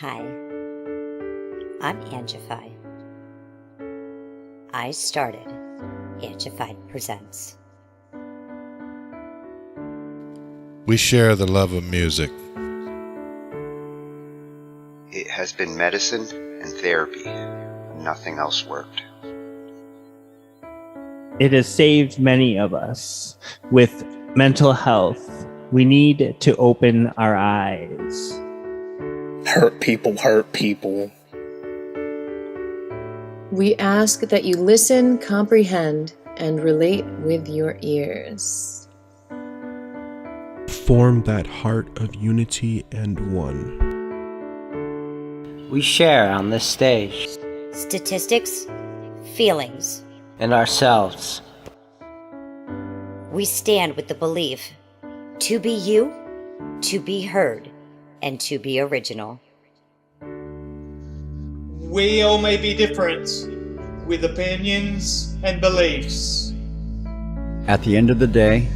Hi, I'm Angified. I started Angified Presents. We share the love of music. It has been medicine and therapy. Nothing else worked. It has saved many of us. With mental health, we need to open our eyes. Hurt people hurt people. We ask that you listen, comprehend, and relate with your ears. Form that heart of unity and one. We share on this stage. Statistics, feelings. And ourselves. We stand with the belief to be you, to be heard, and to be original. We all may be different, with opinions and beliefs. At the end of the day,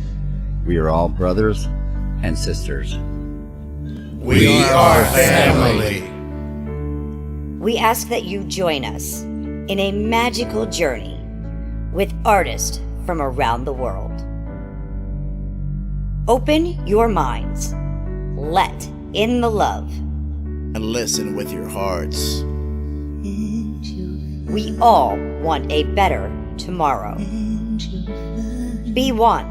we are all brothers and sisters. We are family. We ask that you join us in a magical journey with artists from around the world. Open your minds, let in the love, and listen with your hearts. We all want a better tomorrow. Be one.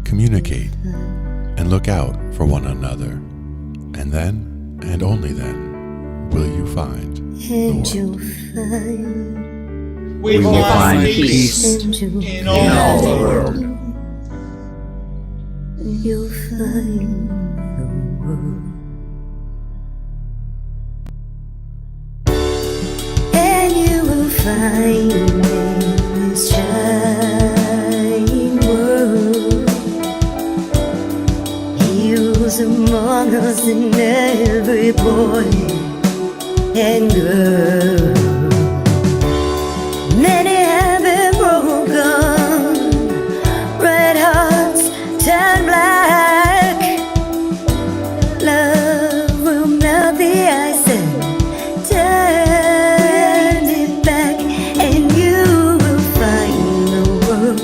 Communicate and look out for one another. And then, and only then, will you find the world. We will find peace in all the world. You'll find the world. And you will find in this shining world. He was among us in every boy and girl. Many have been broken, red hearts turn black. Love will melt the ice and turn it back, and you will find the world.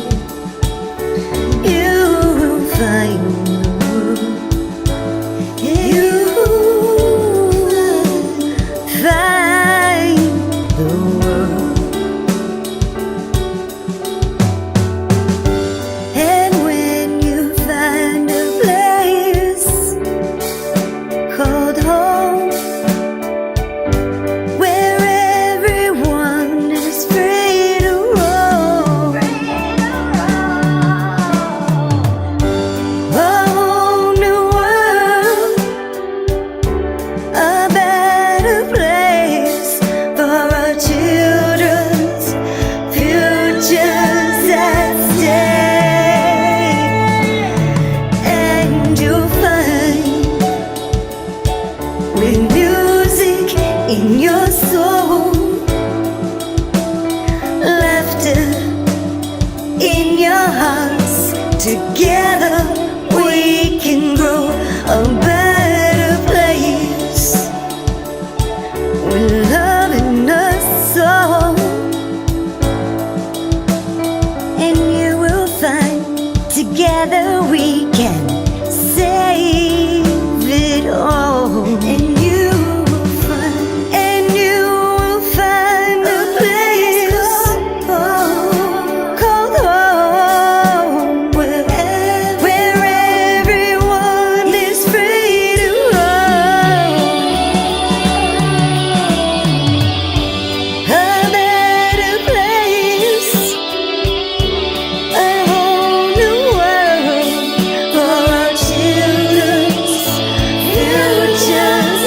You will find the world. You will find the world. And when you find a place called home, where everyone is free to roam, a whole new world, a better place for our children's futures at stake. And you'll find, with music in your soul, laughter in your hearts, together we can grow a better place, with love in us all. And you will find, together we can save it all. And you will find a place called home, where everyone is free to roam, a better place, a whole new world for our children's futures.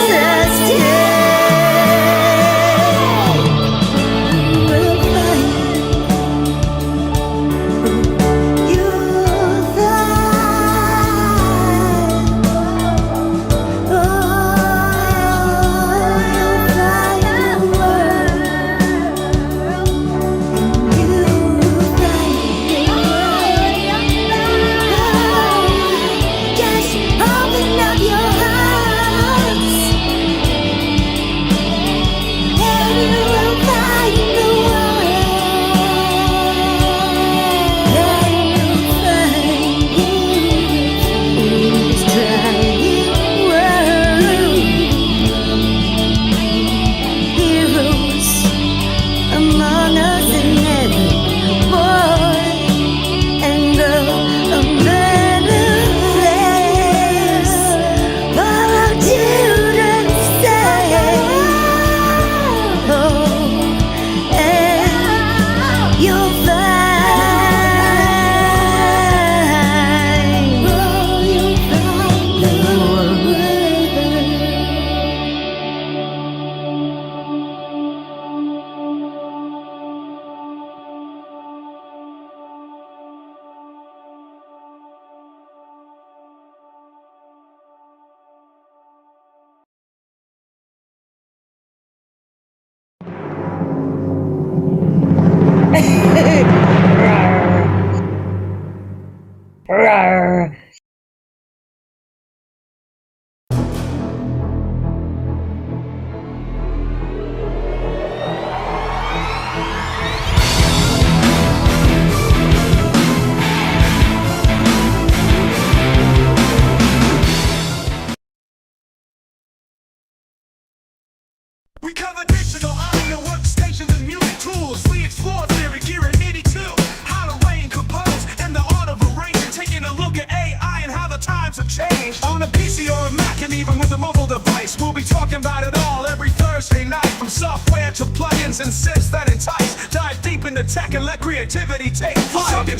times have changed. On a PC or a Mac and even with a mobile device, we'll be talking about it all every Thursday night. From software to plugins and sys that entice. Dive deep into tech and let creativity take flight. Talkin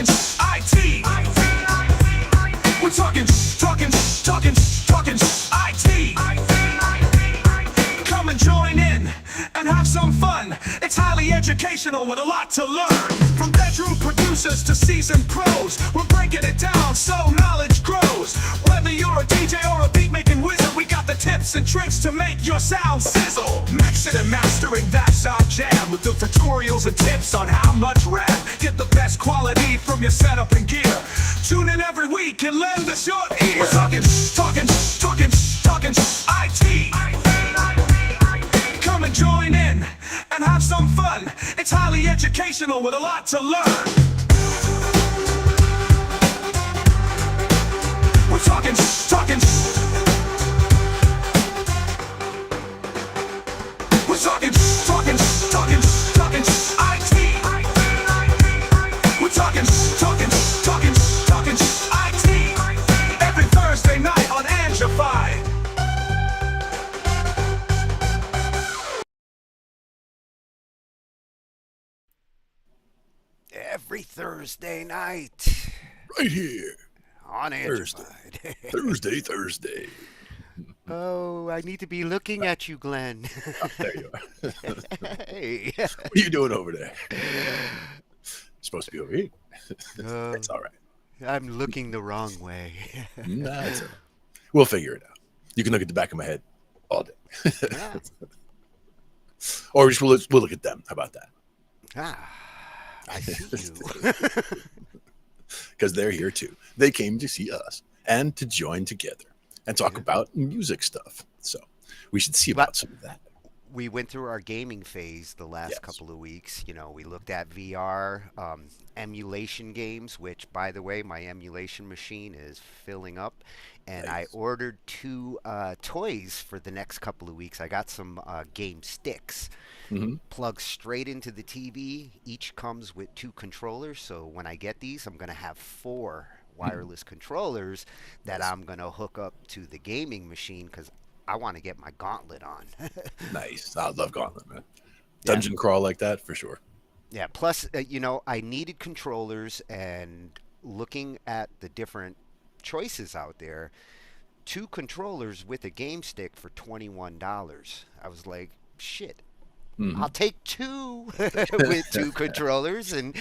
IT. We're talking IT. Come and join in and have some fun. It's highly educational with a lot to learn. From bedroom producers to seasoned pros, we're breaking it down so knowledge grows. Whether you're a DJ or a beat making wizard, we got the tips and tricks to make your sound sizzle. Mixing and mastering, that's our jam. With the tutorials and tips on how much rap. Get the best quality from your setup and gear. Tune in every week and lend us your ear. We're talking IT. Come and join in and have some fun. It's highly educational with a lot to learn. We're talking IT. We're talking IT. Every Thursday night on Angified. Every Thursday night. Right here. On Angified. Thursday. Oh, I need to be looking at you, Glenn. Oh, there you are. Hey. What are you doing over there? Supposed to be over here. It's all right. I'm looking the wrong way. Nah, it's all right. We'll figure it out. You can look at the back of my head all day. Yeah. Or we'll look at them. How about that? Ah, I see you. Because they're here too. They came to see us and to join together and talk about music stuff. So we should see about some of that. We went through our gaming phase the last couple of weeks. You know, we looked at VR, emulation games, which, by the way, my emulation machine is filling up. And I ordered 2 toys for the next couple of weeks. I got some game sticks. Plug straight into the TV. Each comes with 2 controllers. So when I get these, I'm going to have 4 wireless controllers that I'm going to hook up to the gaming machine because I want to get my gauntlet on. Nice. I love Gauntlet, man. Dungeon crawl like that, for sure. Yeah, plus, you know, I needed controllers, and looking at the different choices out there, 2 controllers with a game stick for $21. I was like, shit. I'll take 2 with 2 controllers, and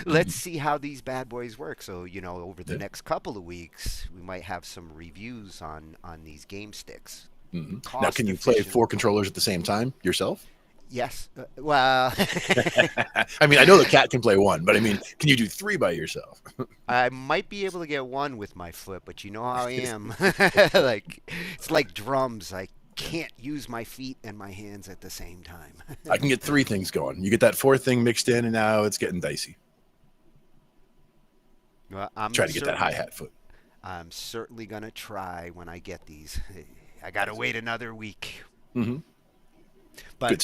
let's see how these bad boys work. So, you know, over the next couple of weeks, we might have some reviews on these game sticks. Now, can you play 4 controllers at the same time yourself? Yes. Well, I mean, I know the cat can play 1, but I mean, can you do 3 by yourself? I might be able to get 1 with my foot, but you know how I am. Like, it's like drums. I can't use my feet and my hands at the same time. I can get 3 things going. You get that 4th thing mixed in, and now it's getting dicey. Well, I'm trying to get that hi-hat foot. I'm certainly going to try when I get these. I got to wait another week. But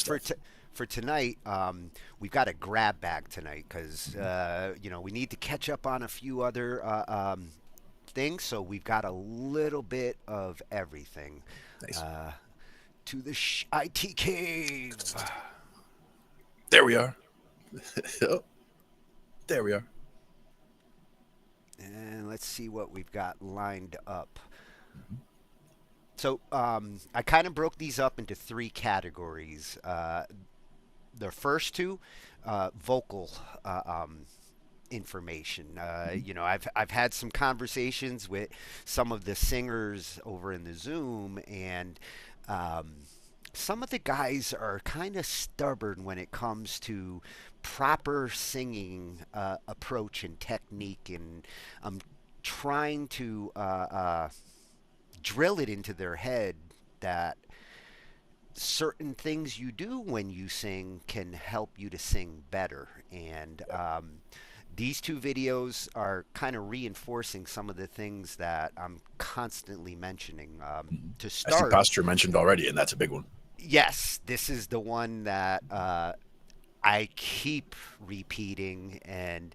for tonight, we've got a grab bag tonight because, you know, we need to catch up on a few other things. So we've got a little bit of everything. Nice. To the IT cave. There we are. Oh, there we are. And let's see what we've got lined up. So I kind of broke these up into 3 categories. The first 2, vocal information. You know, I've had some conversations with some of the singers over in the Zoom, and some of the guys are kind of stubborn when it comes to proper singing approach and technique, and I'm trying to drill it into their head that certain things you do when you sing can help you to sing better. And these 2 videos are kind of reinforcing some of the things that I'm constantly mentioning. To start, I see posture mentioned already, and that's a big one. Yes, this is the one that I keep repeating, and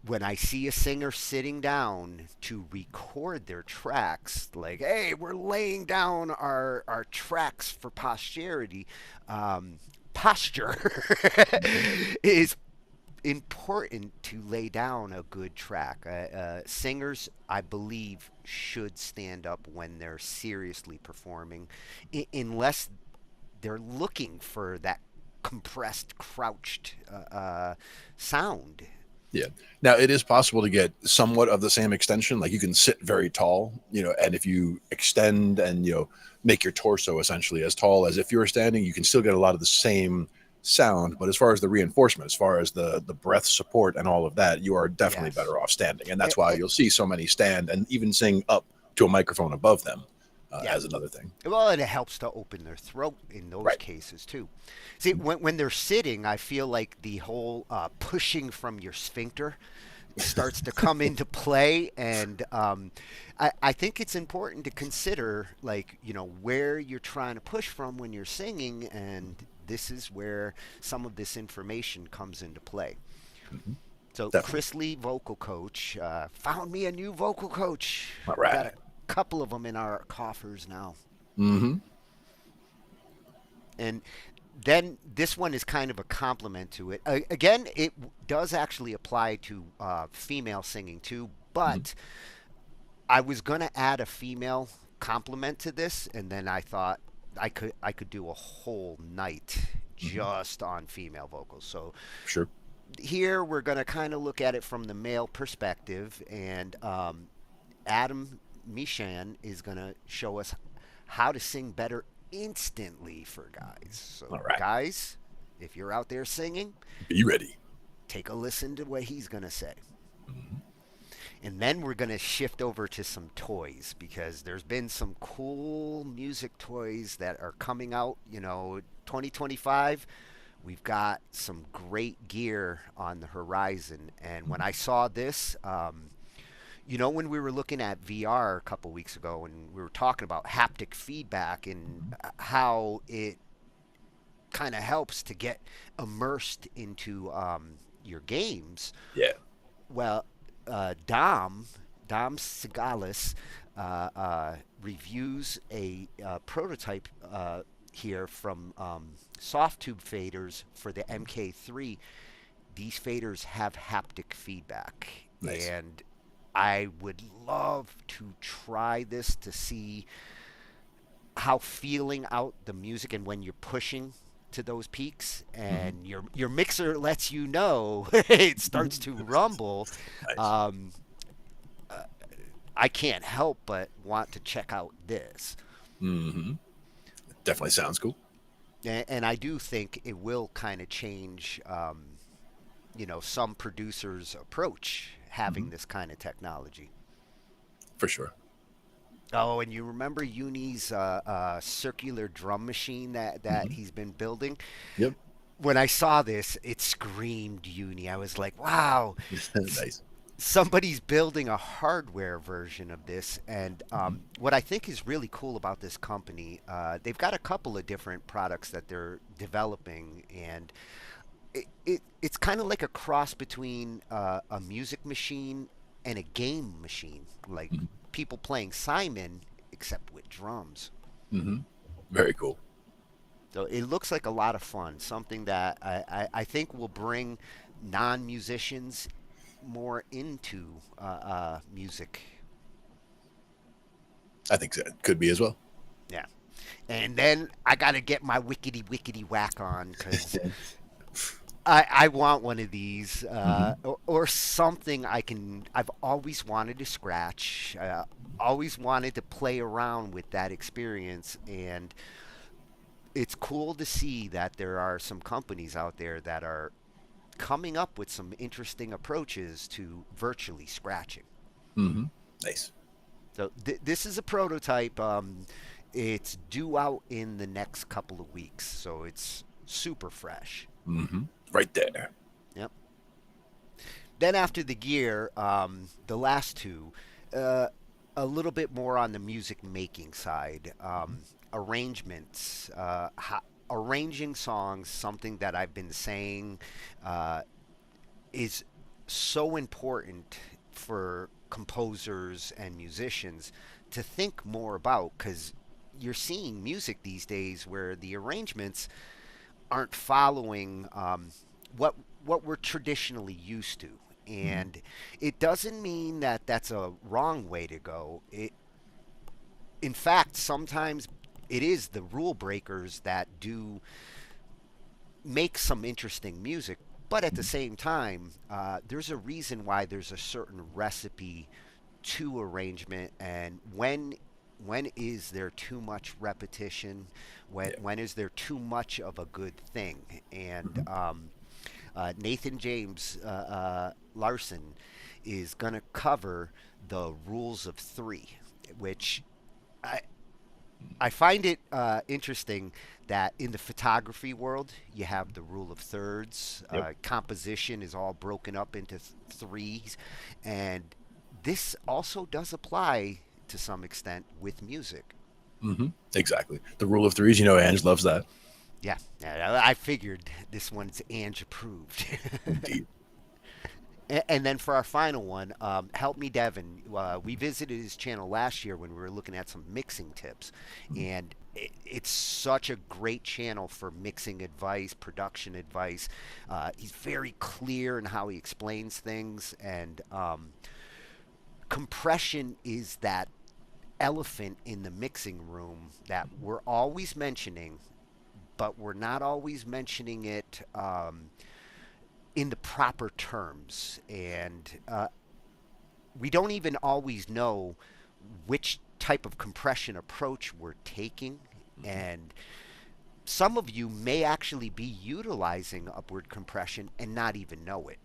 when I see a singer sitting down to record their tracks, like, hey, we're laying down our tracks for posterity, posture is important to lay down a good track. Singers, I believe, should stand up when they're seriously performing, unless they're looking for that compressed, crouched sound. Yeah. Now it is possible to get somewhat of the same extension. Like you can sit very tall, and if you extend and make your torso essentially as tall as if you were standing, you can still get a lot of the same sound. But as far as the reinforcement, as far as the breath support and all of that, you are definitely better off standing. And that's why you'll see so many stand and even sing up to a microphone above them. As another thing. Well, and it helps to open their throat in those cases too. See, when they're sitting, I feel like the whole pushing from your sphincter starts to come into play, and I think it's important to consider, like, where you're trying to push from when you're singing, and this is where some of this information comes into play. Mm-hmm. So, Definitely. Chris Lee, vocal coach, found me a new vocal coach. All right. Couple of them in our coffers now. Mm-hmm. And then this one is kind of a compliment to it. Again, it does actually apply to female singing too, but I was going to add a female compliment to this, and then I thought I could do a whole night just on female vocals. So sure. Here we're going to kind of look at it from the male perspective, and Adam Mishan is going to show us how to sing better instantly for guys. So, guys, if you're out there singing, be ready. Take a listen to what he's going to say. And then we're going to shift over to some toys, because there's been some cool music toys that are coming out. 2025, we've got some great gear on the horizon. And when I saw this, when we were looking at VR a couple weeks ago, and we were talking about haptic feedback and how it kind of helps to get immersed into your games. Yeah. Well, Dom Sigalis reviews a prototype here from Softube Faders for the MK3. These faders have haptic feedback. Nice. And I would love to try this to see how feeling out the music, and when you're pushing to those peaks and your mixer lets you know it starts to rumble. Nice. I can't help but want to check out this. Mm-hmm. Definitely sounds cool. And I do think it will kind of change, some producers' approach having this kind of technology. For sure. Oh, and you remember Uni's circular drum machine that he's been building? Yep. When I saw this, it screamed Uni. I was like, wow. Nice. Somebody's building a hardware version of this. And what I think is really cool about this company, they've got a couple of different products that they're developing, and it's kind of like a cross between a music machine and a game machine, like people playing Simon, except with drums. Mm-hmm. Very cool. So it looks like a lot of fun, something that I think will bring non-musicians more into music. I think so. It could be as well. Yeah. And then I got to get my wickety whack on, because I want one of these or something I've always wanted to scratch. Always wanted to play around with that experience, and it's cool to see that there are some companies out there that are coming up with some interesting approaches to virtually scratching. Mm-hmm. Nice. So this is a prototype. It's due out in the next couple of weeks, so it's super fresh. Mm-hmm. Right there. Yep. Then after the gear, the last two, a little bit more on the music making side. Arrangements, arranging songs, something that I've been saying is so important for composers and musicians to think more about, because you're seeing music these days where the arrangements aren't following what we're traditionally used to. And it doesn't mean that that's a wrong way to go. In fact, sometimes it is the rule breakers that do make some interesting music. But at the same time, there's a reason why there's a certain recipe to arrangement, and when is there too much repetition? When is there too much of a good thing? And Nathan James Larson is going to cover the rules of three, which I find it interesting that in the photography world, you have the rule of thirds. Composition is all broken up into threes. And this also does apply to some extent with music. Exactly. The rule of threes, you know, Ange loves that. Yeah, I figured this one's Ange approved. Indeed. And then for our final one, Help Me Devin. We visited his channel last year when we were looking at some mixing tips. And it's such a great channel for mixing advice, production advice. He's very clear in how he explains things. And compression is that elephant in the mixing room that we're always mentioning, but we're not always mentioning it in the proper terms. And we don't even always know which type of compression approach we're taking. And some of you may actually be utilizing upward compression and not even know it.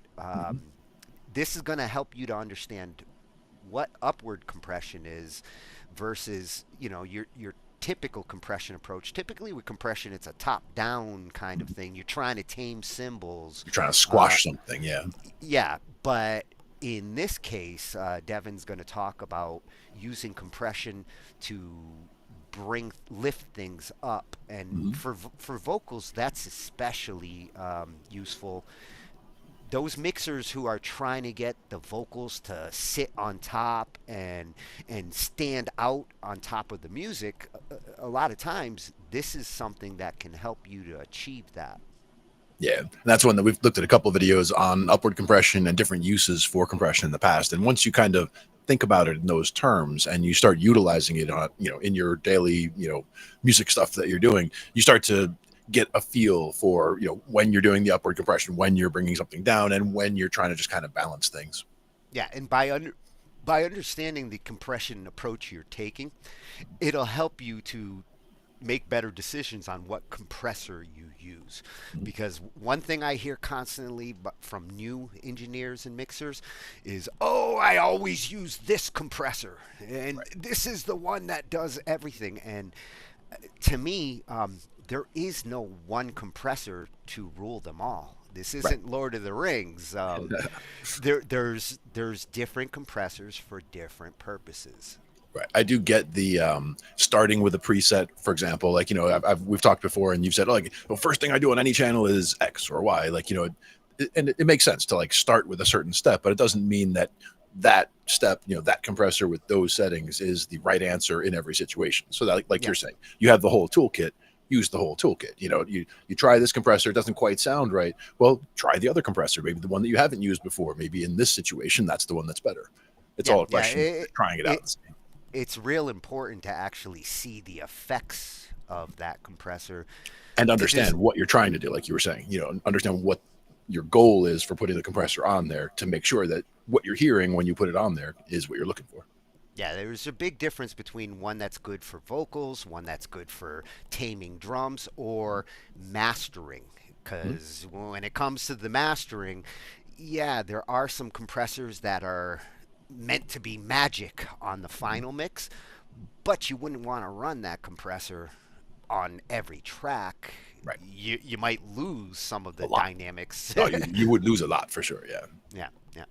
This is going to help you to understand what upward compression is versus, you know, your typical compression approach. Typically with compression, it's a top-down kind of thing. You're trying to tame cymbals. You're trying to squash something, yeah. Yeah, but in this case, Devin's going to talk about using compression to lift things up. And for vocals, that's especially useful. Those mixers who are trying to get the vocals to sit on top and stand out on top of the music, a lot of times this is something that can help you to achieve that. Yeah, and that's one that we've looked at a couple of videos on upward compression and different uses for compression in the past. And once you kind of think about it in those terms and you start utilizing it on, you know, in your daily, you know, music stuff that you're doing, you start to get a feel for, you know, when you're doing the upward compression, when you're bringing something down, and when you're trying to just kind of balance things. Yeah, and by understanding the compression approach you're taking, it'll help you to make better decisions on what compressor you use. Because one thing I hear constantly from new engineers and mixers is, oh, I always use this compressor, and this is the one that does everything. And to me, there is no one compressor to rule them all. This isn't Lord of the Rings. There's different compressors for different purposes. Right. I do get the starting with a preset, for example. Like, you know, we've talked before, and you've said, oh, like, the first thing I do on any channel is X or Y. Like, you know, and it makes sense to like start with a certain step, but it doesn't mean that that step, you know, that compressor with those settings is the right answer in every situation. So that, like you're saying, you have the whole toolkit. Use the whole toolkit. You know, you try this compressor, it doesn't quite sound right. Well, try the other compressor, maybe the one that you haven't used before. Maybe in this situation, that's the one that's better. It's all a question of trying it out. It's real important to actually see the effects of that compressor and understand what you're trying to do. Like you were saying, you know, understand what your goal is for putting the compressor on there to make sure that what you're hearing when you put it on there is what you're looking for. Yeah, there's a big difference between one that's good for vocals, one that's good for taming drums, or mastering. Because when it comes to the mastering, yeah, there are some compressors that are meant to be magic on the final mix, but you wouldn't want to run that compressor on every track. Right. You might lose some of the dynamics. No, you would lose a lot for sure. Yeah. Yeah. Yeah.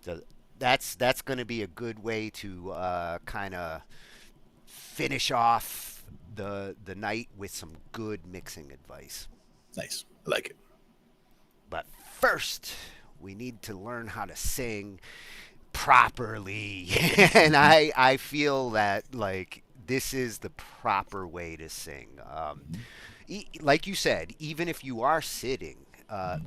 So that's going to be a good way to kind of finish off the night with some good mixing advice. Nice. I like it. But first, We need to learn how to sing properly. And I feel that like this is the proper way to sing. Like you said, even if you are sitting,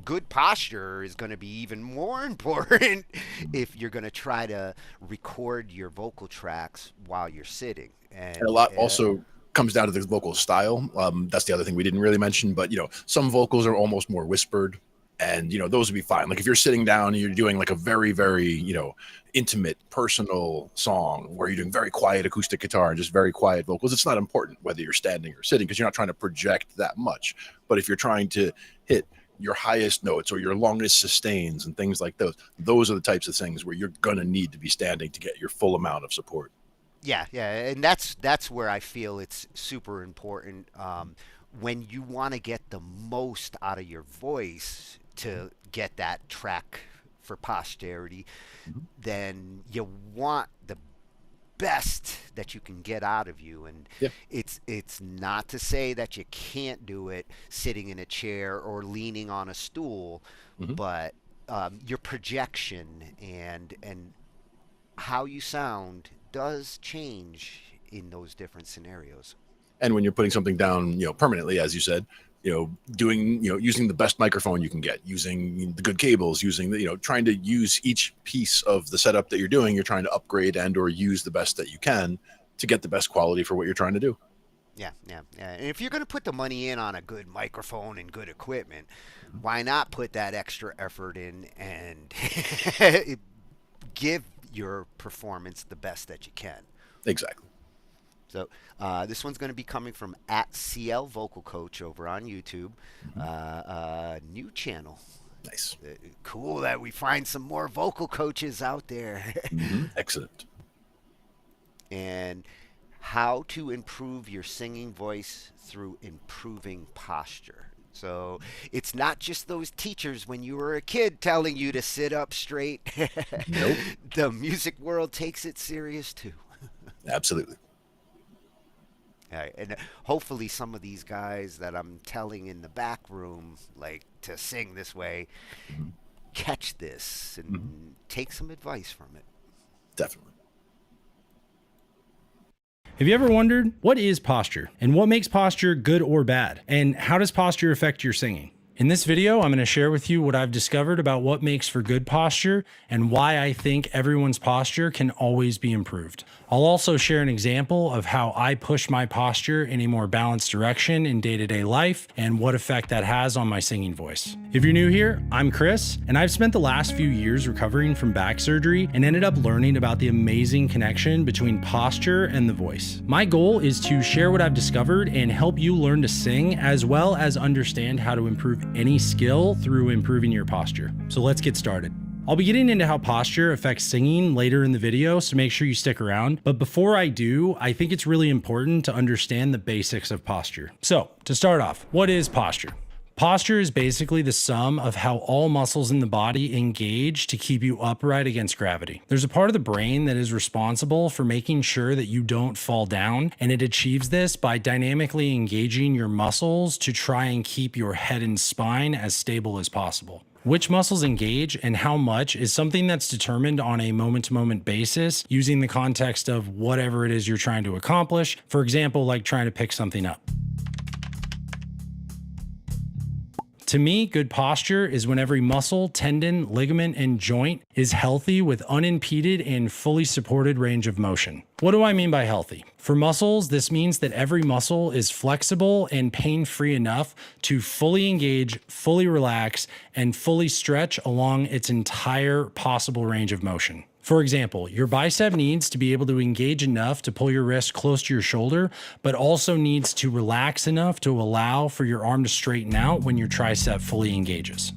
good posture is going to be even more important if you're going to try to record your vocal tracks while you're sitting. And a lot also comes down to the vocal style. That's the other thing we didn't really mention, but some vocals are almost more whispered, and those would be fine. Like if you're sitting down and you're doing like a very, very intimate, personal song where you're doing very quiet acoustic guitar and just very quiet vocals, it's not important whether you're standing or sitting because you're not trying to project that much. But if you're trying to hit your highest notes or your longest sustains and things like those are the types of things where you're gonna need to be standing to get your full amount of support. Yeah, and that's where I feel it's super important. When you want to get the most out of your voice to get that track for posterity, then you want the best that you can get out of you. And it's not to say that you can't do it sitting in a chair or leaning on a stool, but your projection and how you sound does change in those different scenarios. And when you're putting something down, permanently, as you said, doing, using the best microphone you can get, using the good cables, using the, trying to use each piece of the setup that you're doing, you're trying to upgrade and or use the best that you can to get the best quality for what you're trying to do. Yeah. And if you're going to put the money in on a good microphone and good equipment, why not put that extra effort in and give your performance the best that you can? Exactly. So this one's going to be coming from @CL Vocal Coach over on YouTube. New channel. Nice. Cool that we find some more vocal coaches out there. Excellent. And how to improve your singing voice through improving posture. So it's not just those teachers when you were a kid telling you to sit up straight. Nope. The music world takes it serious too. Absolutely. And hopefully some of these guys that I'm telling in the back room, like to sing this way, catch this and take some advice from it. Definitely. Have you ever wondered what is posture and what makes posture good or bad? And how does posture affect your singing? In this video, I'm going to share with you what I've discovered about what makes for good posture and why I think everyone's posture can always be improved. I'll also share an example of how I push my posture in a more balanced direction in day-to-day life and what effect that has on my singing voice. If you're new here, I'm Chris, and I've spent the last few years recovering from back surgery and ended up learning about the amazing connection between posture and the voice. My goal is to share what I've discovered and help you learn to sing as well as understand how to improve any skill through improving your posture. So let's get started. I'll be getting into how posture affects singing later in the video, so make sure you stick around. But before I do, I think it's really important to understand the basics of posture. So to start off, what is posture? Posture is basically the sum of how all muscles in the body engage to keep you upright against gravity. There's a part of the brain that is responsible for making sure that you don't fall down, and it achieves this by dynamically engaging your muscles to try and keep your head and spine as stable as possible. Which muscles engage and how much is something that's determined on a moment-to-moment basis using the context of whatever it is you're trying to accomplish. For example, like trying to pick something up. To me, good posture is when every muscle, tendon, ligament, and joint is healthy with unimpeded and fully supported range of motion. What do I mean by healthy? For muscles, this means that every muscle is flexible and pain-free enough to fully engage, fully relax, and fully stretch along its entire possible range of motion. For example, your bicep needs to be able to engage enough to pull your wrist close to your shoulder, but also needs to relax enough to allow for your arm to straighten out when your tricep fully engages.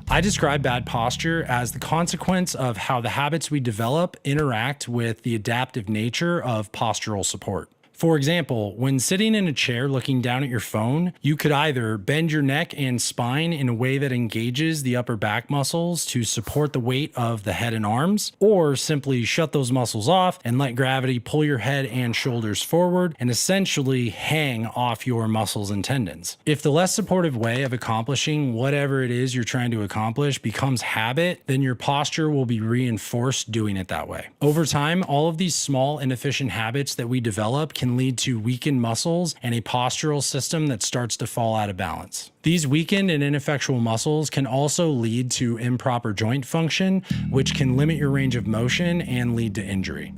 I describe bad posture as the consequence of how the habits we develop interact with the adaptive nature of postural support. For example, when sitting in a chair looking down at your phone, you could either bend your neck and spine in a way that engages the upper back muscles to support the weight of the head and arms, or simply shut those muscles off and let gravity pull your head and shoulders forward and essentially hang off your muscles and tendons. If the less supportive way of accomplishing whatever it is you're trying to accomplish becomes habit, then your posture will be reinforced doing it that way. Over time, all of these small inefficient habits that we develop can lead to weakened muscles and a postural system that starts to fall out of balance. These weakened and ineffectual muscles can also lead to improper joint function, which can limit your range of motion and lead to injury.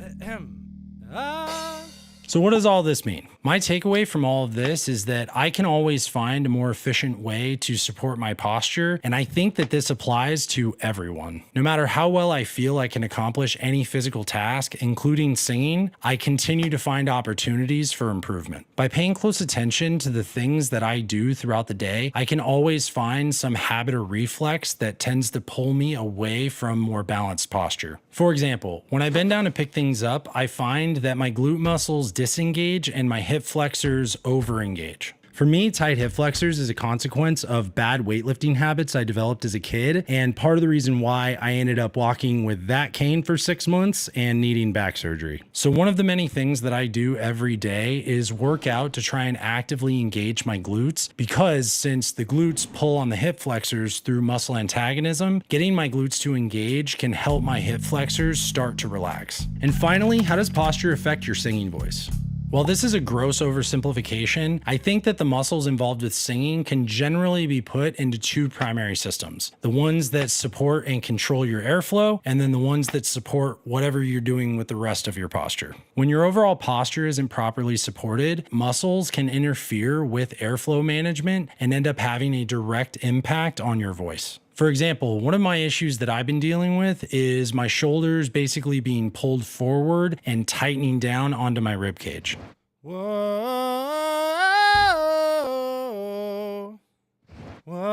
So what does all this mean? My takeaway from all of this is that I can always find a more efficient way to support my posture, and I think that this applies to everyone. No matter how well I feel I can accomplish any physical task, including singing, I continue to find opportunities for improvement. By paying close attention to the things that I do throughout the day, I can always find some habit or reflex that tends to pull me away from more balanced posture. For example, when I bend down to pick things up, I find that my glute muscles disengage and my hip flexors overengage. For me, tight hip flexors is a consequence of bad weightlifting habits I developed as a kid, and part of the reason why I ended up walking with that cane for 6 months and needing back surgery. So one of the many things that I do every day is work out to try and actively engage my glutes, because since the glutes pull on the hip flexors through muscle antagonism, getting my glutes to engage can help my hip flexors start to relax. And finally, how does posture affect your singing voice? While this is a gross oversimplification, I think that the muscles involved with singing can generally be put into two primary systems. The ones that support and control your airflow, and then the ones that support whatever you're doing with the rest of your posture. When your overall posture isn't properly supported, muscles can interfere with airflow management and end up having a direct impact on your voice. For example, one of my issues that I've been dealing with is my shoulders basically being pulled forward and tightening down onto my rib cage. Whoa, whoa.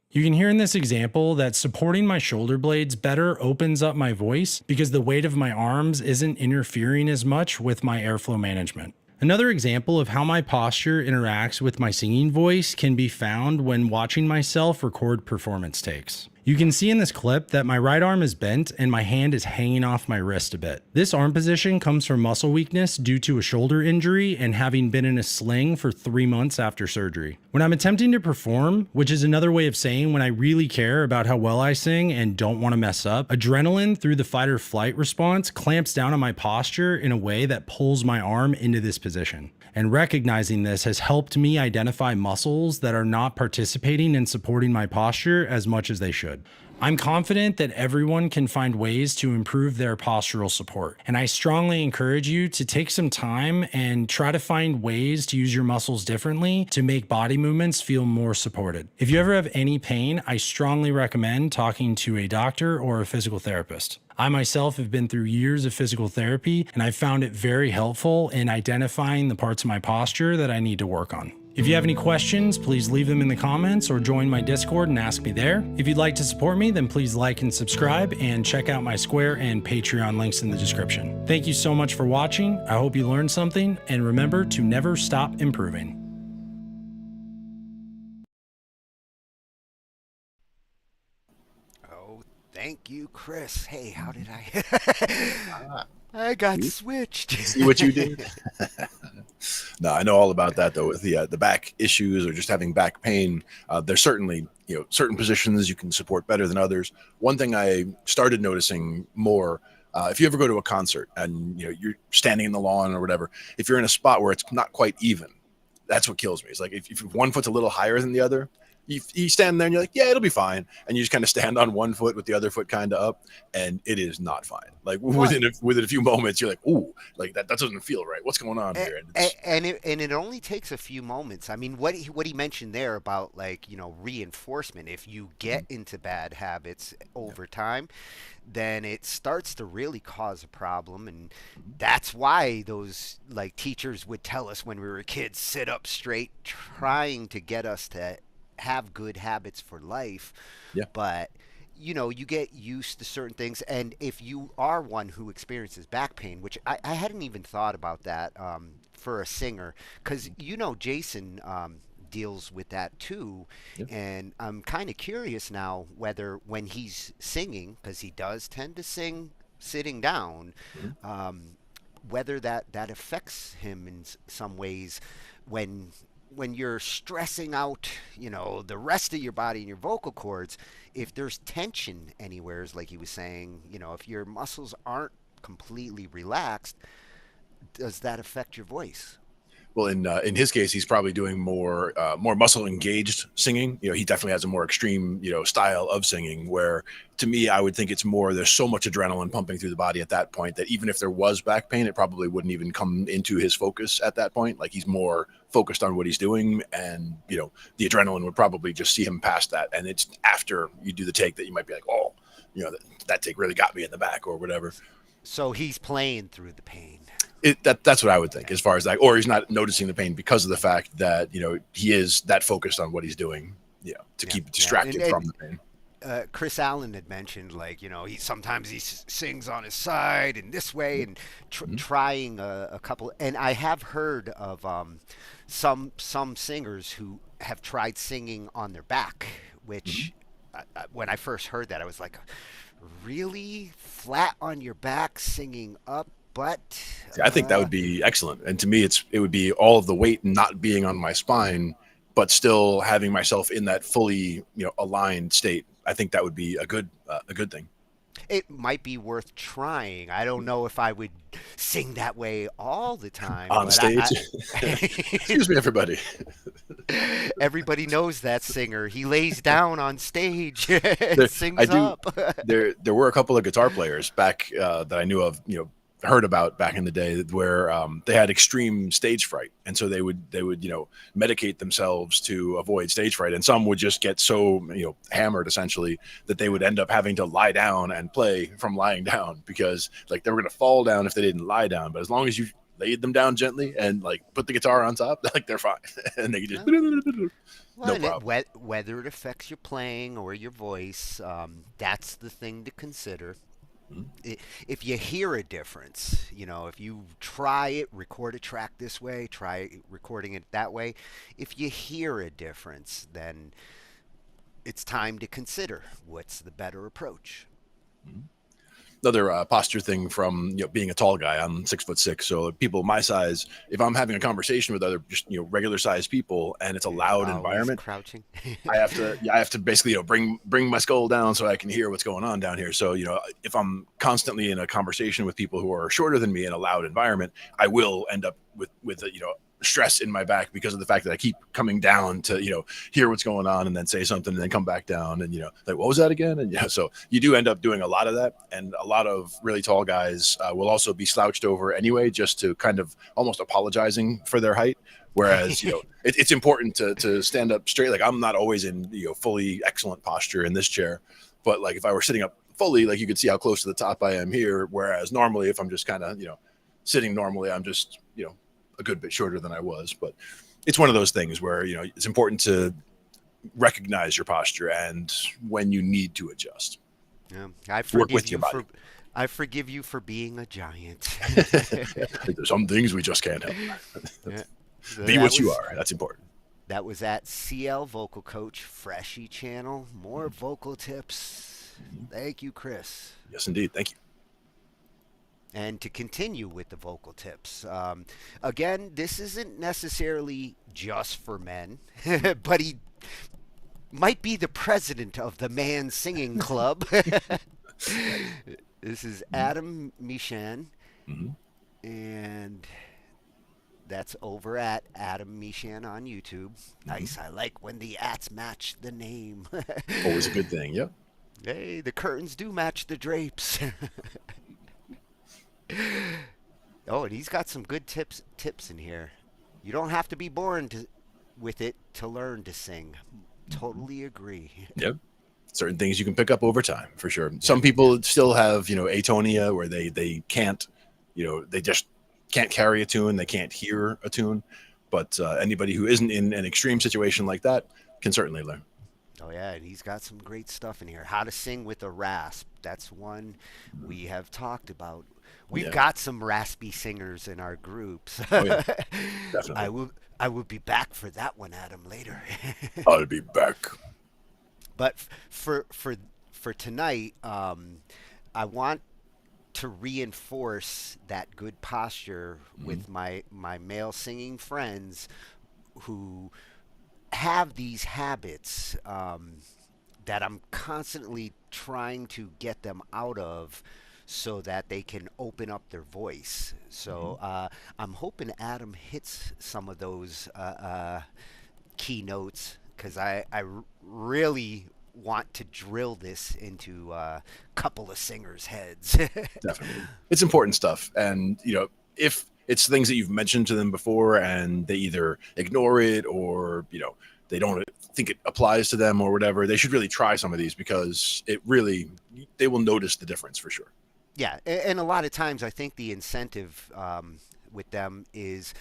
You can hear in this example that supporting my shoulder blades better opens up my voice because the weight of my arms isn't interfering as much with my airflow management. Another example of how my posture interacts with my singing voice can be found when watching myself record performance takes. You can see in this clip that my right arm is bent and my hand is hanging off my wrist a bit. This arm position comes from muscle weakness due to a shoulder injury and having been in a sling for 3 months after surgery. When I'm attempting to perform, which is another way of saying when I really care about how well I sing and don't want to mess up, adrenaline through the fight or flight response clamps down on my posture in a way that pulls my arm into this position. And recognizing this has helped me identify muscles that are not participating in supporting my posture as much as they should. I'm confident that everyone can find ways to improve their postural support, and I strongly encourage you to take some time and try to find ways to use your muscles differently to make body movements feel more supported. If you ever have any pain, I strongly recommend talking to a doctor or a physical therapist. I myself have been through years of physical therapy, and I found it very helpful in identifying the parts of my posture that I need to work on. If you have any questions, please leave them in the comments or join my Discord and ask me there. If you'd like to support me, then please like and subscribe and check out my Square and Patreon links in the description. Thank you so much for watching. I hope you learned something, and remember to never stop improving. Thank you, Chris. Hey, how did I? I got switched. See what you did? No, I know all about that though. With the back issues or just having back pain, there's certainly certain positions you can support better than others. One thing I started noticing more, if you ever go to a concert and you're standing in the lawn or whatever, if you're in a spot where it's not quite even, that's what kills me. It's like if one foot's a little higher than the other. You stand there and you're like, yeah, it'll be fine. And you just kind of stand on one foot with the other foot kind of up, and it is not fine. Like within a few moments, you're like, ooh, like that doesn't feel right. What's going on here? And it only takes a few moments. I mean, what he mentioned there about reinforcement. If you get into bad habits over time, then it starts to really cause a problem, and that's why those teachers would tell us when we were kids, sit up straight, trying to get us to have good habits for life. Yeah. But you know, you get used to certain things. And if you are one who experiences back pain, which I hadn't even thought about that for a singer, because, you know, Jason deals with that too. Yep. And I'm kind of curious now whether when he's singing, because he does tend to sing sitting down, whether that affects him in some ways when you're stressing out, you know, the rest of your body and your vocal cords. If there's tension anywhere, like he was saying, you know, if your muscles aren't completely relaxed, does that affect your voice? Well, in his case, he's probably doing more muscle engaged singing. You know, he definitely has a more extreme, you know, style of singing. Where to me, I would think it's more there's so much adrenaline pumping through the body at that point that even if there was back pain, it probably wouldn't even come into his focus at that point. Like he's more focused on what he's doing, and you know, the adrenaline would probably just see him past that. And it's after you do the take that you might be like, oh, you know, that take really got me in the back or whatever. So he's playing through the pain. That's what I would think as far as that, or he's not noticing the pain because of the fact that, you know, he is that focused on what he's doing, you know, to keep distracted from the pain. Chris Allen had mentioned, like, you know, sometimes he sings on his side and this way, and trying a couple. And I have heard of some singers who have tried singing on their back, which when I first heard that, I was like, really, flat on your back singing up? But I think that would be excellent. And to me, it would be all of the weight not being on my spine, but still having myself in that fully, you know, aligned state. I think that would be a good thing. It might be worth trying. I don't know if I would sing that way all the time on stage. Excuse me, everybody. Everybody knows that singer. He lays down on stage and sings up. There were a couple of guitar players back that I knew of, you know, heard about back in the day, where they had extreme stage fright, and so they would you know, medicate themselves to avoid stage fright, and some would just get so, you know, hammered essentially that they would end up having to lie down and play from lying down, because like they were going to fall down if they didn't lie down, but as long as you laid them down gently and like put the guitar on top, like they're fine. And they could just no problem. Whether it affects your playing or your voice, that's the thing to consider. If you hear a difference, you know, if you try it, record a track this way, try recording it that way, if you hear a difference, then it's time to consider what's the better approach. Another posture thing from, you know, being a tall guy. I'm 6'6", so people my size, if I'm having a conversation with other just, you know, regular sized people and it's a loud environment, crouching. I have to basically, you know, bring my skull down so I can hear what's going on down here. So, you know, if I'm constantly in a conversation with people who are shorter than me in a loud environment, I will end up with a, you know, stress in my back because of the fact that I keep coming down to, you know, hear what's going on and then say something and then come back down and, you know, like, what was that again? And yeah, so you do end up doing a lot of that. And a lot of really tall guys will also be slouched over anyway, just to kind of almost apologizing for their height. Whereas, you know, it's important to stand up straight. Like I'm not always in, you know, fully excellent posture in this chair, but like if I were sitting up fully, like you could see how close to the top I am here. Whereas normally if I'm just kind of, you know, sitting normally, I'm just, you know, a good bit shorter than I was. But it's one of those things where, you know, it's important to recognize your posture and when you need to adjust. Yeah, I forgive you for being a giant. There's some things we just can't help. Yeah. So be what you are. That's important. That was at CL Vocal Coach Freshie Channel. More vocal tips. Thank you, Chris. Yes, indeed. Thank you. And to continue with the vocal tips, again, this isn't necessarily just for men, but he might be the president of the Man Singing Club. This is Adam Mishan, and that's over at Adam Mishan on YouTube. Nice. I like when the ats match the name. Always a good thing. Yep. Hey, the curtains do match the drapes. Oh, and he's got some good tips in here. You don't have to be born with it to learn to sing. Totally agree. Yep. Certain things you can pick up over time, for sure. Some people still have, you know, atonia where they can't, you know, they just can't carry a tune. They can't hear a tune. But anybody who isn't in an extreme situation like that can certainly learn. Oh yeah, and he's got some great stuff in here. How to sing with a rasp. That's one we have talked about. We've got some raspy singers in our groups. Oh yeah, definitely. I will be back for that one, Adam, later. I'll be back. But for tonight, I want to reinforce that good posture with my male singing friends who have these habits that I'm constantly trying to get them out of so that they can open up their voice. So I'm hoping Adam hits some of those keynotes, because I really want to drill this into a couple of singers' heads. Definitely. It's important stuff. And, if it's things that you've mentioned to them before and they either ignore it or, they don't think it applies to them or whatever, they should really try some of these, because they will notice the difference for sure. Yeah. And a lot of times I think the incentive with them is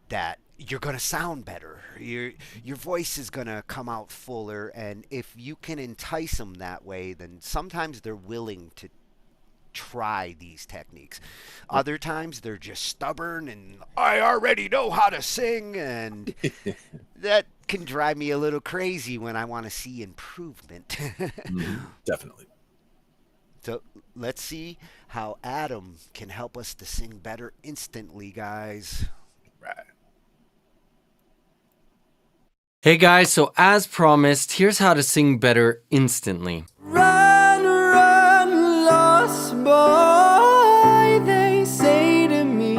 that you're going to sound better. Your voice is going to come out fuller. And if you can entice them that way, then sometimes they're willing to try these techniques. Other times they're just stubborn and I already know how to sing. And that can drive me a little crazy when I want to see improvement. Definitely. So let's see how Adam can help us to sing better instantly, guys. Right. Hey guys, so as promised, here's how to sing better instantly. Run, run, lost boy, they say to me.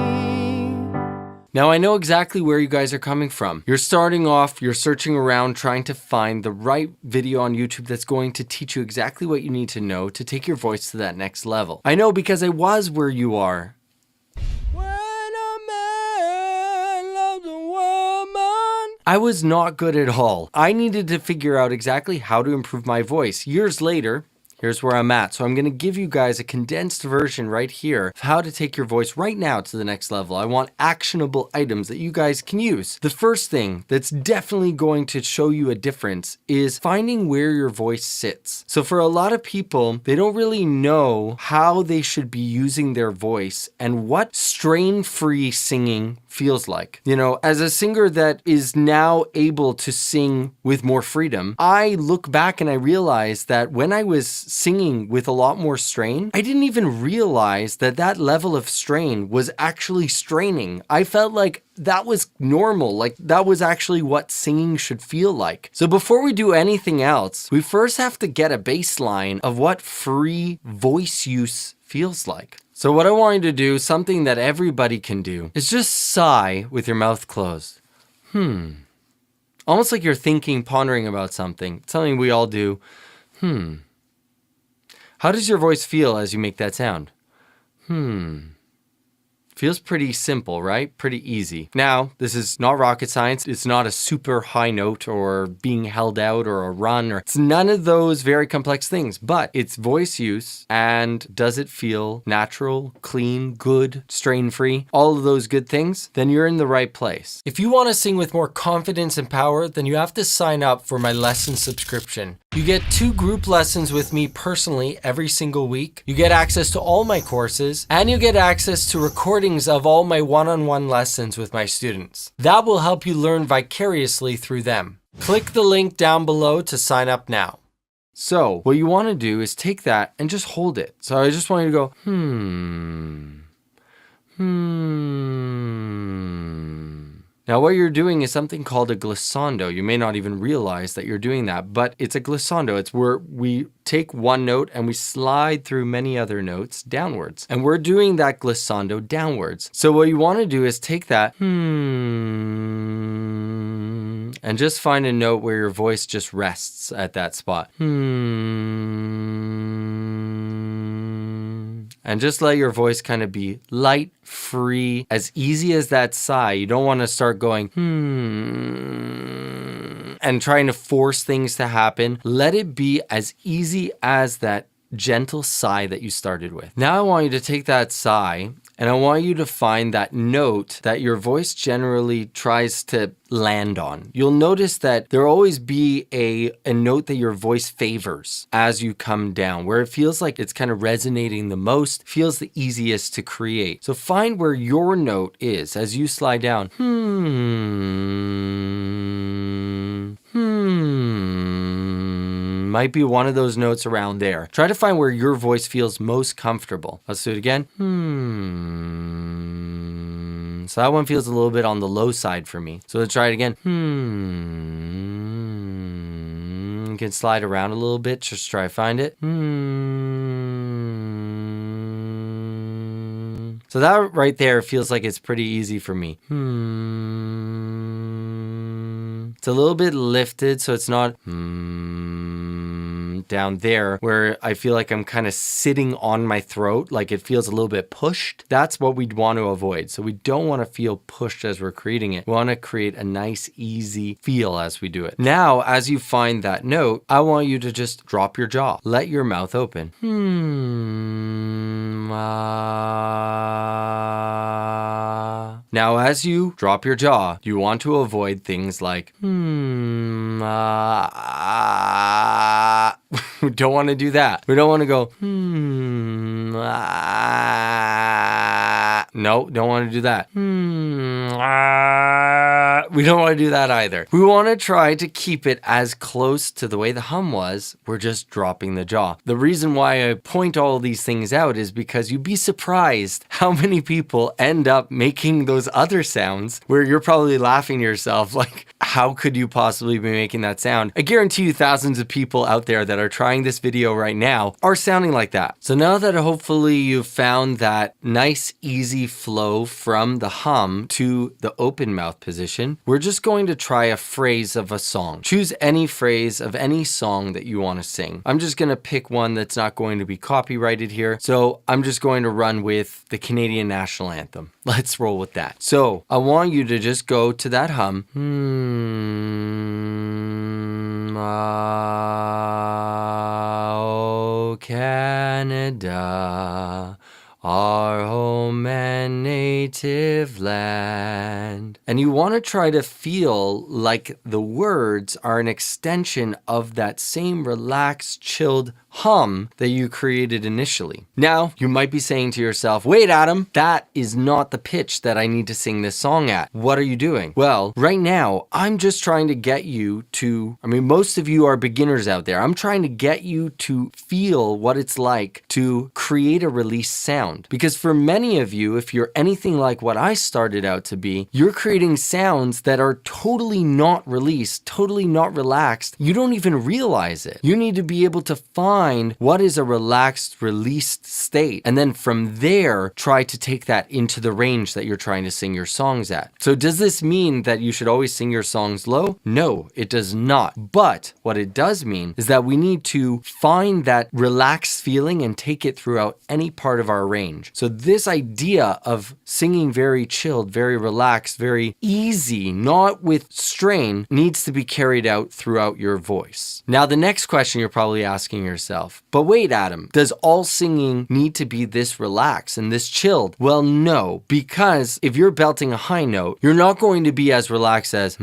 Now I know exactly where you guys are coming from. You're starting off, you're searching around trying to find the right video on YouTube that's going to teach you exactly what you need to know to take your voice to that next level. I know, because I was where you are. I was not good at all. I needed to figure out exactly how to improve my voice. Years later, here's where I'm at. So I'm gonna give you guys a condensed version right here of how to take your voice right now to the next level. I want actionable items that you guys can use. The first thing that's definitely going to show you a difference is finding where your voice sits. So for a lot of people, they don't really know how they should be using their voice and what strain-free singing feels like. As a singer that is now able to sing with more freedom, I look back and I realize that when I was singing with a lot more strain, I didn't even realize that that level of strain was actually straining. I felt like that was normal, like that was actually what singing should feel like. So before we do anything else, we first have to get a baseline of what free voice use feels like. So what I want you to do, something that everybody can do, is just sigh with your mouth closed. Almost like you're thinking, pondering about something. It's something we all do. How does your voice feel as you make that sound? Feels pretty simple, right? Pretty easy. Now, this is not rocket science. It's not a super high note or being held out or a run, or it's none of those very complex things, but it's voice use. And does it feel natural, clean, good, strain-free? All of those good things? Then you're in the right place. If you want to sing with more confidence and power, then you have to sign up for my lesson subscription. You get 2 group lessons with me personally every single week. You get access to all my courses, and you get access to recordings of all my one-on-one lessons with my students. That will help you learn vicariously through them. Click the link down below to sign up now. So what you want to do is take that and just hold it. So I just want you to go, Now what you're doing is something called a glissando. You may not even realize that you're doing that, but it's a glissando. It's where we take one note and we slide through many other notes downwards. And we're doing that glissando downwards. So what you want to do is take that and just find a note where your voice just rests at that spot. And just let your voice kind of be light, free, as easy as that sigh. You don't want to start going, and trying to force things to happen. Let it be as easy as that gentle sigh that you started with. Now I want you to take that sigh And I want you to find that note that your voice generally tries to land on. You'll notice that there'll always be a note that your voice favors as you come down, where it feels like it's kind of resonating the most, feels the easiest to create. So find where your note is as you slide down. Might be one of those notes around there. Try to find where your voice feels most comfortable. Let's do it again. So that one feels a little bit on the low side for me. So let's try it again. You can slide around a little bit. Just try to find it. So that right there feels like it's pretty easy for me. It's a little bit lifted, so it's not down there where I feel like I'm kind of sitting on my throat, like it feels a little bit pushed. That's what we'd want to avoid. So we don't want to feel pushed as we're creating it. We want to create a nice, easy feel as we do it. Now, as you find that note, I want you to just drop your jaw. Let your mouth open. Now, as you drop your jaw, you want to avoid things like we don't want to do that. We don't want to go no, don't want to do that. We don't want to do that either. We want to try to keep it as close to the way the hum was. We're just dropping the jaw. The reason why I point all these things out is because you'd be surprised how many people end up making those other sounds where you're probably laughing to yourself like, how could you possibly be making that sound? I guarantee you thousands of people out there that are trying this video right now are sounding like that. So now that hopefully you've found that nice, easy flow from the hum to the open mouth position, we're just going to try a phrase of a song. Choose any phrase of any song that you want to sing. I'm just going to pick one that's not going to be copyrighted here. So I'm just going to run with the Canadian National Anthem. Let's roll with that. So I want you to just go to that hum. Oh, Canada, our home and native land. And you want to try to feel like the words are an extension of that same relaxed, chilled hum that you created initially. Now, you might be saying to yourself, wait, Adam, that is not the pitch that I need to sing this song at. What are you doing? Well, right now, I'm just trying to get you to, most of you are beginners out there. I'm trying to get you to feel what it's like to create a released sound. Because for many of you, if you're anything like what I started out to be, you're creating sounds that are totally not released, totally not relaxed. You don't even realize it. You need to be able to find what is a relaxed, released state. And then from there, try to take that into the range that you're trying to sing your songs at. So does this mean that you should always sing your songs low? No, it does not. But what it does mean is that we need to find that relaxed feeling and take it throughout any part of our range. So this idea of singing very chilled, very relaxed, very easy, not with strain, needs to be carried out throughout your voice. Now, the next question you're probably asking yourself, but wait, Adam, does all singing need to be this relaxed and this chilled? Well, no, because if you're belting a high note, you're not going to be as relaxed as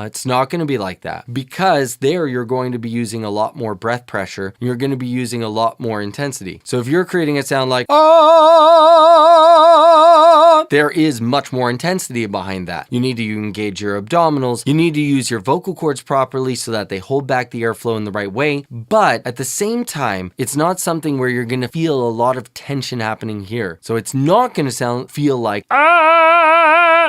it's not going to be like that, because there you're going to be using a lot more breath pressure. You're going to be using a lot more intensity. So if you're creating a sound like there is much more intensity behind that. You need to engage your abdominals. You need to use your vocal cords properly so that they hold back the airflow in the right way. But at the same time, it's not something where you're going to feel a lot of tension happening here. So it's not going to feel like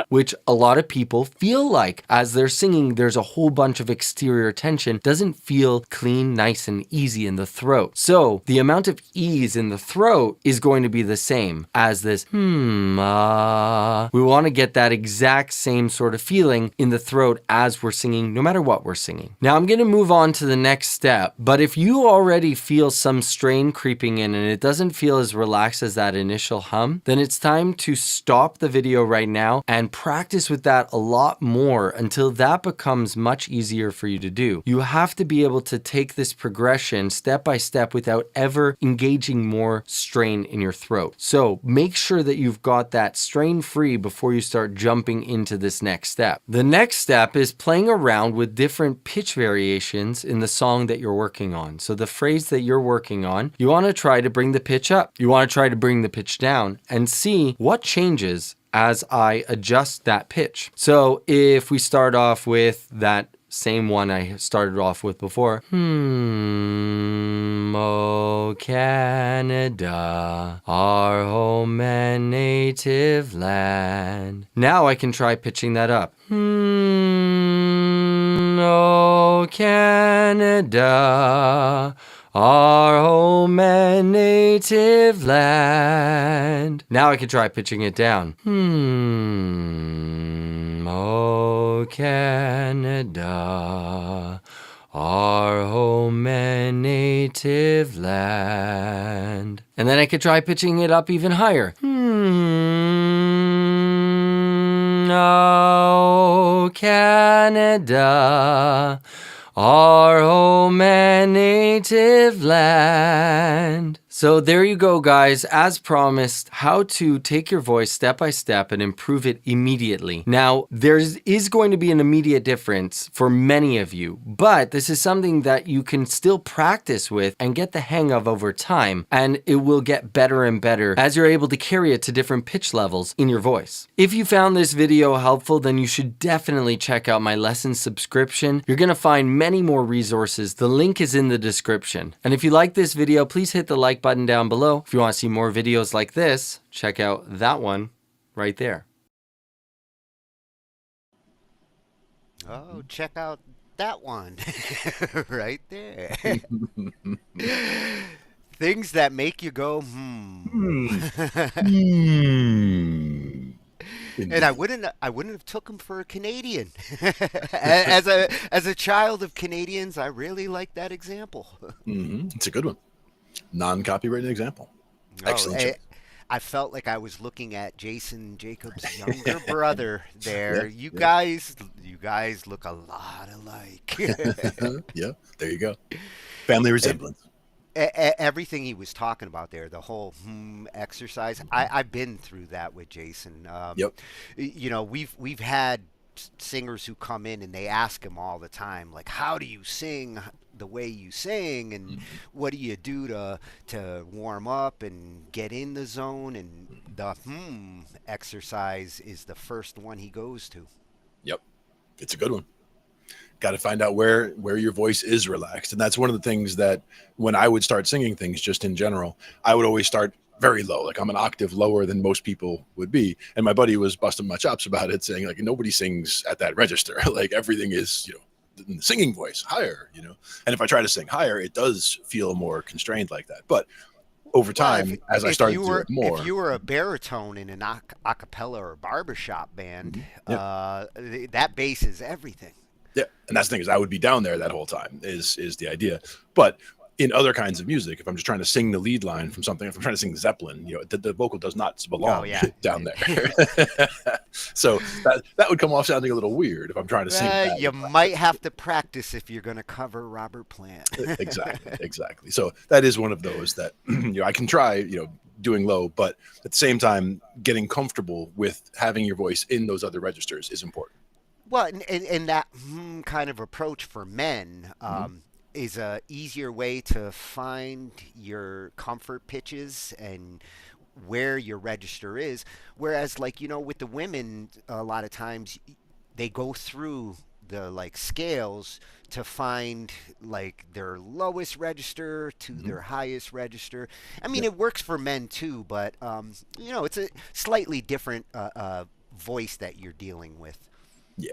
which a lot of people feel like as they're singing. There's a whole bunch of exterior tension. Doesn't feel clean, nice, and easy in the throat. So the amount of ease in the throat is going to be the same as this we want to get that exact same sort of feeling in the throat as we're singing, no matter what we're singing. Now I'm going to move on to the next step, but if you already feel some strain creeping in and it doesn't feel as relaxed as that initial hum, then it's time to stop the video right now and practice with that a lot more until that becomes much easier for you to do. You have to be able to take this progression step by step without ever engaging more strain in your throat. So make sure that you've got that strain free before you start jumping into this next step. The next step is playing around with different pitch variations in the song that you're working on. So the phrase that you're working on, you want to try to bring the pitch up. You want to try to bring the pitch down and see what changes as I adjust that pitch. So if we start off with that same one I started off with before. Oh Canada, our home and native land. Now I can try pitching that up. Oh Canada, our home and native land. Now I can try pitching it down. Oh Canada, our home and native land. And then I could try pitching it up even higher. Oh Canada, our home and native land. So there you go, guys. As promised, how to take your voice step by step and improve it immediately. Now, there is going to be an immediate difference for many of you, but this is something that you can still practice with and get the hang of over time, and it will get better and better as you're able to carry it to different pitch levels in your voice. If you found this video helpful, then you should definitely check out my lesson subscription. You're going to find many more resources. The link is in the description. And if you like this video, please hit the like button down below. If you want to see more videos like this, check out that one right there. Oh, check out that one right there. Things that make you go, And I wouldn't have took him for a Canadian. as a child of Canadians, I really like that example. It's a good one. Non-copyrighted example. Excellent. I felt like I was looking at Jason Jacobs' younger brother there. You guys look a lot alike. Yeah, there you go. Family resemblance. Everything he was talking about there, the whole exercise, I've been through that with Jason. Yep. You know, we've had singers who come in and they ask him all the time, like, how do you sing the way you sing, and what do you do to warm up and get in the zone? And the exercise is the first one he goes to. Yep, it's a good one. Got to find out where your voice is relaxed. And that's one of the things that when I would start singing things just in general, I would always start very low. Like I'm an octave lower than most people would be. And my buddy was busting my chops about it, saying like, nobody sings at that register. Like everything is, you know, in the singing voice higher, you know? And if I try to sing higher, it does feel more constrained like that. But over time, as I started to do it more. If you were a baritone in an a cappella or barbershop band, that bass is everything. Yeah, and that's the thing is I would be down there that whole time is the idea. But in other kinds of music, if I'm just trying to sing the lead line from something, if I'm trying to sing Zeppelin, you know, the vocal does not belong down there. So that would come off sounding a little weird if I'm trying to sing that. You might have to practice if you're going to cover Robert Plant. Exactly. So that is one of those that you know I can try, you know, doing low, but at the same time, getting comfortable with having your voice in those other registers is important. Well, and that kind of approach for men is a easier way to find your comfort pitches and where your register is. Whereas, like, you know, with the women, a lot of times they go through the like scales to find like their lowest register to their highest register. I mean, it works for men too, but you know, it's a slightly different voice that you're dealing with. Yeah,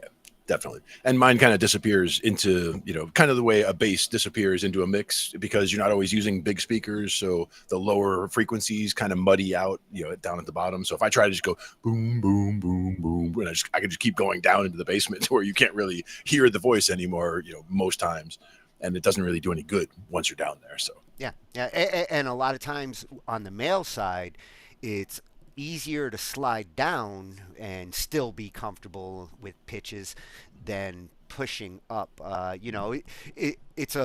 definitely. And mine kind of disappears into, you know, kind of the way a bass disappears into a mix because you're not always using big speakers. So the lower frequencies kind of muddy out, you know, down at the bottom. So if I try to just go boom, boom, boom, boom, and I can just keep going down into the basement where you can't really hear the voice anymore, you know, most times. And it doesn't really do any good once you're down there. So yeah. And a lot of times on the male side, it's easier to slide down and still be comfortable with pitches than pushing up. It's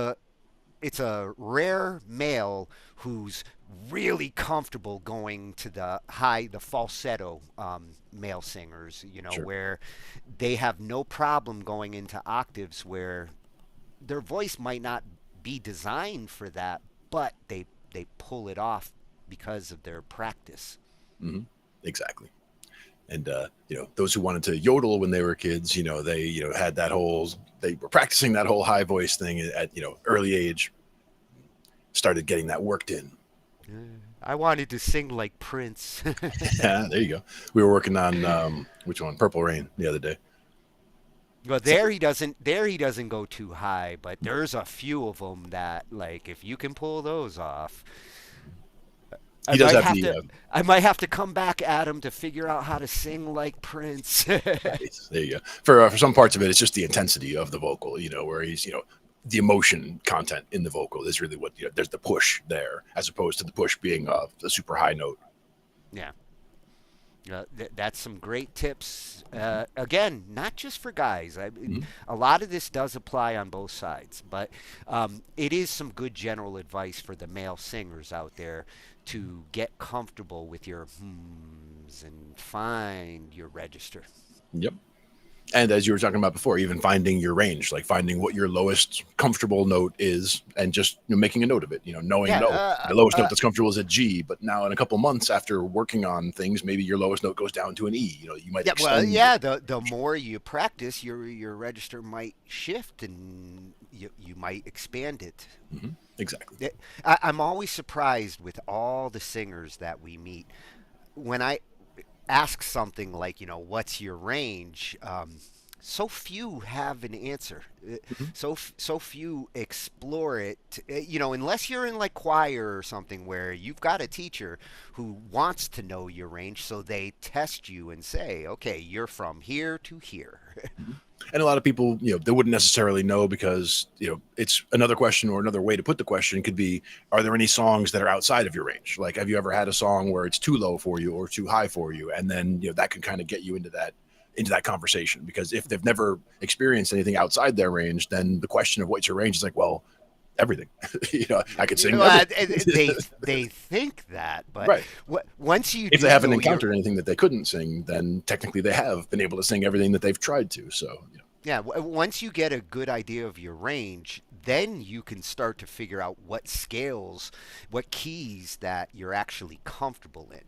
a rare male who's really comfortable going to the falsetto male singers, Sure. where they have no problem going into octaves where their voice might not be designed for that, but they pull it off because of their practice. Mm-hmm. Exactly. And those who wanted to yodel when they were kids, they had they were practicing that whole high voice thing at early age, started getting that worked in. I wanted to sing like Prince. Yeah, there you go. We were working on which one? Purple Rain the other day. Well, there he doesn't go too high, but there's a few of them that, like, if you can pull those off, I might have to come back at him to figure out how to sing like Prince. Nice. There you go. For some parts of it, it's just the intensity of the vocal, where he's, the emotion content in the vocal is really what, there's the push there, as opposed to the push being a super high note. Yeah. That's some great tips. Again, not just for guys. A lot of this does apply on both sides, but it is some good general advice for the male singers out there to get comfortable with your hms and find your register. Yep. And as you were talking about before, even finding your range, like finding what your lowest comfortable note is, and just making a note of it. Knowing the lowest note that's comfortable is a G, but now in a couple months after working on things, maybe your lowest note goes down to an E. You might extend. The more you practice, your register might shift, and you might expand it. Mm-hmm. Exactly. I'm always surprised with all the singers that we meet when I ask something like, what's your range? So few have an answer. So few explore it. Unless you're in like choir or something where you've got a teacher who wants to know your range, so they test you and say, okay, you're from here to here. And a lot of people, they wouldn't necessarily know because, it's another question, or another way to put the question could be, are there any songs that are outside of your range? Like, have you ever had a song where it's too low for you or too high for you? And then, that can kind of get you into that conversation, because if they've never experienced anything outside their range, then the question of what's your range is like, well, everything. I could sing. They think that, but right. Once you if they haven't encountered anything that they couldn't sing, then technically they have been able to sing everything that they've tried to. So yeah, once you get a good idea of your range, then you can start to figure out what scales, what keys that you're actually comfortable in.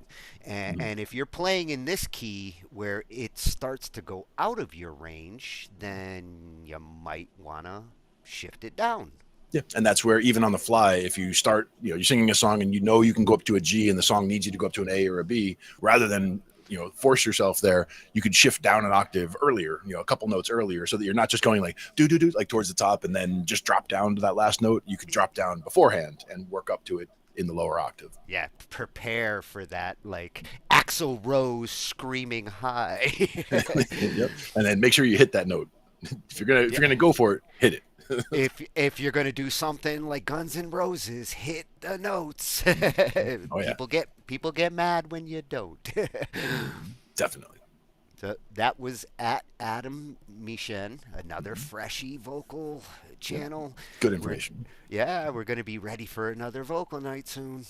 And if you're playing in this key where it starts to go out of your range, then you might want to shift it down. Yeah, and that's where even on the fly, if you start, you're singing a song and you can go up to a G and the song needs you to go up to an A or a B, rather than force yourself there, you could shift down an octave earlier, a couple notes earlier, so that you're not just going like do like towards the top and then just drop down to that last note. You could drop down beforehand and work up to it in the lower octave. Yeah, prepare for that, like Axl Rose screaming high. Yep. And then make sure you hit that note. If you're gonna go for it, hit it. if you're gonna do something like Guns N' Roses, hit the notes. Oh, yeah. People get mad when you don't. Definitely. So that was at Adam Mishen, another freshy vocal channel. Good information. We're going to be ready for another vocal night soon.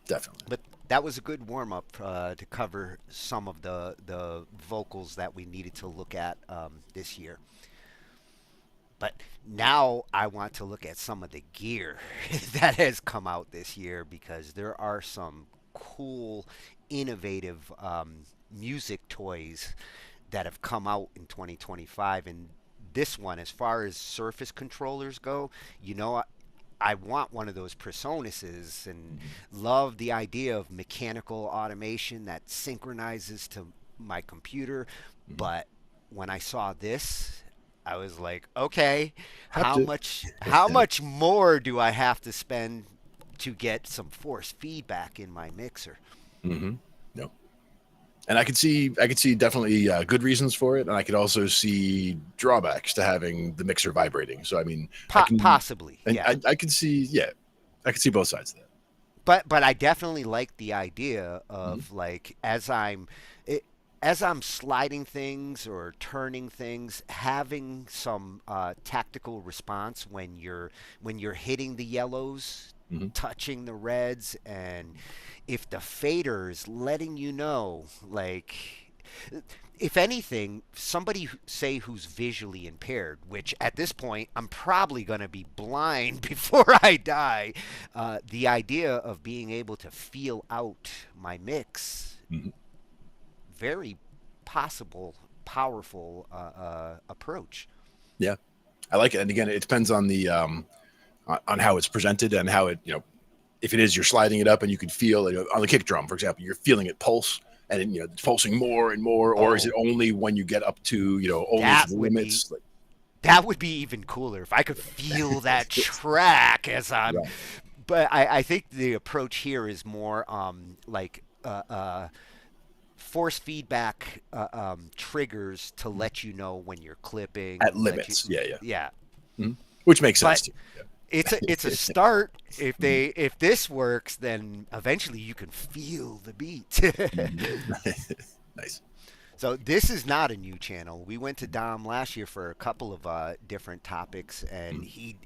Definitely. But that was a good warm up to cover some of the vocals that we needed to look at this year. But now I want to look at some of the gear that has come out this year, because there are some cool, innovative music toys that have come out in 2025. And this one, as far as surface controllers go, I want one of those Personuses, and love the idea of mechanical automation that synchronizes to my computer. But when I saw this, I was like, okay, how much more do I have to spend to get some force feedback in my mixer? Mm-hmm. No. And I could see definitely good reasons for it, and I could also see drawbacks to having the mixer vibrating. So I mean, possibly, I could see both sides of that. but I definitely like the idea of like as I'm sliding things or turning things, having some tactical response when you're hitting the yellows, touching the reds, and if the fader is letting you know, like, if anything, somebody say who's visually impaired, which at this point I'm probably going to be blind before I die, the idea of being able to feel out my mix, very possible, powerful approach. Yeah, I like it. And again, it depends on the on how it's presented and how it, if it is you're sliding it up and you can feel it on the kick drum, for example, you're feeling it pulse. And it's pulsing more and more, or is it only when you get up to only the limits? That would be even cooler if I could feel that track as I'm. Right. But I think the approach here is more like force feedback triggers to let you know when you're clipping at limits. Yeah. Mm-hmm. Which makes sense. Too. Yeah. It's a start. If this works, then eventually you can feel the beat. Nice. So this is not a new channel. We went to Dom last year for a couple of different topics, and he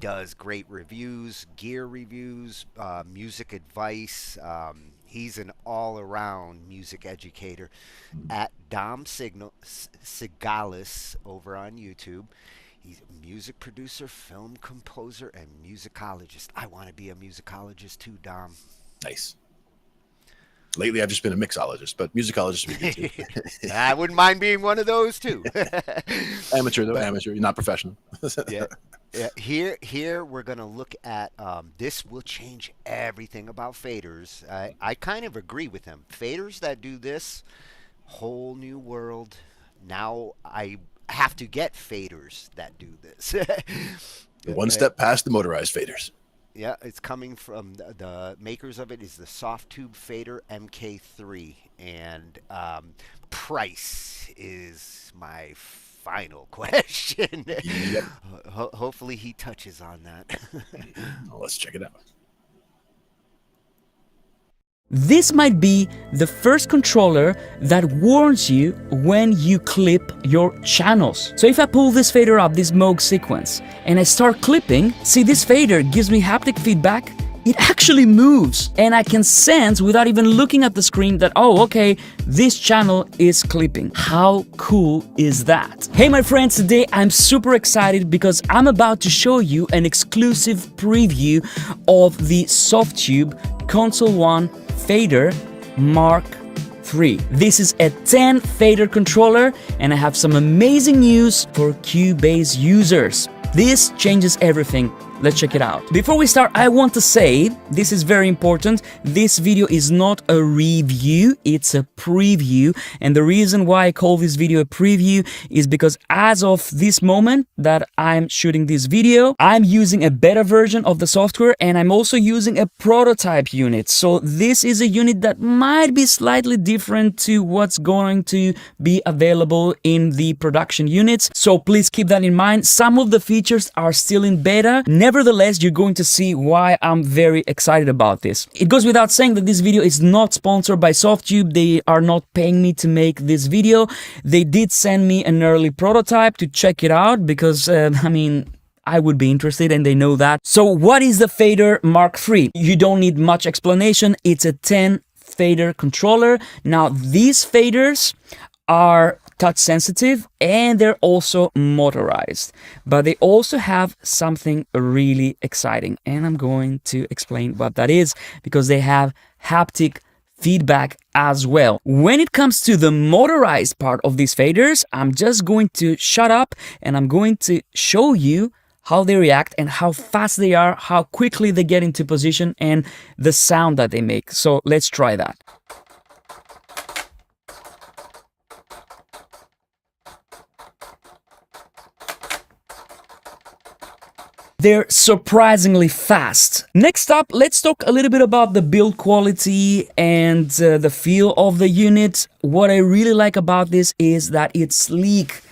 does great reviews, gear reviews, music advice. He's an all-around music educator at Dom Sigalis over on YouTube. He's a music producer, film composer, and musicologist. I want to be a musicologist too, Dom. Nice. Lately, I've just been a mixologist, but musicologist would be good too. I wouldn't mind being one of those too. Amateur, though. Amateur. You're not professional. Yeah. Here we're going to look at, this will change everything about faders. I kind of agree with him. Faders that do this, whole new world. Now I have to get faders that do this. One step past the motorized faders. Yeah, it's coming from the makers of it is the Softube Fader MK3, and price is my final question. Yep. Hopefully he touches on that. Well, let's check it out. This might be the first controller that warns you when you clip your channels. So if I pull this fader up, this Moog sequence, and I start clipping, see this fader gives me haptic feedback. It actually moves, and I can sense without even looking at the screen that, oh, okay, this channel is clipping. How cool is that? Hey, my friends, today I'm super excited because I'm about to show you an exclusive preview of the Softube Console 1 Fader Mark III. This is a 10 fader controller, and I have some amazing news for Cubase users. This changes everything. Let's check it out. Before we start, I want to say, this is very important, this video is not a review, it's a preview. And the reason why I call this video a preview is because as of this moment that I'm shooting this video, I'm using a beta version of the software, and I'm also using a prototype unit. So this is a unit that might be slightly different to what's going to be available in the production units. So please keep that in mind. Some of the features are still in beta. Nevertheless, you're going to see why I'm very excited about this. It goes without saying that this video is not sponsored by Softube. They are not paying me to make this video. They did send me an early prototype to check it out because, I would be interested, and they know that. So what is the Fader Mark III? You don't need much explanation. It's a 10 fader controller. Now, these faders are touch sensitive, and they're also motorized, but they also have something really exciting, and I'm going to explain what that is because they have haptic feedback as well. When it comes to the motorized part of these faders, I'm just going to shut up and I'm going to show you how they react and how fast they are, how quickly they get into position, and the sound that they make. So let's try that. They're surprisingly fast. Next up, let's talk a little bit about the build quality and the feel of the unit. What I really like about this is that it's sleek.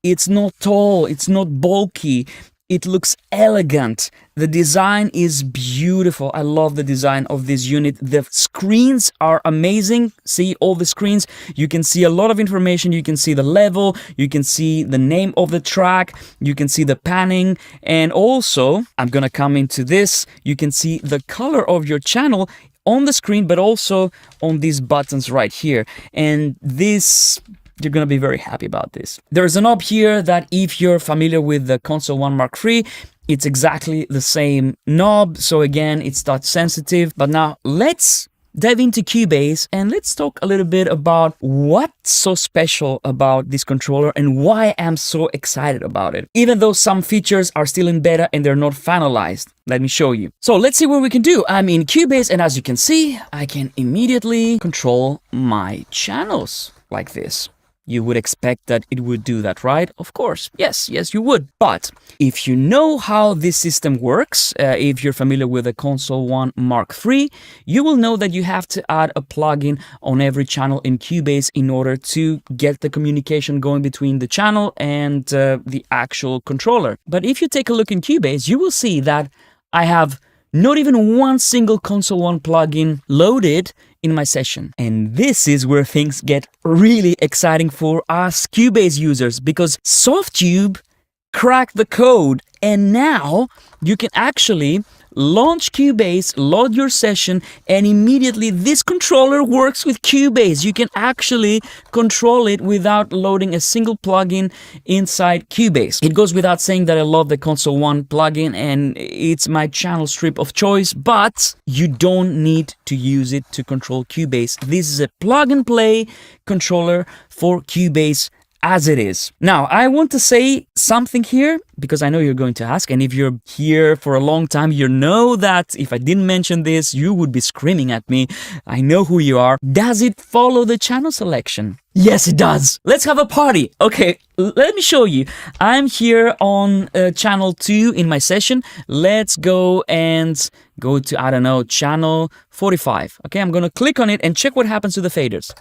It's not tall, it's not bulky. It looks elegant. The design is beautiful. I love the design of this unit. The screens are amazing. See all the screens. You can see a lot of information. You can see the level. You can see the name of the track. You can see the panning. And also, I'm gonna come into this. You can see the color of your channel on the screen, but also on these buttons right here. And this, you're gonna be very happy about this. There's a knob here that if you're familiar with the Console 1 Mark III, it's exactly the same knob. So again, it's touch sensitive. But now let's dive into Cubase and let's talk a little bit about what's so special about this controller and why I'm so excited about it. Even though some features are still in beta and they're not finalized. Let me show you. So let's see what we can do. I'm in Cubase and as you can see, I can immediately control my channels like this. You would expect that it would do that, right? Of course, yes, you would. But if you know how this system works, if you're familiar with the Console 1 Mark III, you will know that you have to add a plugin on every channel in Cubase in order to get the communication going between the channel and the actual controller. But if you take a look in Cubase, you will see that I have not even one single Console 1 plugin loaded in my session. And this is where things get really exciting for us Cubase users, because Softube cracked the code and now you can actually launch Cubase, load your session, and immediately this controller works with Cubase. You can actually control it without loading a single plugin inside Cubase. It goes without saying that I love the Console 1 plugin and it's my channel strip of choice, but you don't need to use it to control Cubase. This is a plug-and-play controller for Cubase as it is. Now, I want to say something here because I know you're going to ask, and if you're here for a long time, you know that if I didn't mention this, you would be screaming at me. I know who you are. Does it follow the channel selection? Yes, it does. Let's have a party. Okay, let me show you. I'm here on channel 2 in my session. Let's go and go to, I don't know, channel 45. Okay, I'm gonna click on it and check what happens to the faders.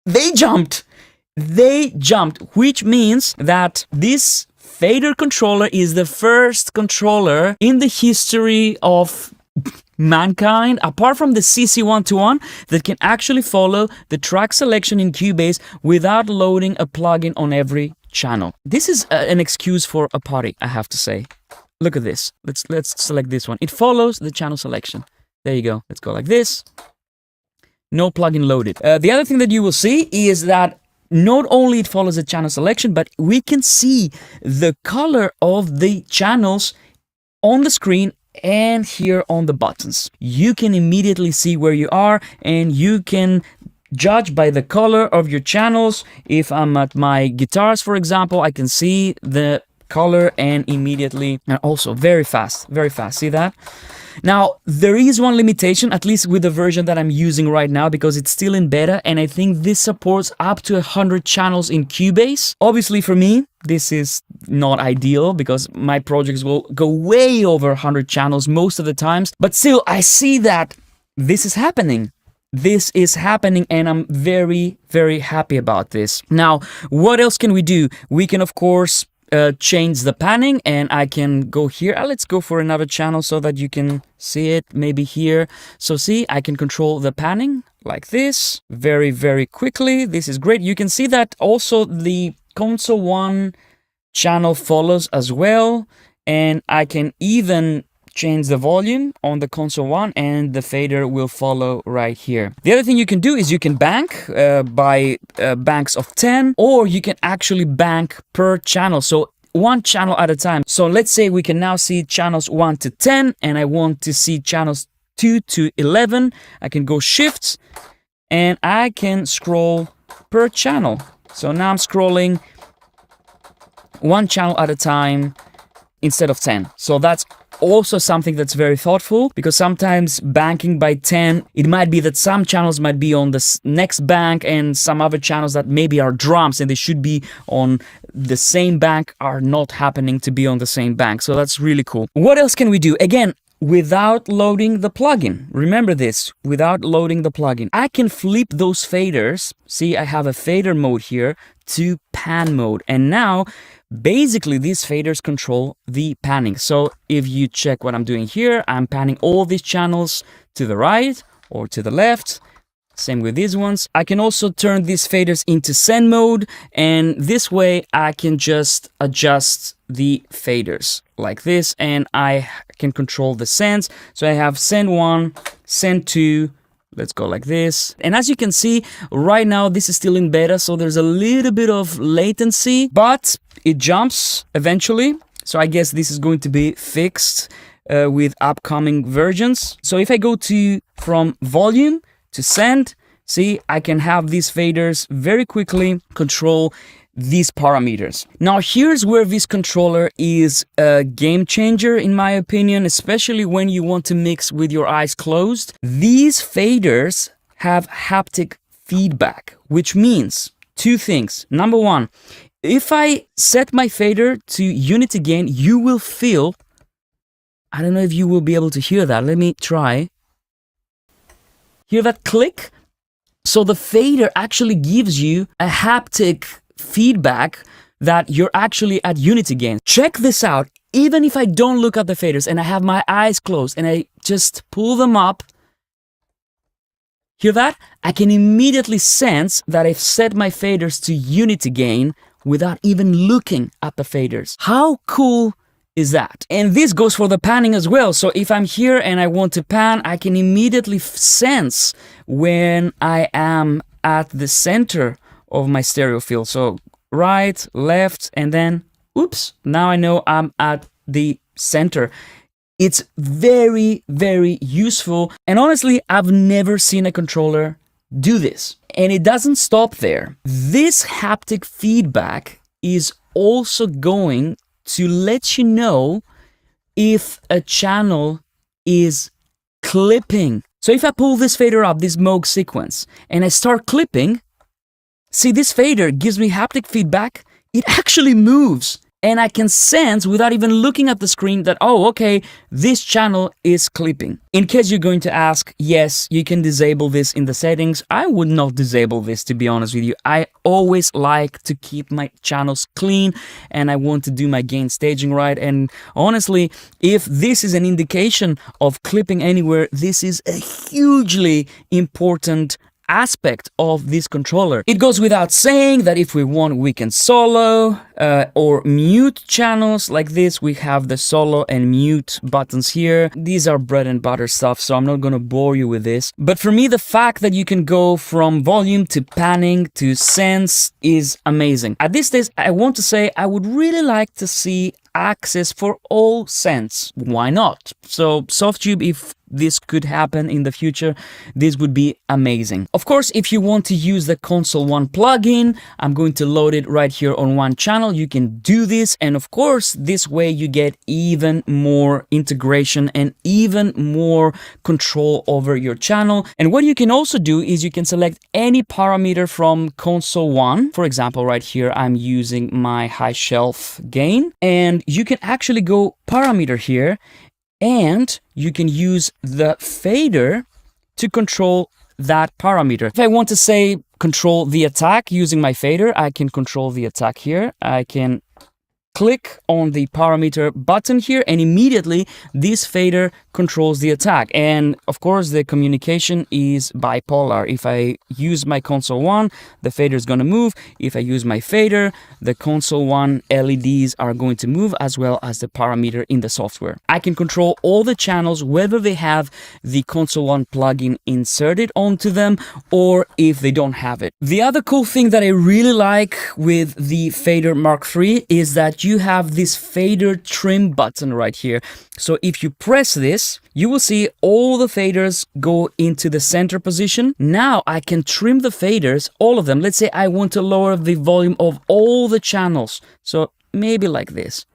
They jumped, which means that this fader controller is the first controller in the history of mankind, apart from the CC121, that can actually follow the track selection in Cubase without loading a plugin on every channel. This is an excuse for a party, I have to say. Look at this. Let's select this one. It follows the channel selection. There you go. Let's go like this. No plugin loaded. The other thing that you will see is that not only it follows the channel selection, but we can see the color of the channels on the screen and here on the buttons. You can immediately see where you are and you can judge by the color of your channels. If I'm at my guitars, for example, I can see the color and immediately, and also very fast, see that? Now, there is one limitation, at least with the version that I'm using right now, because it's still in beta, and I think this supports up to 100 channels in Cubase. Obviously, for me, this is not ideal, because my projects will go way over 100 channels most of the times, but still, I see that this is happening. This is happening, and I'm very, very happy about this. Now, what else can we do? We can, of course, change the panning, and I can go here. Let's go for another channel so that you can see it, maybe here. So see, I can control the panning like this very, very quickly. This is great. You can see that also the Console 1 channel follows as well, and I can even change the volume on the Console 1 and the fader will follow right here. The other thing you can do is you can bank by banks of 10, or you can actually bank per channel, so one channel at a time. So let's say we can now see channels 1 to 10 and I want to see channels 2 to 11. I can go shift and I can scroll per channel. So now I'm scrolling one channel at a time instead of 10. So that's also something that's very thoughtful, because sometimes banking by 10, it might be that some channels might be on the next bank and some other channels that maybe are drums and they should be on the same bank are not happening to be on the same bank. So that's really cool. What else can we do? Again, without loading the plugin. Remember this, without loading the plugin. I can flip those faders. See, I have a fader mode here to pan mode. And now Basically, these faders control the panning. So if you check what I'm doing here, I'm panning all these channels to the right or to the left. Same with these ones. I can also turn these faders into send mode, and this way I can just adjust the faders like this, and I can control the sends. So I have send 1, send 2, let's go like this. And as you can see, right now this is still in beta, so there's a little bit of latency, but it jumps eventually. So I guess this is going to be fixed with upcoming versions. So if I go to from volume to send, see, I can have these faders very quickly control these parameters. Now here's where this controller is a game changer in my opinion, especially when you want to mix with your eyes closed. These faders have haptic feedback, which means two things. Number one, if I set my fader to unity gain, you will feel, I don't know if you will be able to hear that. Let me try. Hear that click? So the fader actually gives you a haptic feedback that you're actually at unity gain. Check this out. Even if I don't look at the faders and I have my eyes closed and I just pull them up, hear that? I can immediately sense that I've set my faders to unity gain without even looking at the faders. How cool is that? And this goes for the panning as well. So if I'm here and I want to pan, I can immediately sense when I am at the center of my stereo field. So right, left, and then, oops, now I know I'm at the center. It's very, very useful. And honestly, I've never seen a controller do this. And it doesn't stop there. This haptic feedback is also going to let you know if a channel is clipping. So if I pull this fader up, this Moog sequence, and I start clipping, see, this fader gives me haptic feedback. It actually moves. And I can sense without even looking at the screen that, oh, okay, this channel is clipping. In case you're going to ask, yes, you can disable this in the settings. I would not disable this, to be honest with you. I always like to keep my channels clean and I want to do my gain staging right. And honestly, if this is an indication of clipping anywhere, this is a hugely important aspect of this controller. It goes without saying that if we want, we can solo or mute channels like this. We have the solo and mute buttons here. These are bread and butter stuff, so I'm not gonna bore you with this. But for me, the fact that you can go from volume to panning to sense is amazing. At this stage, I want to say I would really like to see access for all sense. Why not? So Softube, if this could happen in the future, this would be amazing. Of course, if you want to use the Console One plugin, I'm going to load it right here on one channel. You can do this, and of course, this way you get even more integration and even more control over your channel. And what you can also do is you can select any parameter from Console One. For example, right here, I'm using my high shelf gain, and you can actually go parameter here, and you can use the fader to control that parameter. If I want to say control the attack using my fader, I can control the attack here. I can click on the parameter button here, and immediately this fader controls the attack. And of course, the communication is bipolar. If I use my Console One, the fader is going to move. If I use my fader, the Console One LEDs are going to move, as well as the parameter in the software. I can control all the channels, whether they have the Console One plugin inserted onto them or if they don't have it. The other cool thing that I really like with the Fader Mark III is that you have this fader trim button right here. So if you press this, you will see all the faders go into the center position. Now I can trim the faders, all of them. Let's say I want to lower the volume of all the channels. So maybe like this,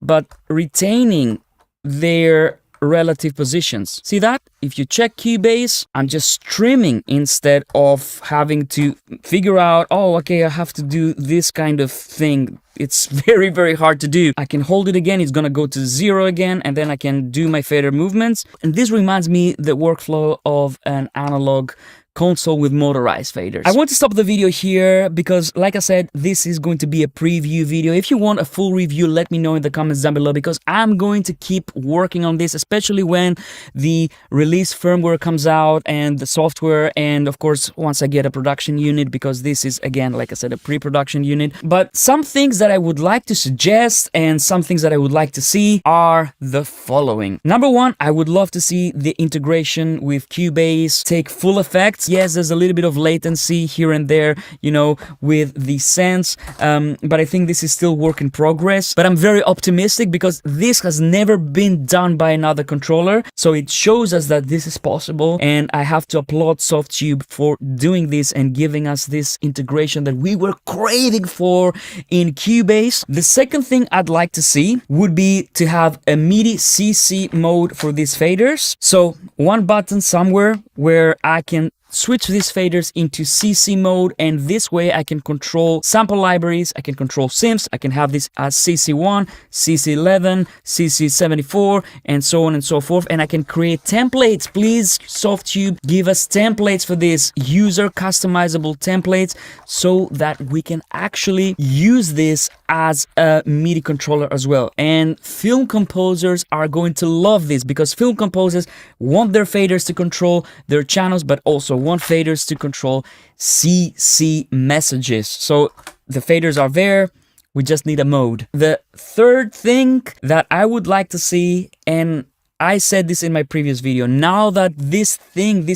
but retaining their relative positions. See that? If you check Cubase, I'm just trimming instead of having to figure out, oh, okay, I have to do this kind of thing. It's very, very hard to do. I can hold it again, it's gonna go to 0 again, and then I can do my fader movements. And this reminds me the workflow of an analog console with motorized faders. I want to stop the video here because, like I said, this is going to be a preview video. If you want a full review, let me know in the comments down below, because I'm going to keep working on this, especially when the release firmware comes out and the software, and of course once I get a production unit, because this is, again, like I said, a pre-production unit. But some things that I would like to suggest and some things that I would like to see are the following. Number one, I would love to see the integration with Cubase take full effect. Yes, there's a little bit of latency here and there, you know, with the sense, but I think this is still work in progress. But I'm very optimistic because this has never been done by another controller, so it shows us that this is possible, and I have to applaud Softube for doing this and giving us this integration that we were craving for in Cubase. The second thing I'd like to see would be to have a MIDI CC mode for these faders. So one button somewhere where I can switch these faders into CC mode, and this way I can control sample libraries, I can control synths, I can have this as CC1, CC11, CC74, and so on and so forth, and I can create templates. Please, Softube, give us templates for this, user customizable templates, so that we can actually use this as a MIDI controller as well. And film composers are going to love this, because film composers want their faders to control their channels, but also want faders to control CC messages. So the faders are there, we just need a mode. The third thing that I would like to see, and I said this in my previous video, now that this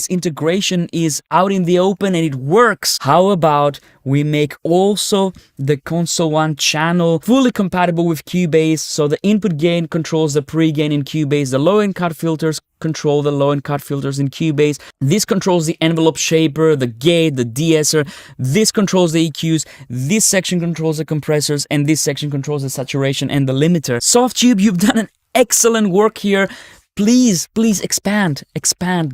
integration is out in the open and it works, how about we make also the console 1 channel fully compatible with Cubase, so the input gain controls the pre-gain in Cubase, the low-end cut filters control the low-end cut filters in Cubase, this controls the envelope shaper, the gate, the de-esser, this controls the EQs, this section controls the compressors, and this section controls the saturation and the limiter. Softube, you've done an excellent work here. Please expand,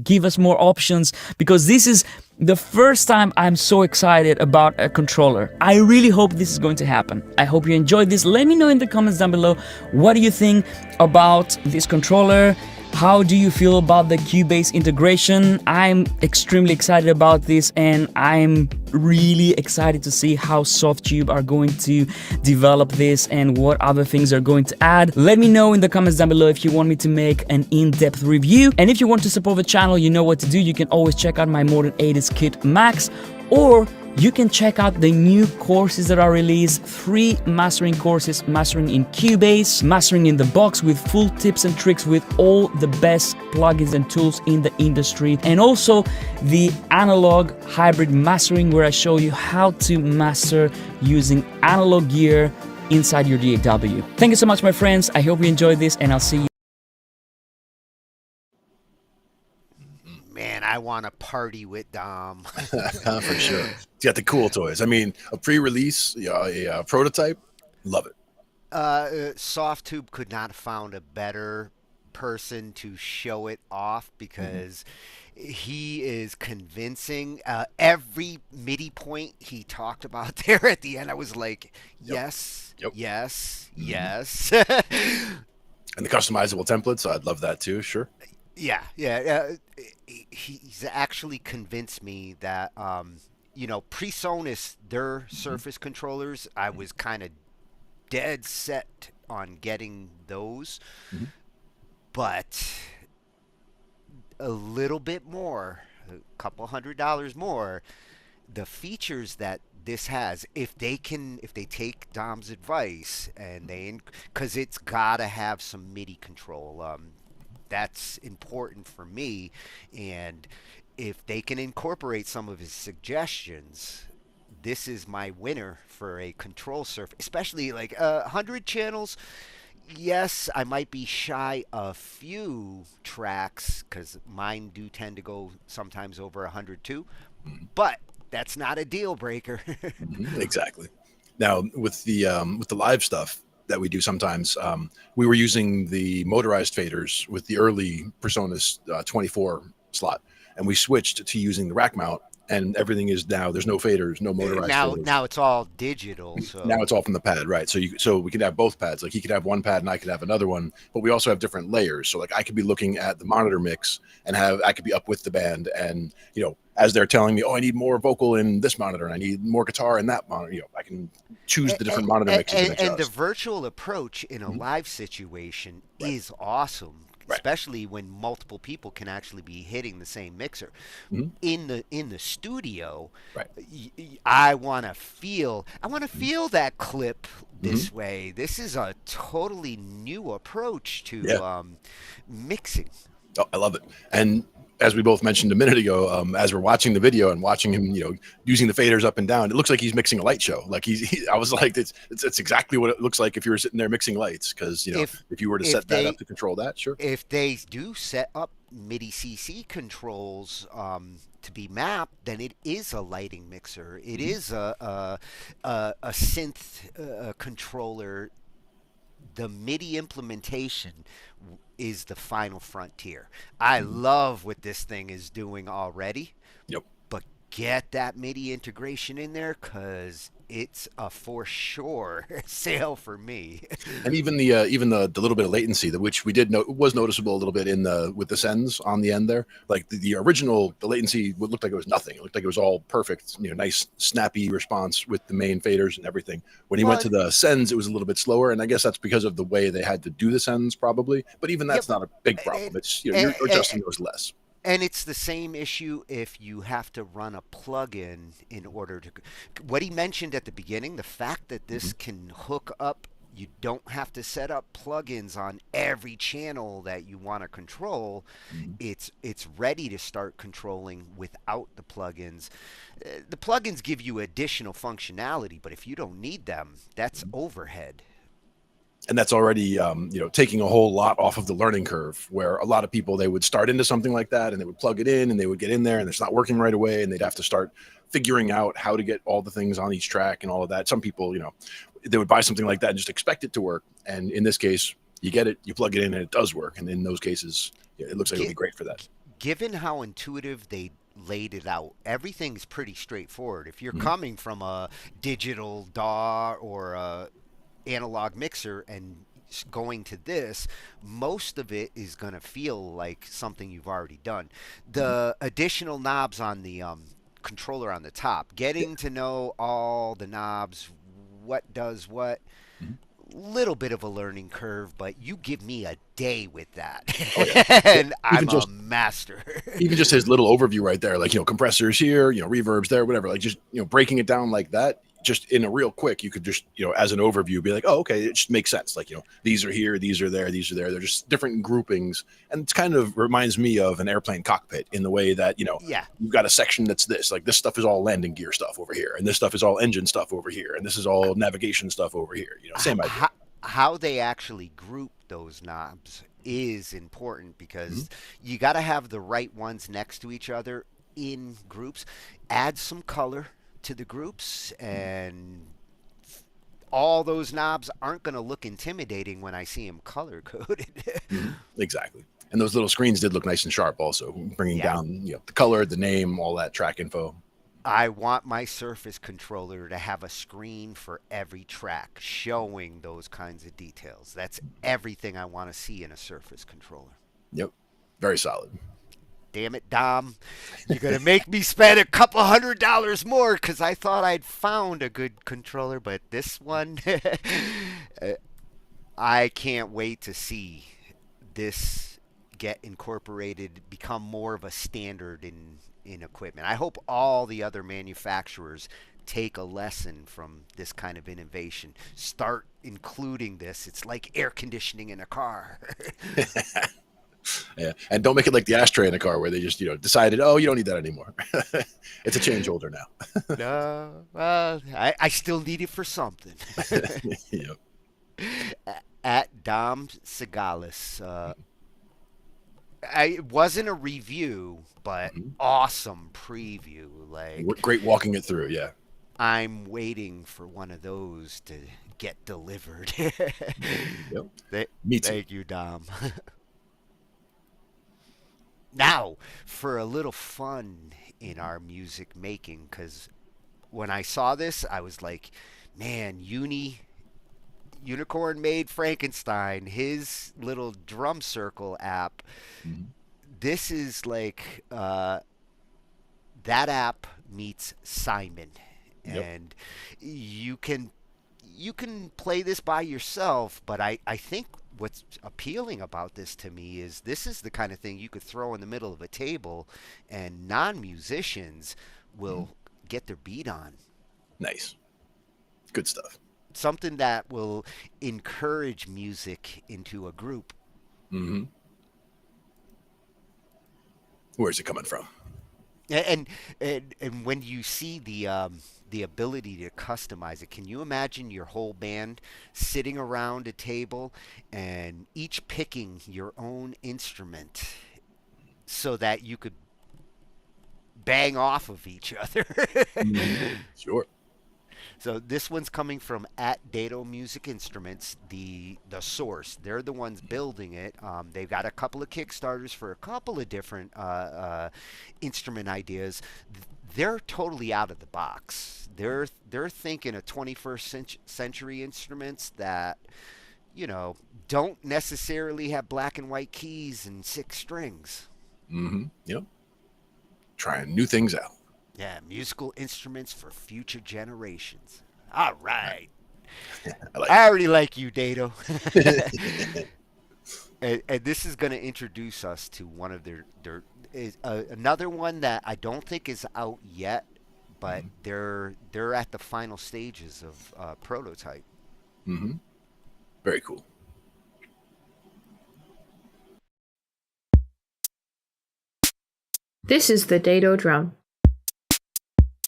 give us more options, because this is the first time I'm so excited about a controller. I really hope this is going to happen. I hope you enjoyed this. Let me know in the comments down below, what do you think about this controller? How do you feel about the Cubase integration? I'm extremely excited about this, and I'm really excited to see how Softube are going to develop this and what other things are going to add. Let me know in the comments down below if you want me to make an in-depth review. And if you want to support the channel, you know what to do. You can always check out my Modern 80s Kit Max, or you can check out the new courses that are released, 3 mastering courses, mastering in Cubase, mastering in the box with full tips and tricks with all the best plugins and tools in the industry, and also the analog hybrid mastering, where I show you how to master using analog gear inside your DAW. Thank you so much, my friends. I hope you enjoyed this, and I'll see you. Man, I want to party with Dom. For sure. He's got the cool toys. I mean, a pre-release, a prototype, love it. Softube could not have found a better person to show it off, because he is convincing. Every MIDI point he talked about there at the end, I was like, yes, yes, yes. And the customizable templates, I'd love that too, sure. Yeah. He's actually convinced me that, you know, PreSonus, their Surface controllers, I was kind of dead set on getting those. But a little bit more, a couple $100 more, the features that this has, if they take Dom's advice, and because it's got to have some MIDI control. That's important for me, and if they can incorporate some of his suggestions, this is my winner for a control surface, especially like 100 channels. Yes, I might be shy a few tracks, because mine do tend to go sometimes over 100 too, but that's not a deal breaker. Exactly. Now with the live stuff that we do sometimes, we were using the motorized faders with the early PreSonus 24 slot, and we switched to using the rack mount and everything is now, there's no faders, no motorized faders. Now it's all digital. So now it's all from the pad, right? So we could have both pads. Like he could have one pad and I could have another one, but we also have different layers. So like I could be looking at the monitor mix and I could be up with the band, and as they're telling me, oh, I need more vocal in this monitor and I need more guitar in that monitor, I can choose the different monitor mixes and the virtual approach in a live situation is awesome. Right. Especially when multiple people can actually be hitting the same mixer. In the studio, right. I want to feel that clip this way. This is a totally new approach to mixing. Oh, I love it. And as we both mentioned a minute ago, as we're watching the video and watching him, using the faders up and down, it looks like he's mixing a light show. Like I was like, it's exactly what it looks like if you were sitting there mixing lights. Because if you were to set that up to control that, sure. If they do set up MIDI CC controls to be mapped, then it is a lighting mixer. It is a synth controller. The MIDI implementation is the final frontier. I love what this thing is doing already. Yep. But get that MIDI integration in there, because it's a for sure sale for me. And even the little bit of latency, which we did know was noticeable a little bit with the sends on the end there. Like the original, the latency looked like it was nothing. It looked like it was all perfect, nice snappy response with the main faders and everything. When he went to the sends, it was a little bit slower, and I guess that's because of the way they had to do the sends probably. But even that's not a big problem. It's you're adjusting those less. And it's the same issue if you have to run a plugin in order to. What he mentioned at the beginning, the fact that this can hook up, you don't have to set up plugins on every channel that you want to control. It's ready to start controlling without the plugins. The plugins give you additional functionality, but if you don't need them, that's overhead. And that's already, taking a whole lot off of the learning curve, where a lot of people, they would start into something like that and they would plug it in and they would get in there and it's not working right away. And they'd have to start figuring out how to get all the things on each track and all of that. Some people, they would buy something like that and just expect it to work. And in this case, you get it, you plug it in and it does work. And in those cases, it looks like it would be great for that. Given how intuitive they laid it out, everything's pretty straightforward. If you're coming from a digital DAW or a analog mixer and going to this, most of it is going to feel like something you've already done. The additional knobs on the controller on the top, getting to know all the knobs, what does what, little bit of a learning curve, but you give me a day with that. And I'm a master. Even just his little overview right there, like, compressors here, reverbs there, whatever, like just, breaking it down like that, just in a real quick, you could just, as an overview, be like, oh, okay, it just makes sense. Like, these are here, these are there, these are there. They're just different groupings. And it kind of reminds me of an airplane cockpit in the way that, you've got a section that's this, like this stuff is all landing gear stuff over here. And this stuff is all engine stuff over here. And this is all navigation stuff over here. Same idea. How they actually group those knobs is important, because you got to have the right ones next to each other in groups. Add some color to the groups, and all those knobs aren't going to look intimidating when I see them color coded. Exactly. And those little screens did look nice and sharp also, bringing down the color, the name, all that track info. I want my Surface controller to have a screen for every track showing those kinds of details. That's everything I want to see in a Surface controller. Yep. Very solid. Damn it, Dom. You're going to make me spend a couple $100 more, because I thought I'd found a good controller, but this one, I can't wait to see this get incorporated, become more of a standard in equipment. I hope all the other manufacturers take a lesson from this kind of innovation. Start including this. It's like air conditioning in a car. Yeah, and don't make it like the ashtray in a car where they just decided, oh, you don't need that anymore. It's a change holder now. No, well, I still need it for something. Yep. At Dom Segalis. It wasn't a review, but awesome preview. Like, great walking it through. Yeah, I'm waiting for one of those to get delivered. Yep. Me too. Thank you, Dom. Now, for a little fun in our music making, because when I saw this, I was like, man, Unicorn made Frankenstein, his little drum circle app. This is like that app meets Simon. And you can play this by yourself, but I think what's appealing about this to me is this is the kind of thing you could throw in the middle of a table and non-musicians will get their beat on. Nice. Good stuff. Something that will encourage music into a group. Where's it coming from? And when you see the ability to customize it, can you imagine your whole band sitting around a table and each picking your own instrument so that you could bang off of each other? Sure. So this one's coming from @Dato Music Instruments, the source. They're the ones building it. They've got a couple of Kickstarters for a couple of different instrument ideas. They're totally out of the box. They're thinking of 21st century instruments that, you know, don't necessarily have black and white keys and 6 strings. Yep. Trying new things out. Yeah, musical instruments for future generations. All right. I already like you, Dato. and this is going to introduce us to one of their another one that I don't think is out yet, but they're at the final stages of prototype. Very cool. This is the Dato drum.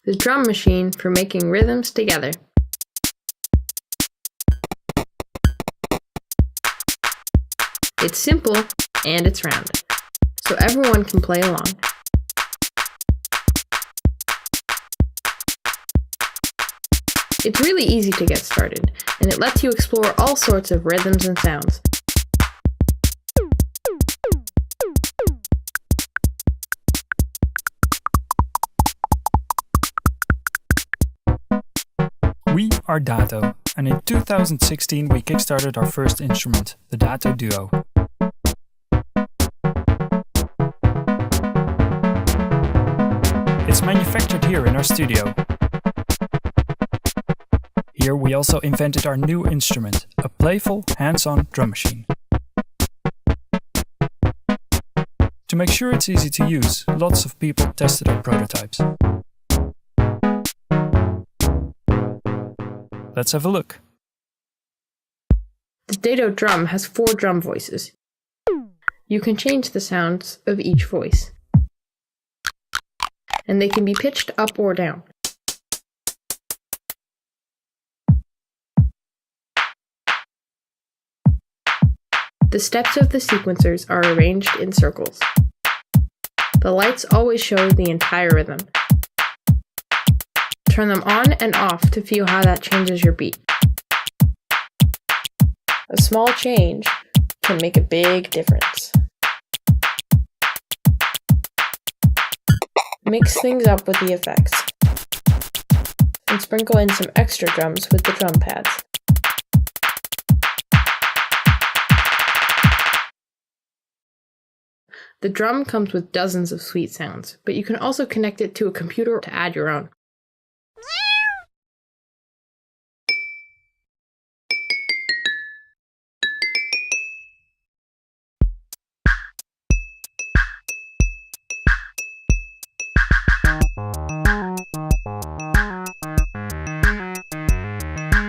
The drum machine for making rhythms together. It's simple and it's round, so everyone can play along. It's really easy to get started, and it lets you explore all sorts of rhythms and sounds. We are Dato, and in 2016 we kickstarted our first instrument, the Dato Duo. It's manufactured here in our studio. Here we also invented our new instrument, a playful, hands-on drum machine. To make sure it's easy to use, lots of people tested our prototypes. Let's have a look. The Dato drum has 4 drum voices. You can change the sounds of each voice, and they can be pitched up or down. The steps of the sequencers are arranged in circles. The lights always show the entire rhythm. Turn them on and off to feel how that changes your beat. A small change can make a big difference. Mix things up with the effects, and sprinkle in some extra drums with the drum pads. The drum comes with dozens of sweet sounds, but you can also connect it to a computer to add your own.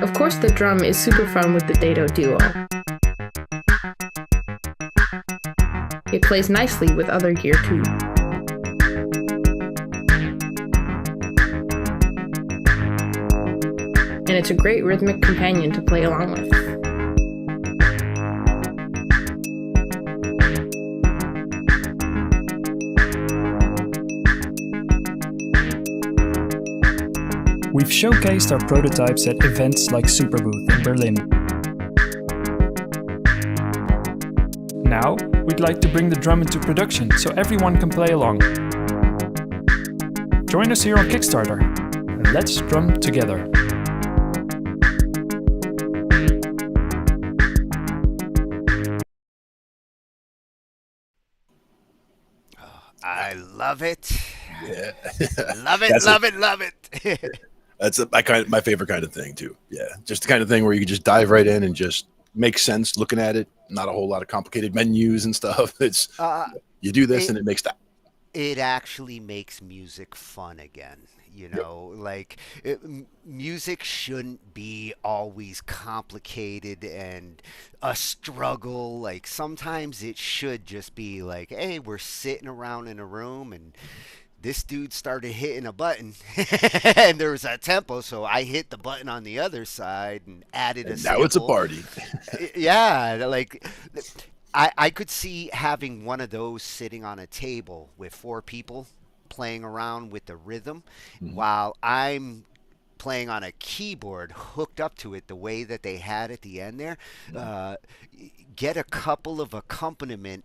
Of course, the drum is super fun with the Dato Duo. It plays nicely with other gear too. And it's a great rhythmic companion to play along with. We've showcased our prototypes at events like Superbooth in Berlin. Now, we'd like to bring the drum into production so everyone can play along. Join us here on Kickstarter, and let's drum together. I love it. Yeah. Love it, love it. That's my favorite kind of thing too. Yeah, just the kind of thing where you can just dive right in and just make sense looking at it. Not a whole lot of complicated menus and stuff. It's you do this and it makes that. It actually makes music fun again. You know, like music shouldn't be always complicated and a struggle. Like sometimes it should just be like, hey, we're sitting around in a room and this dude started hitting a button and there was a tempo, so I hit the button on the other side and added a sample. Now it's a party. Yeah, like I could see having one of those sitting on a table with 4 people playing around with the rhythm while I'm playing on a keyboard hooked up to it the way that they had at the end there. Get a couple of accompaniment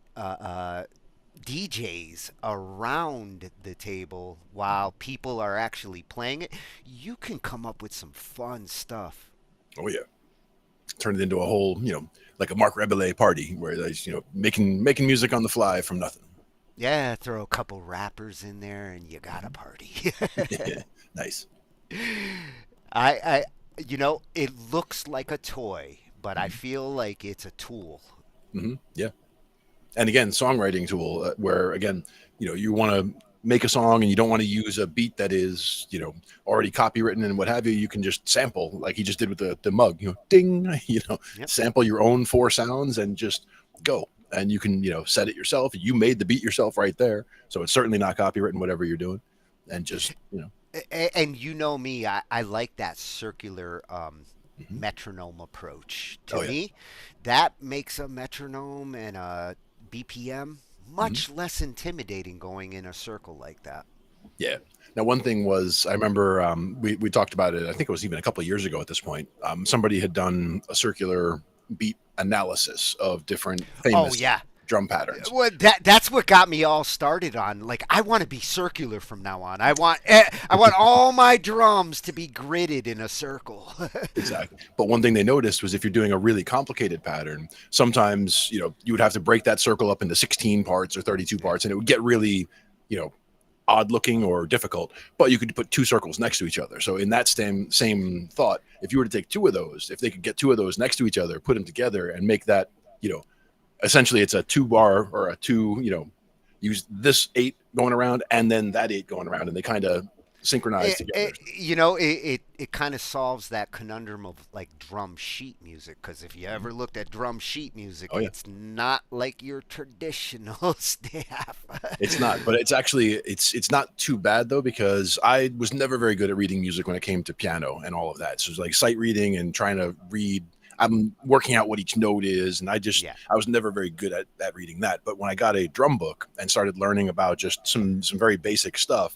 DJs around the table while people are actually playing it. You can come up with some fun stuff. Oh yeah, turn it into a whole, like a Mark Rebellet party where there's, making music on the fly from nothing. Yeah, throw a couple rappers in there and you got a party. Yeah, nice. It looks like a toy, but I feel like it's a tool. Yeah. And again, songwriting tool where, again, you want to make a song and you don't want to use a beat that is, already copywritten and what have you. You can just sample like he just did with the mug, ding, sample your own 4 sounds and just go. And you can, set it yourself. You made the beat yourself right there. So it's certainly not copywritten, whatever you're doing. And just, And you know me, I like that circular metronome approach. To me, that makes a metronome and a BPM much less intimidating going in a circle like that. Yeah. Now, one thing was, I remember we talked about it. I think it was even a couple of years ago at this point. Somebody had done a circular beat analysis of different famous drum patterns. Well, that's what got me all started on. Like, I want to be circular from now on. I want all my drums to be gridded in a circle. Exactly. But one thing they noticed was if you're doing a really complicated pattern, sometimes you would have to break that circle up into 16 parts or 32 parts, and it would get really odd looking or difficult. But you could put 2 circles next to each other. So in that same thought, if you were to take 2 of those, if they could get 2 of those next to each other, put them together, and make that essentially it's a 2-bar or a 2, use this 8 going around and then that 8 going around, and they kind of synchronize together. It kind of solves that conundrum of like drum sheet music, because if you ever looked at drum sheet music, it's not like your traditional staff. It's not, but it's actually it's not too bad though, because I was never very good at reading music when it came to piano and all of that. So it's like sight reading and trying to read. I'm working out what each note is, and I was never very good at reading that. But when I got a drum book and started learning about just some very basic stuff,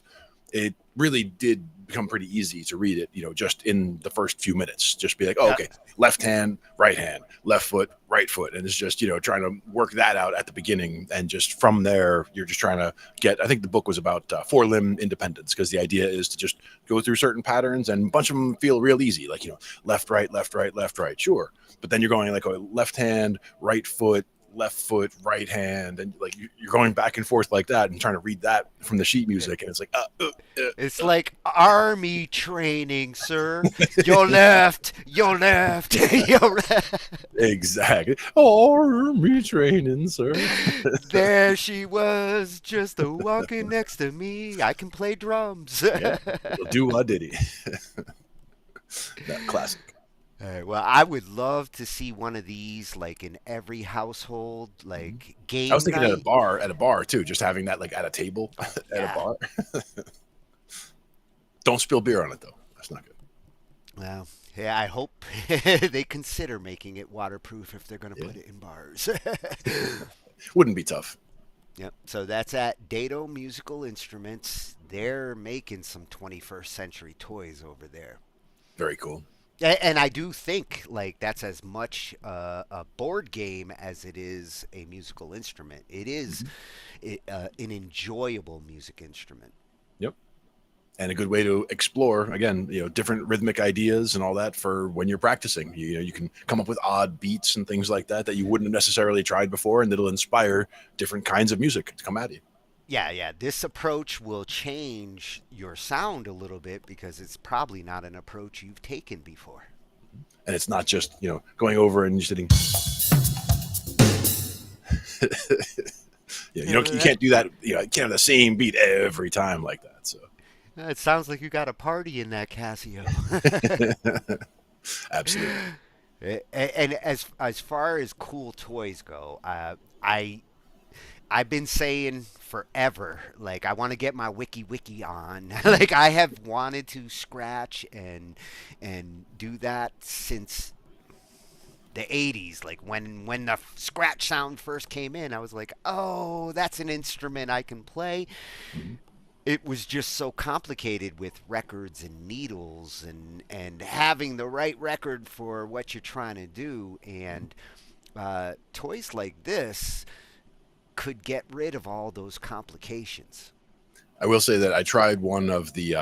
it really did become pretty easy to read it, just in the first few minutes. Just be like, oh, okay, left hand, right hand, left foot, right foot. And it's just, trying to work that out at the beginning. And just from there, you're just trying to get, I think the book was about 4-limb independence, because the idea is to just go through certain patterns, and a bunch of them feel real easy. Like, left, right, left, right, left, right. Sure. But then you're going like a left hand, right foot, left foot, right hand, and like you're going back and forth like that and trying to read that from the sheet music, and it's like it's like army training, sir. Your left, your left, your left. Exactly. Army training, sir. There she was, just a walking next to me. I can play drums. Do what did he? Classic. All right, well, I would love to see one of these, like in every household, like game. I was thinking night. at a bar too, just having that like at a table at a bar. Don't spill beer on it though. That's not good. Well, yeah, I hope they consider making it waterproof if they're going to put it in bars. Wouldn't be tough. Yep. So that's at Dato Musical Instruments. They're making some 21st century toys over there. Very cool. And I do think like that's as much a board game as it is a musical instrument. It is an enjoyable music instrument. Yep. And a good way to explore, again, different rhythmic ideas and all that for when you're practicing. You can come up with odd beats and things like that you wouldn't have necessarily tried before, and it'll inspire different kinds of music to come at you. Yeah. This approach will change your sound a little bit because it's probably not an approach you've taken before. And it's not just, going over and sitting. You can't do that. You can't have the same beat every time like that. So it sounds like you got a party in that Casio. Absolutely. And as far as cool toys go, I've been saying forever, like I want to get my wiki on. Like I have wanted to scratch and do that since the 80s. Like when the scratch sound first came in, I was like, oh, that's an instrument I can play. It was just so complicated with records and needles and having the right record for what you're trying to do. And toys like this could get rid of all those complications. I will say that I tried one of the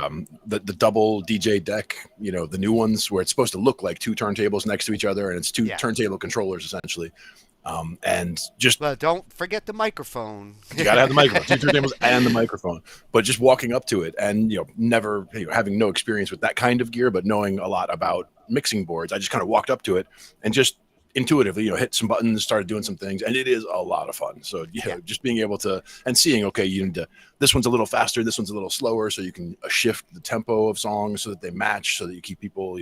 double DJ deck, the new ones where it's supposed to look like two turntables next to each other, and it's two turntable controllers essentially. And just don't forget the microphone. You gotta have the microphone, two turntables and the microphone. But just walking up to it and never having no experience with that kind of gear, but knowing a lot about mixing boards, I just kind of walked up to it and just intuitively, hit some buttons, started doing some things, and it is a lot of fun. So just being able to and seeing, okay, you need to, this one's a little faster, this one's a little slower, so you can shift the tempo of songs so that they match, so that you keep people,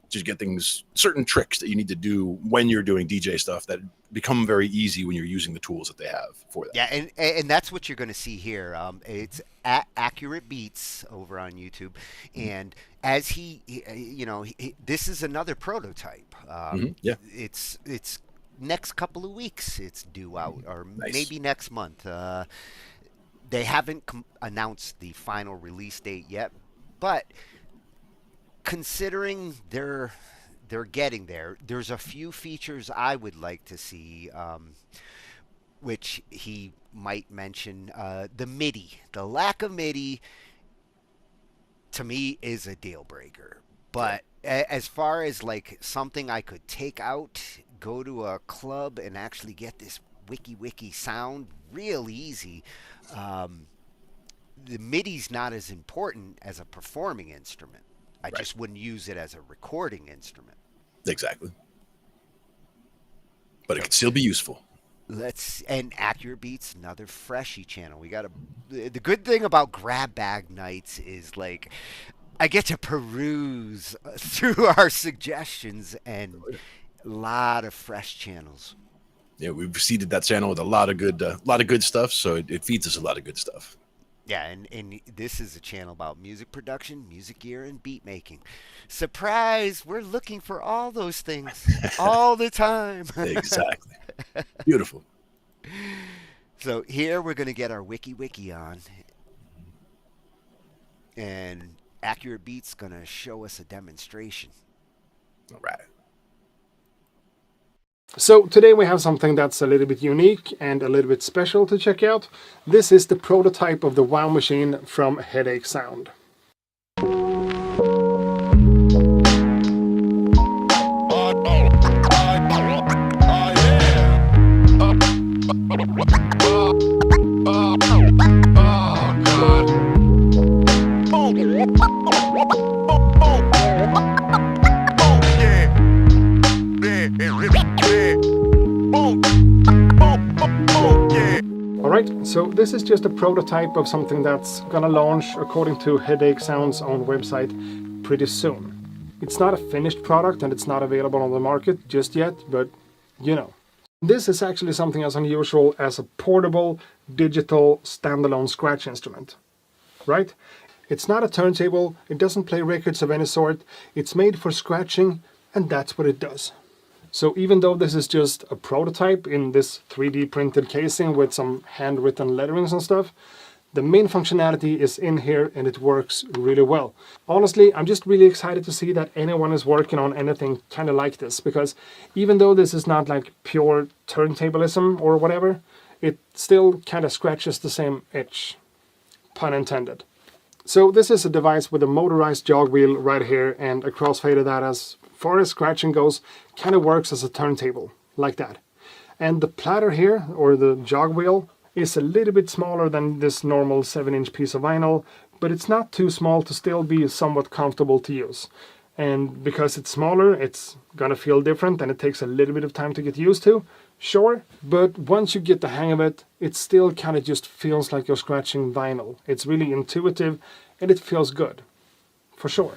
just get things, certain tricks that you need to do when you're doing DJ stuff that become very easy when you're using the tools that they have for that. Yeah, and that's what you're going to see here. It's Accurate Beats over on YouTube, and as he this is another prototype. It's next couple of weeks it's due out, or maybe next month. They haven't announced the final release date yet, but considering they're getting there, there's a few features I would like to see, which he might mention. The MIDI, the lack of MIDI, to me is a deal breaker. But as far as like something I could take out, go to a club and actually get this wiki sound real easy. The MIDI's not as important as a performing instrument. I just wouldn't use it as a recording instrument. Exactly. But it could still be useful. And Accurate Beats, another freshie channel. The good thing about grab bag nights is like I get to peruse through our suggestions and a lot of fresh channels. Yeah, we've seeded that channel with a lot of good stuff, so it feeds us a lot of good stuff. Yeah, and this is a channel about music production, music gear, and beat making. Surprise! We're looking for all those things all the time. Exactly. Beautiful. So here we're going to get our wiki on. And Accurate Beats going to show us a demonstration. All right. So today we have something that's a little bit unique and a little bit special to check out. This is the prototype of the Wow Machine from Headache Sound. Alright, so this is just a prototype of something that's gonna launch, according to Headache Sound's own website, pretty soon. It's not a finished product and it's not available on the market just yet, but This is actually something as unusual as a portable, digital, standalone scratch instrument. Right? It's not a turntable, it doesn't play records of any sort, it's made for scratching, and that's what it does. So even though this is just a prototype in this 3D printed casing with some handwritten letterings and stuff, The main functionality is in here and it works really well. Honestly, I'm just really excited to see that anyone is working on anything kind of like this, because even though this is not like pure turntablism or whatever, it still kind of scratches the same itch, pun intended. So this is a device with a motorized jog wheel right here and a crossfader that, as far as scratching goes, kind of works as a turntable, like that. And the platter here, or the jog wheel, is a little bit smaller than this normal 7-inch piece of vinyl, but it's not too small to still be somewhat comfortable to use. And because it's smaller, it's gonna feel different and it takes a little bit of time to get used to, sure, but once you get the hang of it, it still kind of just feels like you're scratching vinyl. It's really intuitive and it feels good, for sure.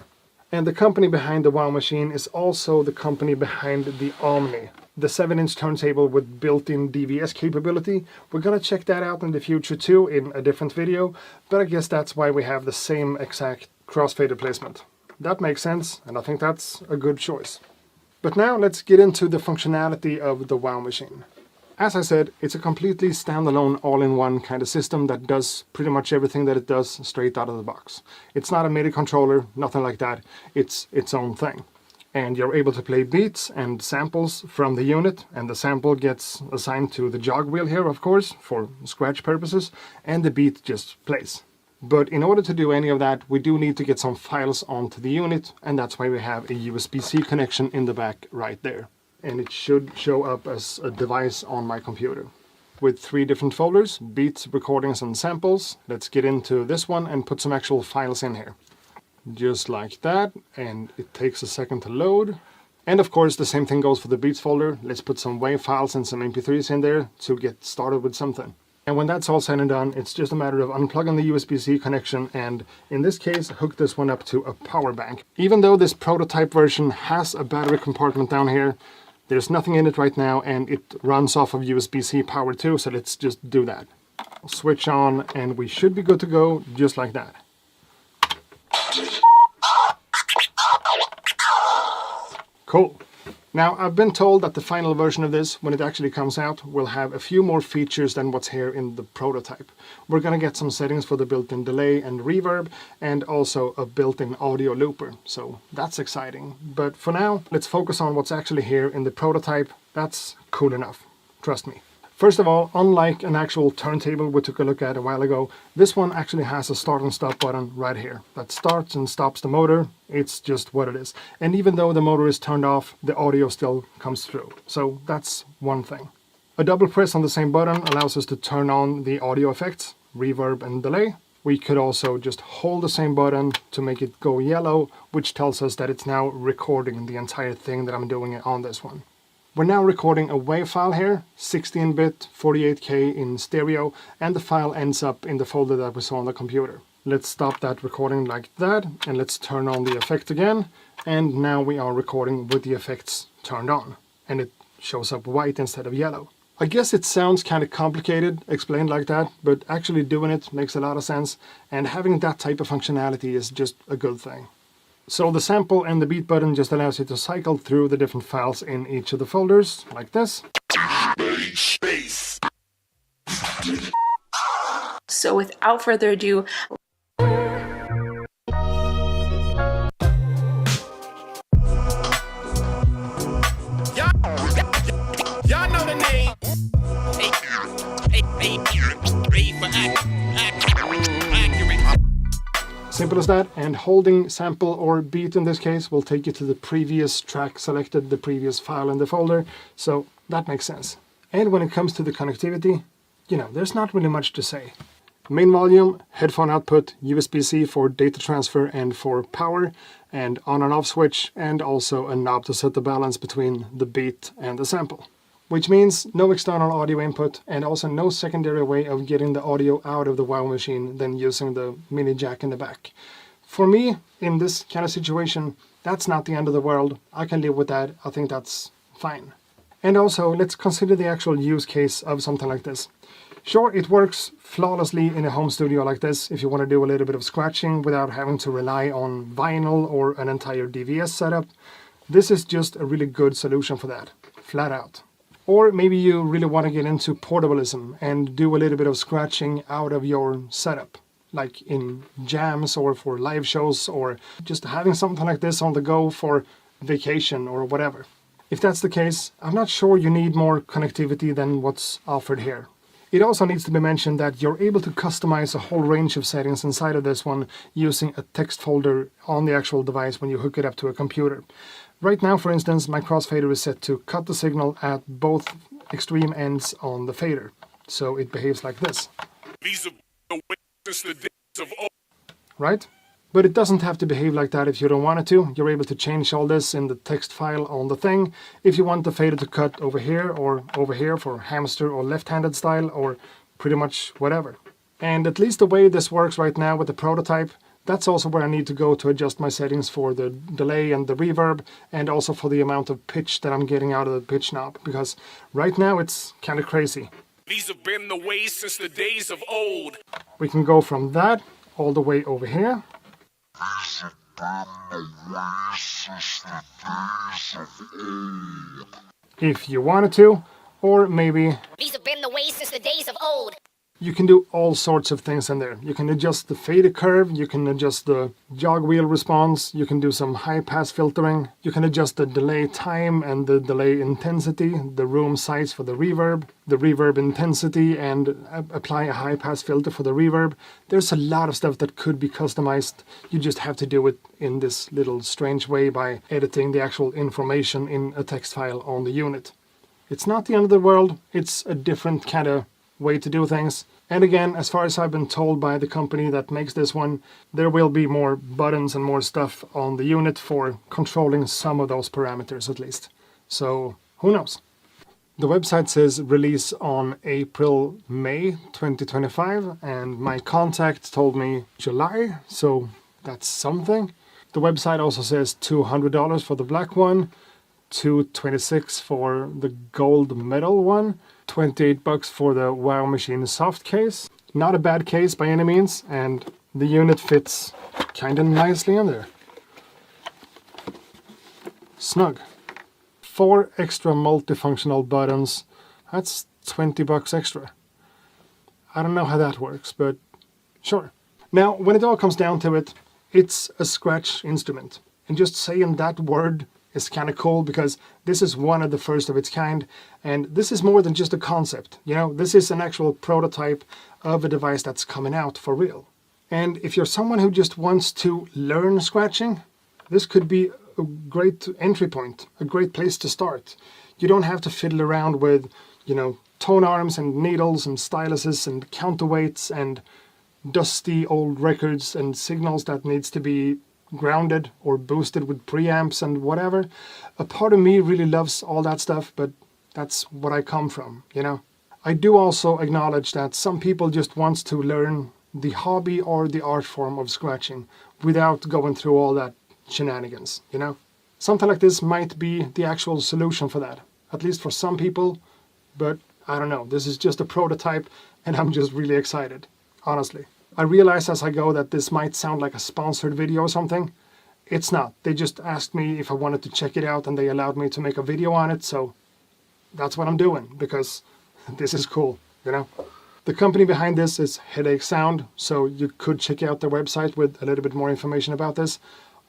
And the company behind the WOW Machine is also the company behind the Omni, the 7-inch turntable with built-in DVS capability. We're gonna check that out in the future too in a different video, but I guess that's why we have the same exact crossfader placement. That makes sense, and I think that's a good choice. But now let's get into the functionality of the WOW Machine. As I said, it's a completely standalone all-in-one kind of system that does pretty much everything that it does straight out of the box. It's not a MIDI controller, nothing like that. It's its own thing. And you're able to play beats and samples from the unit, and the sample gets assigned to the jog wheel here, of course, for scratch purposes, and the beat just plays. But in order to do any of that, we do need to get some files onto the unit, and that's why we have a USB-C connection in the back right there. And it should show up as a device on my computer. With 3 different folders, beats, recordings, and samples. Let's get into this one and put some actual files in here. Just like that, and it takes a second to load. And of course the same thing goes for the beats folder. Let's put some WAV files and some MP3s in there to get started with something. And when that's all said and done, it's just a matter of unplugging the USB-C connection and, in this case, hook this one up to a power bank. Even though this prototype version has a battery compartment down here, there's nothing in it right now and it runs off of USB-C power too, so let's just do that. Switch on and we should be good to go, just like that. Cool. Now, I've been told that the final version of this, when it actually comes out, will have a few more features than what's here in the prototype. We're gonna get some settings for the built-in delay and reverb, and also a built-in audio looper, so that's exciting. But for now, let's focus on what's actually here in the prototype. That's cool enough, trust me. First of all, unlike an actual turntable we took a look at a while ago, this one actually has a start and stop button right here that starts and stops the motor. It's just what it is. And even though the motor is turned off, the audio still comes through. So that's one thing. A double press on the same button allows us to turn on the audio effects, reverb and delay. We could also just hold the same button to make it go yellow, which tells us that it's now recording the entire thing that I'm doing on this one. We're now recording a WAV file here, 16-bit, 48K in stereo, and the file ends up in the folder that we saw on the computer. Let's stop that recording like that, and let's turn on the effect again, and now we are recording with the effects turned on, and it shows up white instead of yellow. I guess it sounds kind of complicated, explained like that, but actually doing it makes a lot of sense, and having that type of functionality is just a good thing. So the sample and the beat button just allows you to cycle through the different files in each of the folders, like this. So without further ado, Y'all know the name. Simple as that, and holding sample or beat in this case will take you to the previous track selected, the previous file in the folder, so that makes sense. And when it comes to the connectivity, you know, there's not really much to say. Main volume, headphone output, USB-C for data transfer and for power, and on and off switch, and also a knob to set the balance between the beat and the sample. Which means no external audio input and also no secondary way of getting the audio out of the WOW Machine than using the mini jack in the back. For me, in this kind of situation, that's not the end of the world. I can live with that. I think that's fine. And also, let's consider the actual use case of something like this. Sure, it works flawlessly in a home studio like this if you want to do a little bit of scratching without having to rely on vinyl or an entire DVS setup. This is just a really good solution for that, flat out. Or maybe you really want to get into portablism and do a little bit of scratching out of your setup, like in jams or for live shows, or just having something like this on the go for vacation or whatever. If that's the case, I'm not sure you need more connectivity than what's offered here. It also needs to be mentioned that you're able to customize a whole range of settings inside of this one using a text folder on the actual device when you hook it up to a computer. Right now, for instance, my crossfader is set to cut the signal at both extreme ends on the fader. So it behaves like this. These are the ways since the days of old. Right? But it doesn't have to behave like that if you don't want it to. You're able to change all this in the text file on the thing. If you want the fader to cut over here or over here for hamster or left-handed style or pretty much whatever. And at least the way this works right now with the prototype, that's also where I need to go to adjust my settings for the delay and the reverb, and also for the amount of pitch that I'm getting out of the pitch knob, because right now it's kind of crazy. These have been the ways since the days of old. We can go from that all the way over here. If you wanted to, or maybe these have been the ways since the days of old. You can do all sorts of things in there. You can adjust the fader curve, you can adjust the jog wheel response, you can do some high pass filtering, you can adjust the delay time and the delay intensity, the room size for the reverb intensity, and apply a high pass filter for the reverb. There's a lot of stuff that could be customized. You just have to do it in this little strange way by editing the actual information in a text file on the unit. It's not the end of the world, it's a different kind of way to do things. And again, as far as I've been told by the company that makes this one, there will be more buttons and more stuff on the unit for controlling some of those parameters at least. So who knows? The website says release on May 2025, and my contact told me July, so that's something. The website also says $200 for the black one, $226 for the gold medal one, $28 for the Wow Machine soft case. Not a bad case by any means, and the unit fits kind of nicely in there. Snug. 4 extra multifunctional buttons. That's $20 extra. I don't know how that works, but sure. Now, when it all comes down to it, it's a scratch instrument. And just saying that word is kind of cool, because this is one of the first of its kind, and this is more than just a concept. You know, this is an actual prototype of a device that's coming out for real. And if you're someone who just wants to learn scratching, this could be a great entry point, a great place to start. You don't have to fiddle around with, you know, tone arms and needles and styluses and counterweights and dusty old records and signals that needs to be grounded or boosted with preamps and whatever. A part of me really loves all that stuff, but that's what I come from, you know. I do also acknowledge that some people just want to learn the hobby or the art form of scratching without going through all that shenanigans, you know. Something like this might be the actual solution for that, at least for some people, but I don't know. This is just a prototype, and I'm just really excited, honestly. I realize as I go that this might sound like a sponsored video or something. It's not. They just asked me if I wanted to check it out, and they allowed me to make a video on it, so that's what I'm doing, because this is cool, you know. The company behind this is Headache Sound, so you could check out their website with a little bit more information about this.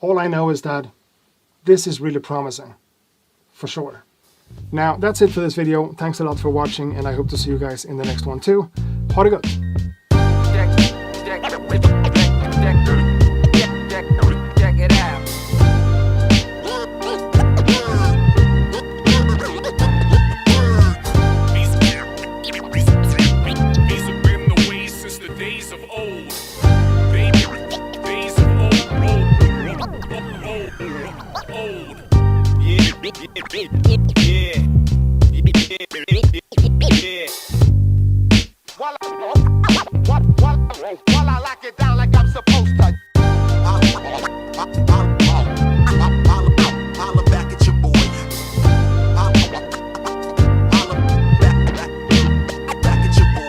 All I know is that this is really promising, for sure. Now, that's it for this video. Thanks a lot for watching, and I hope to see you guys in the next one too. Ha det gott! Check it out. These have been the ways since the days of old. Days of old. Yeah. While I lock it down like I'm supposed to. Holla back at your boy. Back at your boy.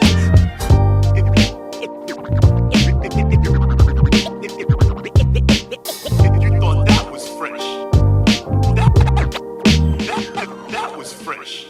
You thought that was fresh. That was fresh.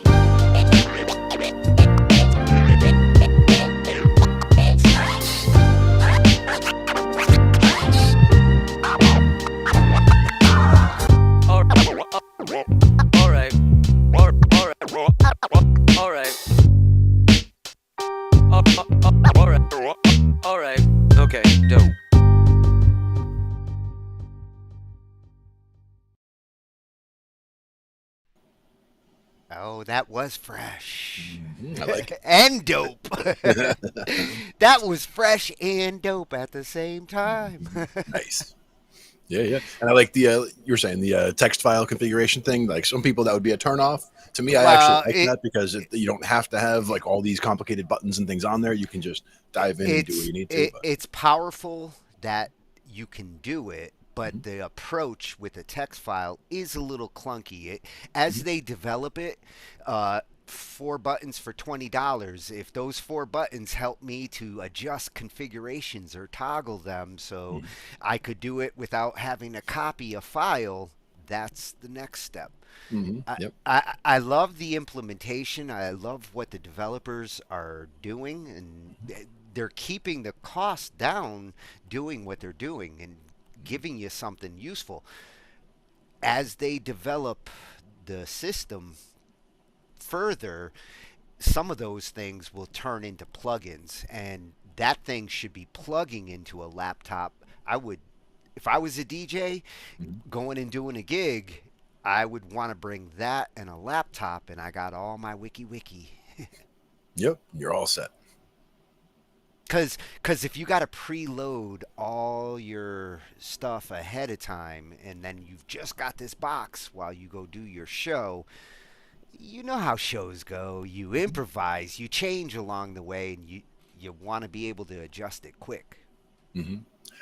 Oh, that was fresh. I like it. And dope. That was fresh and dope at the same time. Nice. Yeah. And I like the you were saying the text file configuration thing. Like some people that would be a turnoff. To me, I actually like that because you don't have to have like all these complicated buttons and things on there. You can just dive in and do what you need to. It's powerful that you can do it, but the approach with the text file is a little clunky. As they develop it, 4 buttons for $20. If those 4 buttons help me to adjust configurations or toggle them so I could do it without having to copy a file, that's the next step. I love the implementation. I love what the developers are doing, and they're keeping the cost down doing what they're doing and giving you something useful. As they develop the system further, some of those things will turn into plugins, and that thing should be plugging into a laptop. If I was a DJ going and doing a gig, I would want to bring that and a laptop, and I got all my wiki. Yep, you're all set. Because if you got to preload all your stuff ahead of time, and then you've just got this box while you go do your show, you know how shows go. You improvise, you change along the way, and you want to be able to adjust it quick.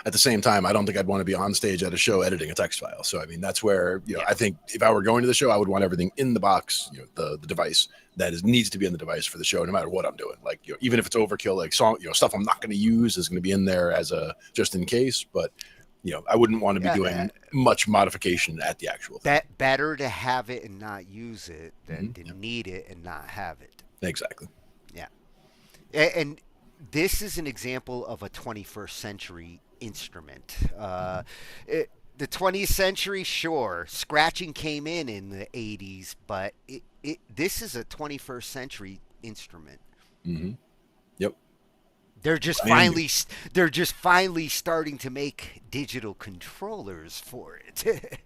At the same time, I don't think I'd want to be on stage at a show editing a text file. So, I mean, that's where, I think if I were going to the show, I would want everything in the box, the device that needs to be in the device for the show, no matter what I'm doing. Like, even if it's overkill, like stuff I'm not going to use is going to be in there as a just in case. But, I wouldn't want to be doing much modification at the actual thing. Better to have it and not use it than to need it and not have it. Exactly. Yeah. And this is an example of a 21st century instrument. The 20th century, sure, scratching came in the 80s, but this is a 21st century instrument. Yep. They're just finally starting to make digital controllers for it.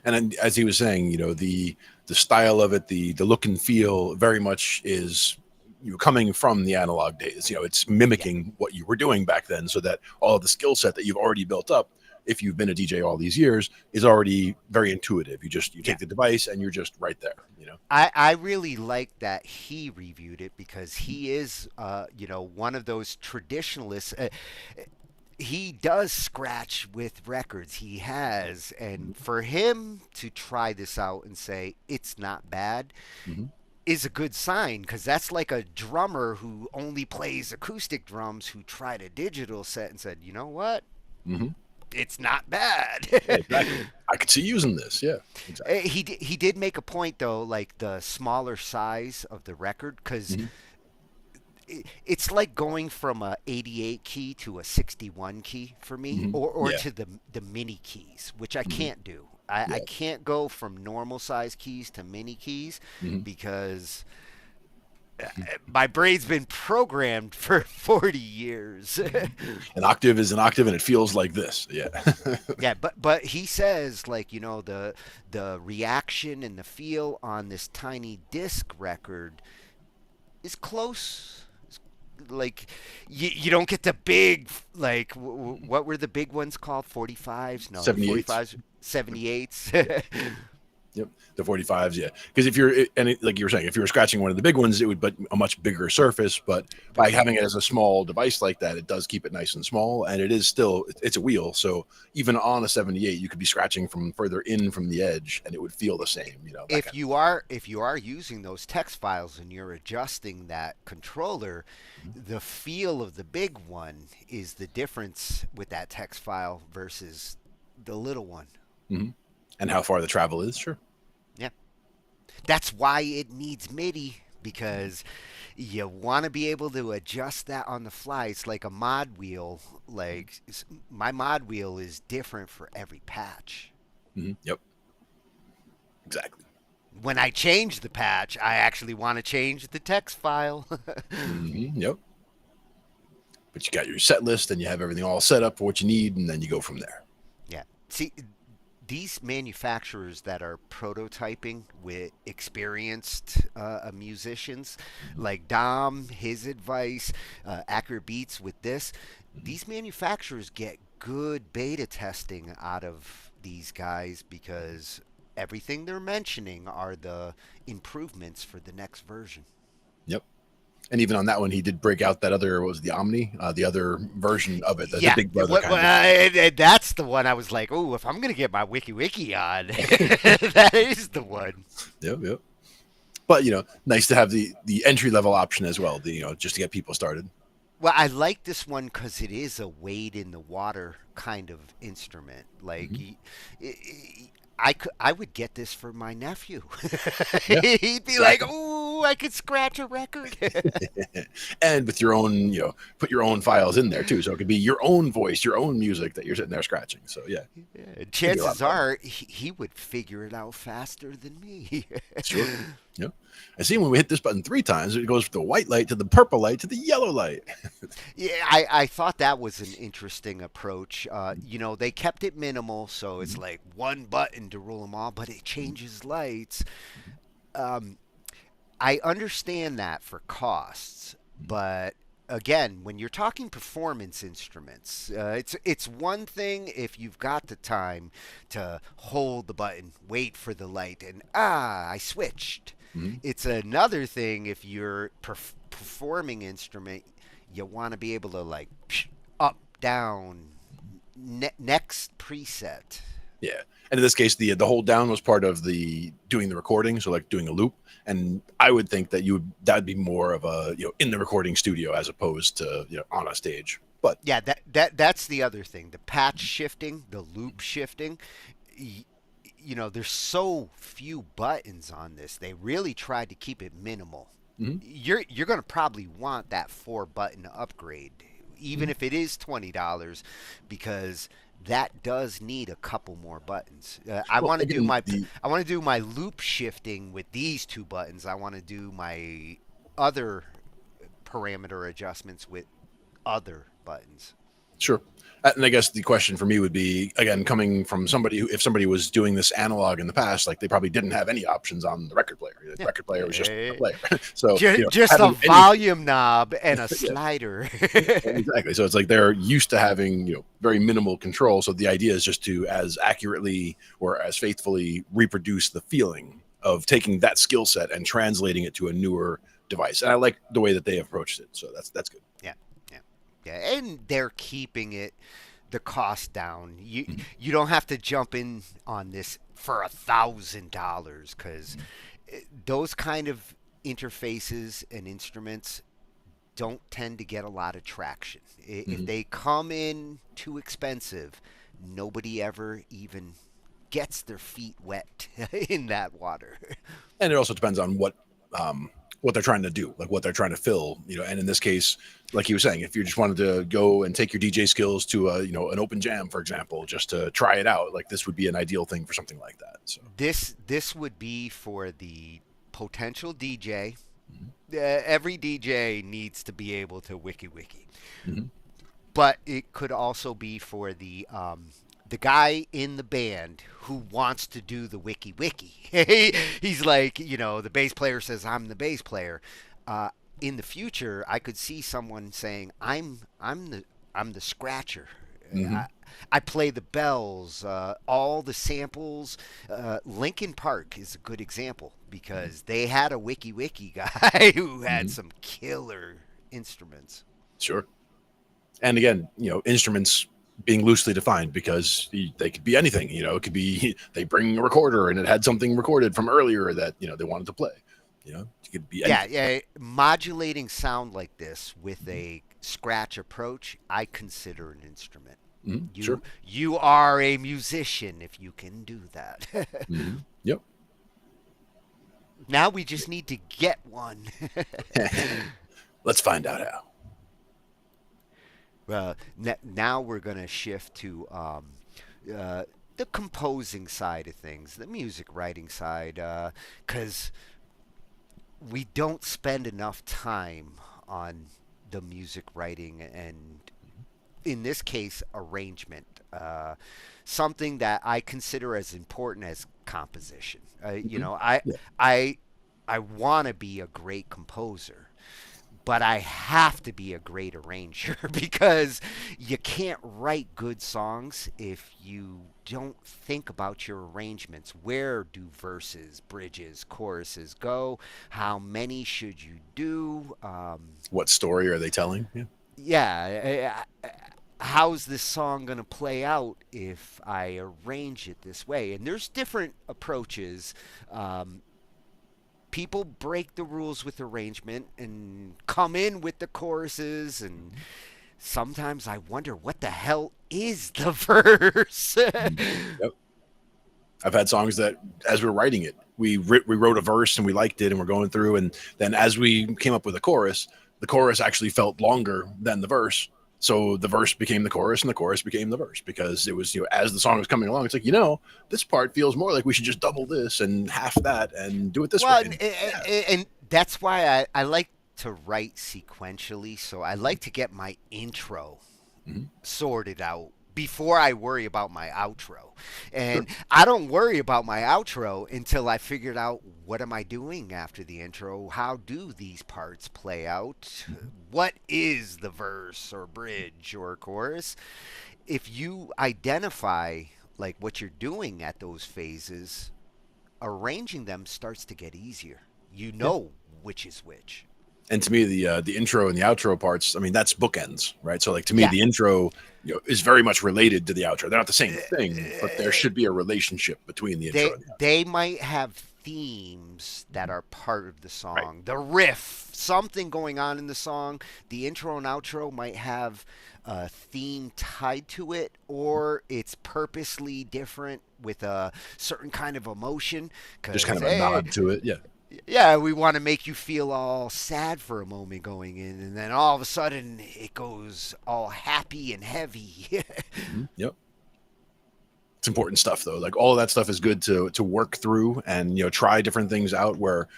And then, as he was saying, the style of it, the look and feel very much is coming from the analog days. It's mimicking what you were doing back then, so that all of the skill set that you've already built up, if you've been a DJ all these years, is already very intuitive. You take the device and you're just right there. I really like that he reviewed it, because he is one of those traditionalists. He does scratch with records. He has, and for him to try this out and say it's not bad is a good sign, because that's like a drummer who only plays acoustic drums who tried a digital set and said, you know what? It's not bad. Exactly. I could see using this. Yeah. Exactly. He did make a point, though, like the smaller size of the record, because it's like going from a 88 key to a 61 key for me, or to the mini keys, which I can't do. I can't go from normal size keys to mini keys because my brain's been programmed for 40 years. An octave is an octave, and it feels like this. Yeah. Yeah, but he says, like, the reaction and the feel on this tiny disc record is close. Like, you don't get the big, like, what were the big ones called? 45s? No, 78s. 45s, 78s. Yep, the 45s, yeah. Because like you were saying, if you were scratching one of the big ones, it would be a much bigger surface. But by having it as a small device like that, it does keep it nice and small, and it's a wheel. So even on a 78, you could be scratching from further in from the edge, and it would feel the same. If you are using those text files and you're adjusting that controller, the feel of the big one is the difference with that text file versus the little one. And how far the travel is, sure. Yeah. That's why it needs MIDI, because you want to be able to adjust that on the fly. It's like a mod wheel. Like, my mod wheel is different for every patch. Yep. Exactly. When I change the patch, I actually want to change the text file. Yep. But you got your set list, and you have everything all set up for what you need, and then you go from there. Yeah. See, these manufacturers that are prototyping with experienced musicians, like Dom, his advice, Accurate Beats with this, these manufacturers get good beta testing out of these guys because everything they're mentioning are the improvements for the next version. Yep. And even on that one, he did break out that other, what was it, the Omni, the other version of it, the Big Brother kind of. That's the one I was like, oh, if I'm gonna get my wiki on, that is the one. Yep. But nice to have the entry level option as well. Just to get people started. Well, I like this one because it is a wade in the water kind of instrument. Like, I would get this for my nephew. Yeah, He'd be like, "Ooh, I could scratch a record." And with your own, put your own files in there too, so it could be your own voice, your own music that you're sitting there scratching. So yeah, chances are he would figure it out faster than me. Sure. Yeah. I see when we hit this button 3 times, it goes from the white light to the purple light to the yellow light. Yeah, I thought that was an interesting approach. They kept it minimal, so it's like one button to rule them all, but it changes lights. I understand that for costs, but again, when you're talking performance instruments, it's one thing if you've got the time to hold the button, wait for the light, and I switched. It's another thing if you're performing instrument, you want to be able to like up, down, next preset. Yeah, and in this case, the hold down was part of the doing the recording, so like doing a loop. And I would think that that'd be more of a in the recording studio as opposed to on a stage. But yeah, that's the other thing, the patch shifting, the loop shifting. There's so few buttons on this. They really tried to keep it minimal. You're going to probably want that 4-button upgrade, even if it is $20, because that does need a couple more buttons. I want to do my loop shifting with these 2 buttons. I want to do my other parameter adjustments with other buttons. Sure. And I guess the question for me would be, again, coming from somebody who, if somebody was doing this analog in the past, like they probably didn't have any options on the record player. The record player was just a player. So just a volume knob and a slider. Exactly. So it's like they're used to having very minimal control. So the idea is just to as accurately or as faithfully reproduce the feeling of taking that skill set and translating it to a newer device. And I like the way that they approached it. So that's good. Yeah, and they're keeping the cost down. You don't have to jump in on this for $1,000 because those kind of interfaces and instruments don't tend to get a lot of traction. If they come in too expensive, nobody ever even gets their feet wet in that water. And it also depends on what they're trying to do, like what they're trying to fill, and in this case, like he was saying, if you just wanted to go and take your DJ skills to an open jam, for example, just to try it out, like this would be an ideal thing for something like that. So this would be for the potential DJ. Every DJ needs to be able to wiki, but it could also be for the guy in the band who wants to do the wiki. He's like, the bass player says, I'm the bass player. In the future, I could see someone saying, I'm the scratcher. I play the bells, all the samples. Linkin Park is a good example because they had a wiki guy who had some killer instruments. Sure. And again, instruments being loosely defined because they could be anything. It could be they bring a recorder and it had something recorded from earlier that they wanted to play. It could be anything. Yeah. Modulating sound like this with a scratch approach, I consider an instrument. Sure. You are a musician if you can do that. Yep. Now we just need to get one. Let's find out how. Well, now we're going to shift to the composing side of things, the music writing side, because we don't spend enough time on the music writing and in this case, arrangement. Something that I consider as important as composition. You know, I want to be a great composer, but I have to be a great arranger because you can't write good songs if you don't think about your arrangements. Where do verses, bridges, choruses go? How many should you do? What story are they telling? Yeah. How's this song going to play out if I arrange it this way? And there's different approaches. People break the rules with arrangement and come in with the choruses, and sometimes I wonder what the hell is the verse. Yep. I've had songs that, as we're writing it, we wrote a verse and we liked it and we're going through, and then as we came up with the chorus actually felt longer than the verse. So the verse became the chorus and the chorus became the verse, because it was, as the song was coming along, it's like, this part feels more like we should just double this and half that and do it this way. And that's why I like to write sequentially. So I like to get my intro sorted out before I worry about my outro. And I don't worry about my outro until I figured out, what am I doing after the intro? How do these parts play out? What is the verse or bridge or chorus? If you identify like what you're doing at those phases, arranging them starts to get easier. You know which is which. And to me, the intro and the outro parts, I mean, that's bookends, right? So like, to me, the intro is very much related to the outro. They're not the same thing, but there should be a relationship between the intro and the outro. They might have themes that are part of the song. Right. The riff, something going on in the song. The intro and outro might have a theme tied to it, or it's purposely different with a certain kind of emotion. Just kind of a nod to it, Yeah, we want to make you feel all sad for a moment going in, and then all of a sudden it goes all happy and heavy. Yep. It's important stuff, though. Like, all of that stuff is good to work through and, try different things out where,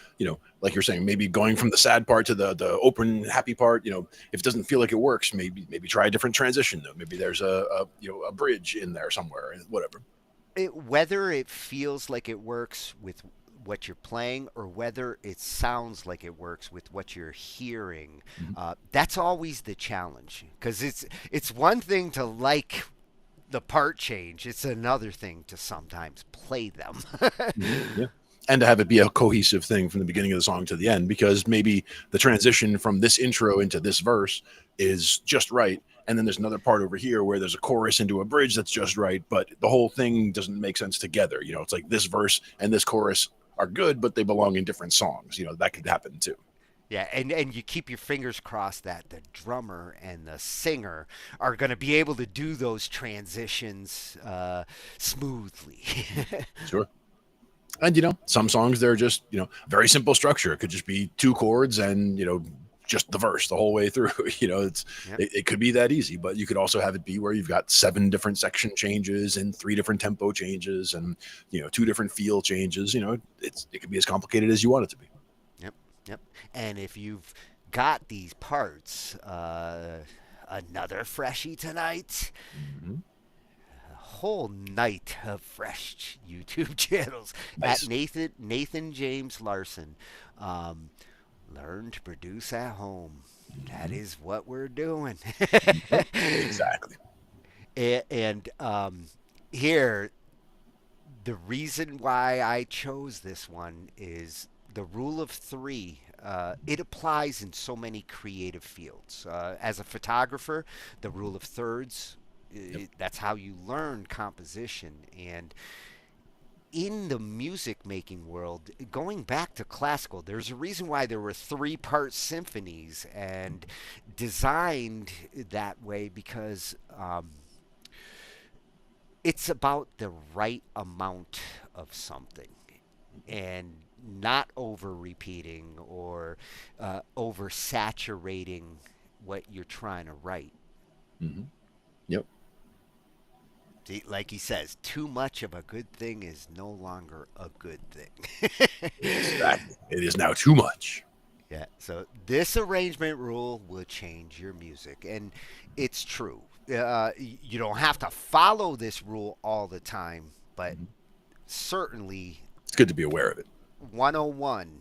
like you're saying, maybe going from the sad part to the open, happy part, if it doesn't feel like it works, maybe try a different transition, though. Maybe there's a bridge in there somewhere, whatever. Whether it feels like it works with what you're playing or whether it sounds like it works with what you're hearing, that's always the challenge, because it's one thing to like the part change, it's another thing to sometimes play them. And to have it be a cohesive thing from the beginning of the song to the end, because maybe the transition from this intro into this verse is just right, and then there's another part over here where there's a chorus into a bridge that's just right, but the whole thing doesn't make sense together. It's like this verse and this chorus are good, but they belong in different songs. That could happen too. Yeah, and you keep your fingers crossed that the drummer and the singer are going to be able to do those transitions smoothly. Sure. And, some songs, they're just, very simple structure. It could just be 2 chords and, just the verse the whole way through. It could be that easy, but you could also have it be where you've got 7 different section changes and 3 different tempo changes and 2 different feel changes. It could be as complicated as you want it to be. Yep. And if you've got these parts, another freshie tonight. A whole night of fresh YouTube channels. Nice. At Nathan James Larson. Learn to produce at home. That is what we're doing. Exactly. And here, the reason why I chose this one is the rule of 3. It applies in so many creative fields. As a photographer, the rule of thirds, that's how you learn composition. And in the music making world, going back to classical, there's a reason why there were 3-part symphonies and designed that way, because it's about the right amount of something and not over repeating or over saturating what you're trying to write. Yep. Like he says, too much of a good thing is no longer a good thing. Exactly. It is now too much. Yeah, so this arrangement rule will change your music, and it's true. You don't have to follow this rule all the time, but certainly It's good to be aware of it. 101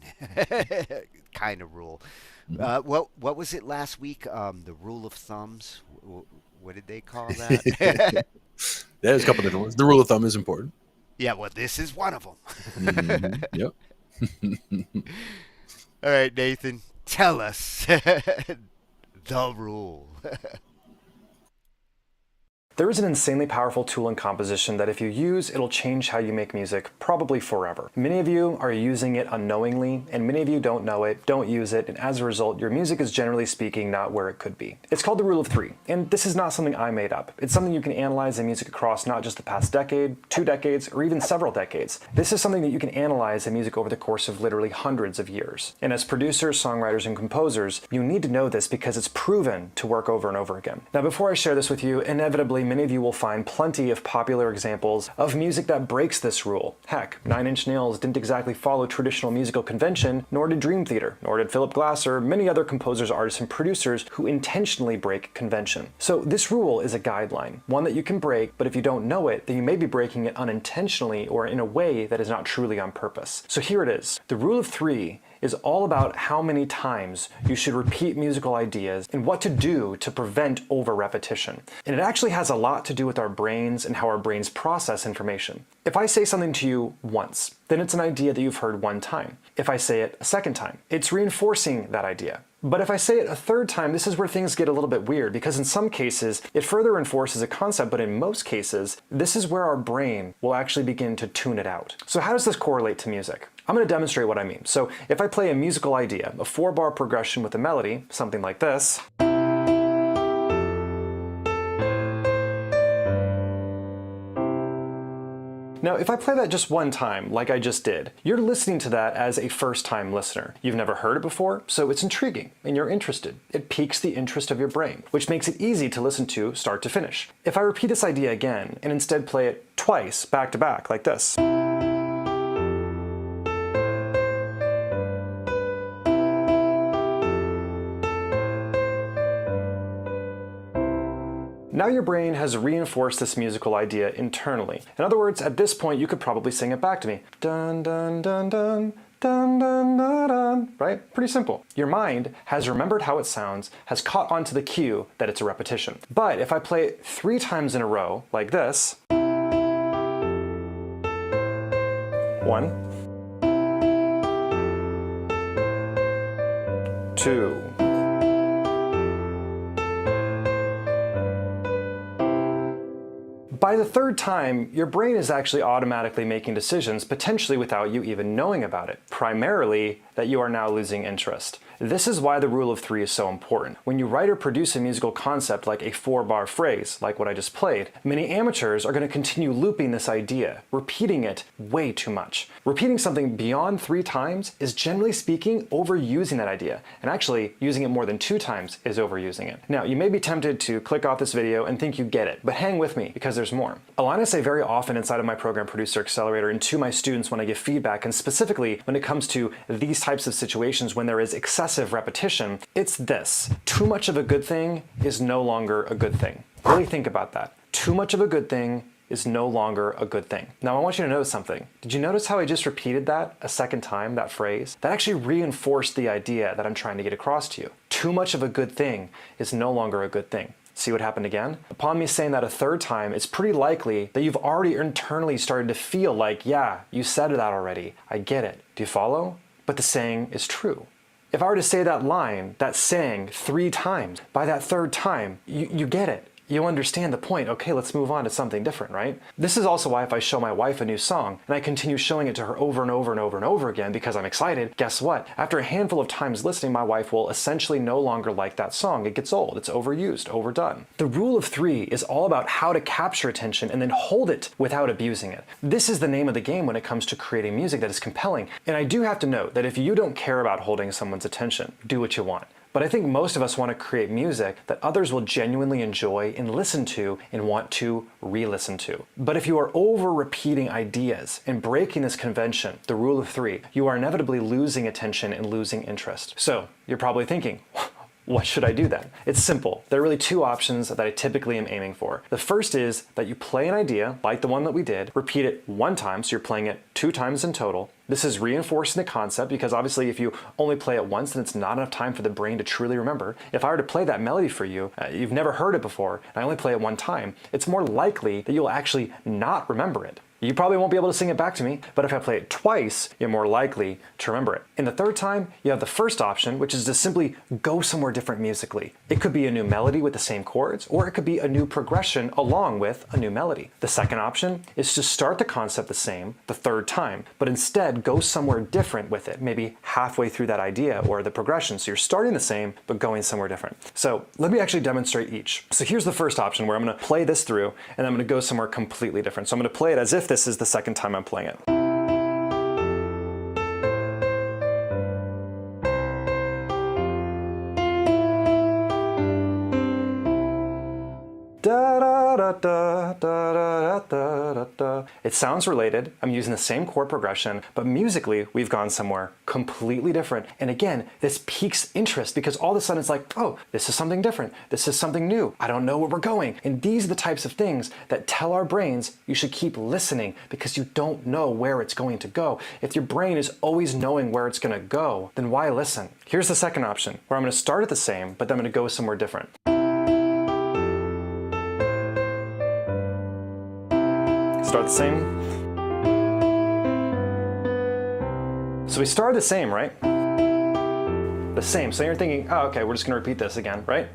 kind of rule. What was it last week? The rule of thumbs. What did they call that? There's a couple different ones. The rule of thumb is important. Yeah, well, this is one of them. Yep. All right, Nathan, tell us the rule. There is an insanely powerful tool in composition that if you use, it'll change how you make music, probably forever. Many of you are using it unknowingly, and many of you don't know it, don't use it, and as a result, your music is generally speaking not where it could be. It's called the rule of three, and this is not something I made up. It's something you can analyze in music across not just the past decade, 2 decades, or even several decades. This is something that you can analyze in music over the course of literally hundreds of years. And as producers, songwriters, and composers, you need to know this because it's proven to work over and over again. Now, before I share this with you, inevitably, many of you will find plenty of popular examples of music that breaks this rule. Heck, Nine Inch Nails didn't exactly follow traditional musical convention, nor did Dream Theater, nor did Philip Glass, or many other composers, artists, and producers who intentionally break convention. So this rule is a guideline, one that you can break, but if you don't know it, then you may be breaking it unintentionally or in a way that is not truly on purpose. So here it is. The rule of three is all about how many times you should repeat musical ideas and what to do to prevent over-repetition. And it actually has a lot to do with our brains and how our brains process information. If I say something to you once, then it's an idea that you've heard one time. If I say it a second time, it's reinforcing that idea. But if I say it a third time, this is where things get a little bit weird, because in some cases, it further enforces a concept, but in most cases, this is where our brain will actually begin to tune it out. So how does this correlate to music? I'm going to demonstrate what I mean. So if I play a musical idea, a 4-bar progression with a melody, something like this, now, if I play that just one time, like I just did, you're listening to that as a first-time listener. You've never heard it before, so it's intriguing, and you're interested. It piques the interest of your brain, which makes it easy to listen to start to finish. If I repeat this idea again, and instead play it twice, back to back, like this, now your brain has reinforced this musical idea internally. In other words, at this point, you could probably sing it back to me. Dun, dun, dun, dun, dun, dun, dun, dun, right? Pretty simple. Your mind has remembered how it sounds, has caught on to the cue that it's a repetition. But if I play it 3 times in a row, like this, 1, 2, by the 3rd time, your brain is actually automatically making decisions, potentially without you even knowing about it. Primarily, that you are now losing interest. This is why the rule of 3 is so important. When you write or produce a musical concept like a 4-bar phrase, like what I just played, many amateurs are going to continue looping this idea, repeating it way too much. Repeating something beyond 3 times is, generally speaking, overusing that idea. And actually, using it more than 2 times is overusing it. Now, you may be tempted to click off this video and think you get it, but hang with me, because there's more. A line I say very often inside of my program Producer Accelerator and to my students when I give feedback, and specifically when it comes to these types of situations when there is excessive repetition, it's this: too much of a good thing is no longer a good thing. Really think about that. Too much of a good thing is no longer a good thing. Now I want you to notice something. Did you notice how I just repeated that a second time, that phrase? That actually reinforced the idea that I'm trying to get across to you. Too much of a good thing is no longer a good thing. See what happened again? Upon me saying that a 3rd time, it's pretty likely that you've already internally started to feel like, yeah, you said that already. I get it. Do you follow? But the saying is true. If I were to say that line, that saying 3 times, by that 3rd time, you get it. You understand the point. Okay, let's move on to something different, right? This is also why if I show my wife a new song and I continue showing it to her over and over and over and over again because I'm excited, guess what? After a handful of times listening, my wife will essentially no longer like that song. It gets old, it's overused, overdone. The rule of 3 is all about how to capture attention and then hold it without abusing it. This is the name of the game when it comes to creating music that is compelling. And I do have to note that if you don't care about holding someone's attention, do what you want. But I think most of us want to create music that others will genuinely enjoy and listen to and want to re-listen to. But if you are over-repeating ideas and breaking this convention, the rule of three, you are inevitably losing attention and losing interest. So you're probably thinking, what should I do then? It's simple. There are really two options that I typically am aiming for. The first is that you play an idea, like the one that we did, repeat it one time, so you're playing it 2 times in total. This is reinforcing the concept because obviously if you only play it once, then it's not enough time for the brain to truly remember. If I were to play that melody for you, you've never heard it before, and I only play it one time, it's more likely that you'll actually not remember it. You probably won't be able to sing it back to me, but if I play it twice, you're more likely to remember it. And the third time, you have the first option, which is to simply go somewhere different musically. It could be a new melody with the same chords, or it could be a new progression along with a new melody. The second option is to start the concept the same the third time, but instead go somewhere different with it, maybe halfway through that idea or the progression. So you're starting the same, but going somewhere different. So let me actually demonstrate each. So here's the first option where I'm gonna play this through, and I'm gonna go somewhere completely different. So I'm gonna play it as if this is the second time I'm playing it. Da da da da da da da da. It sounds related. I'm using the same chord progression, but musically we've gone somewhere completely different. And again, this piques interest because all of a sudden it's like, oh, this is something different. This is something new. I don't know where we're going. And these are the types of things that tell our brains you should keep listening because you don't know where it's going to go. If your brain is always knowing where it's going to go, then why listen? Here's the second option where I'm going to start at the same, but then I'm going to go somewhere different. Start the same. So we started the same, right? The same. So you're thinking, oh, okay, we're just gonna repeat this again, right?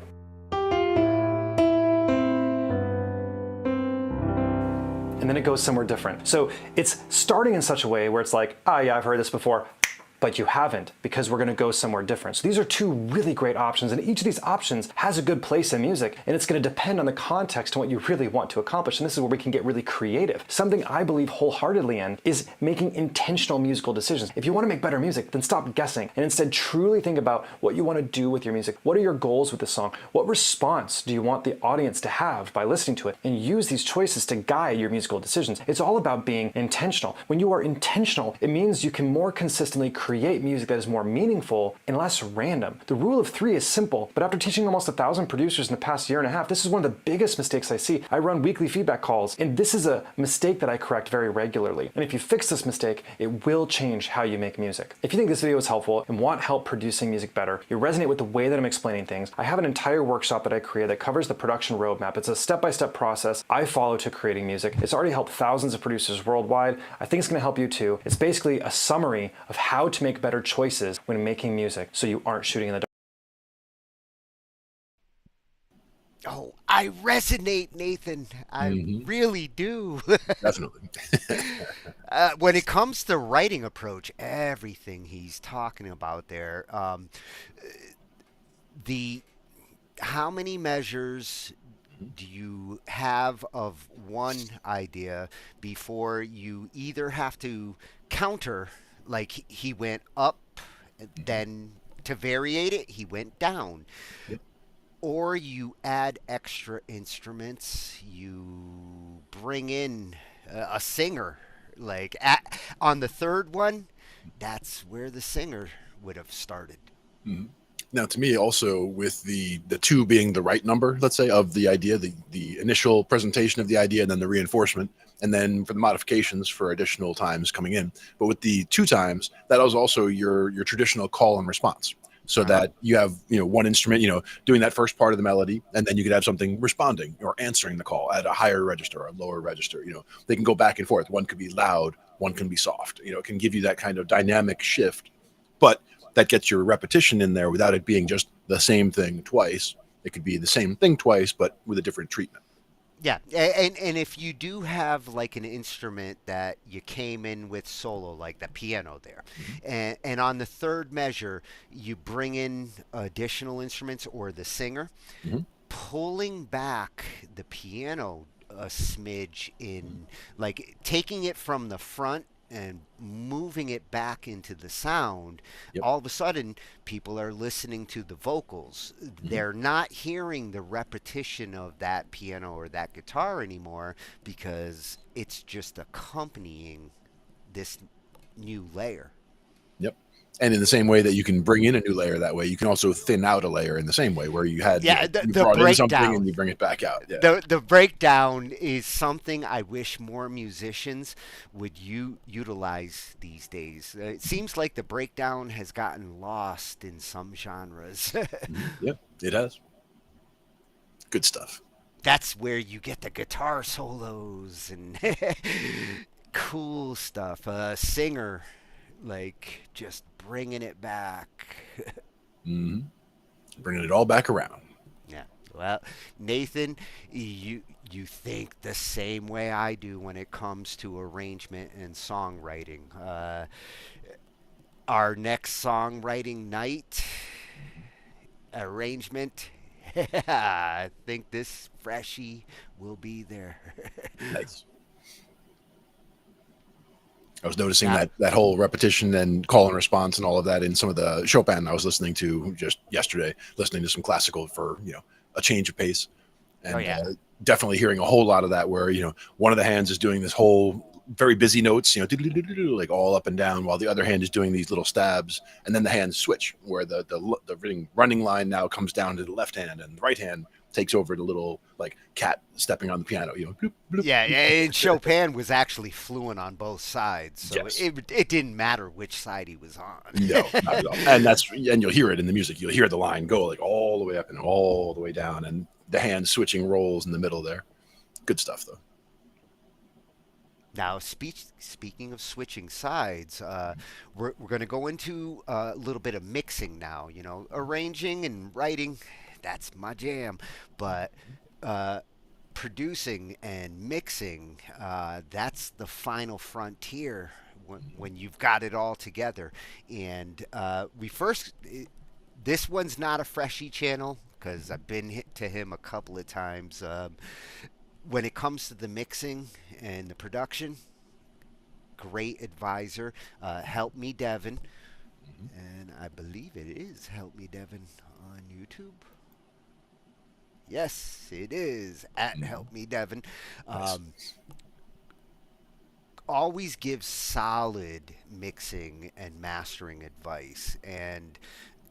And then it goes somewhere different. So it's starting in such a way where it's like, oh yeah, I've heard this before. But you haven't, because we're gonna go somewhere different. So these are two really great options, and each of these options has a good place in music, and it's gonna depend on the context and what you really want to accomplish, and this is where we can get really creative. Something I believe wholeheartedly in is making intentional musical decisions. If you wanna make better music, then stop guessing, and instead truly think about what you wanna do with your music. What are your goals with the song? What response do you want the audience to have by listening to it? And use these choices to guide your musical decisions. It's all about being intentional. When you are intentional, it means you can more consistently create music that is more meaningful and less random. The rule of three is simple, but after teaching almost 1,000 producers in the past year and a half, this is one of the biggest mistakes I see. I run weekly feedback calls, and this is a mistake that I correct very regularly. And if you fix this mistake, it will change how you make music. If you think this video is helpful and want help producing music better, you resonate with the way that I'm explaining things, I have an entire workshop that I created that covers the production roadmap. It's a step-by-step process I follow to creating music. It's already helped thousands of producers worldwide. I think it's gonna help you too. It's basically a summary of how to make better choices when making music so you aren't shooting in the dark. Oh, I resonate, Nathan. I really do. Definitely. When it comes to writing approach, everything he's talking about there, how many measures do you have of one idea before you either have to counter, like he went up, then to variate it, he went down. Yep. Or you add extra instruments, you bring in a singer. Like on the third one, that's where the singer would have started. Mm-hmm. Now, to me, also with the two being the right number, let's say, of the idea, the initial presentation of the idea, and then the reinforcement, and then for the modifications for additional times coming in. But with the 2 times, that was also your traditional call and response. So that you have, one instrument, doing that first part of the melody, and then you could have something responding or answering the call at a higher register or a lower register. They can go back and forth. One could be loud, one can be soft. It can give you that kind of dynamic shift, but that gets your repetition in there without it being just the same thing twice. It could be the same thing twice, but with a different treatment. Yeah, and if you do have like an instrument that you came in with solo, like the piano there, and on the third measure, you bring in additional instruments or the singer, pulling back the piano a smidge in, like taking it from the front and moving it back into the sound, all of a sudden people are listening to the vocals. They're not hearing the repetition of that piano or that guitar anymore because it's just accompanying this new layer. Yep. And in the same way that you can bring in a new layer that way, you can also thin out a layer in the same way where you had you brought in something and you bring it back out. Yeah. The breakdown is something I wish more musicians would utilize these days. It seems like the breakdown has gotten lost in some genres. Yep, it has. Good stuff. That's where you get the guitar solos and cool stuff. Singer, like just bringing it back. Bringing it all back around. Yeah. Well, Nathan, you think the same way I do when it comes to arrangement and songwriting. Our next songwriting night, arrangement, I think this freshie will be there. Nice. I was noticing that whole repetition and call and response and all of that in some of the Chopin I was listening to just yesterday, listening to some classical for, a change of pace. And definitely hearing a whole lot of that where, one of the hands is doing this whole very busy notes, like all up and down, while the other hand is doing these little stabs. And then the hands switch where the running line now comes down to the left hand and the right hand takes over the little like cat stepping on the piano, bloop, bloop, yeah, and Chopin was actually fluent on both sides, so it didn't matter which side he was on. No, not at all. And you'll hear it in the music. You'll hear the line go like all the way up and all the way down, and the hands switching roles in the middle there. Good stuff, though. Now, speaking of switching sides, we're going to go into a little bit of mixing now. Arranging and writing. That's my jam. But producing and mixing, that's the final frontier when you've got it all together. And this one's not a freshie channel because I've been hit to him a couple of times. When it comes to the mixing and the production, great advisor. Help Me Devin. And I believe it is Help Me Devin on YouTube. Yes, it is at Help Me Devin. Always gives solid mixing and mastering advice. And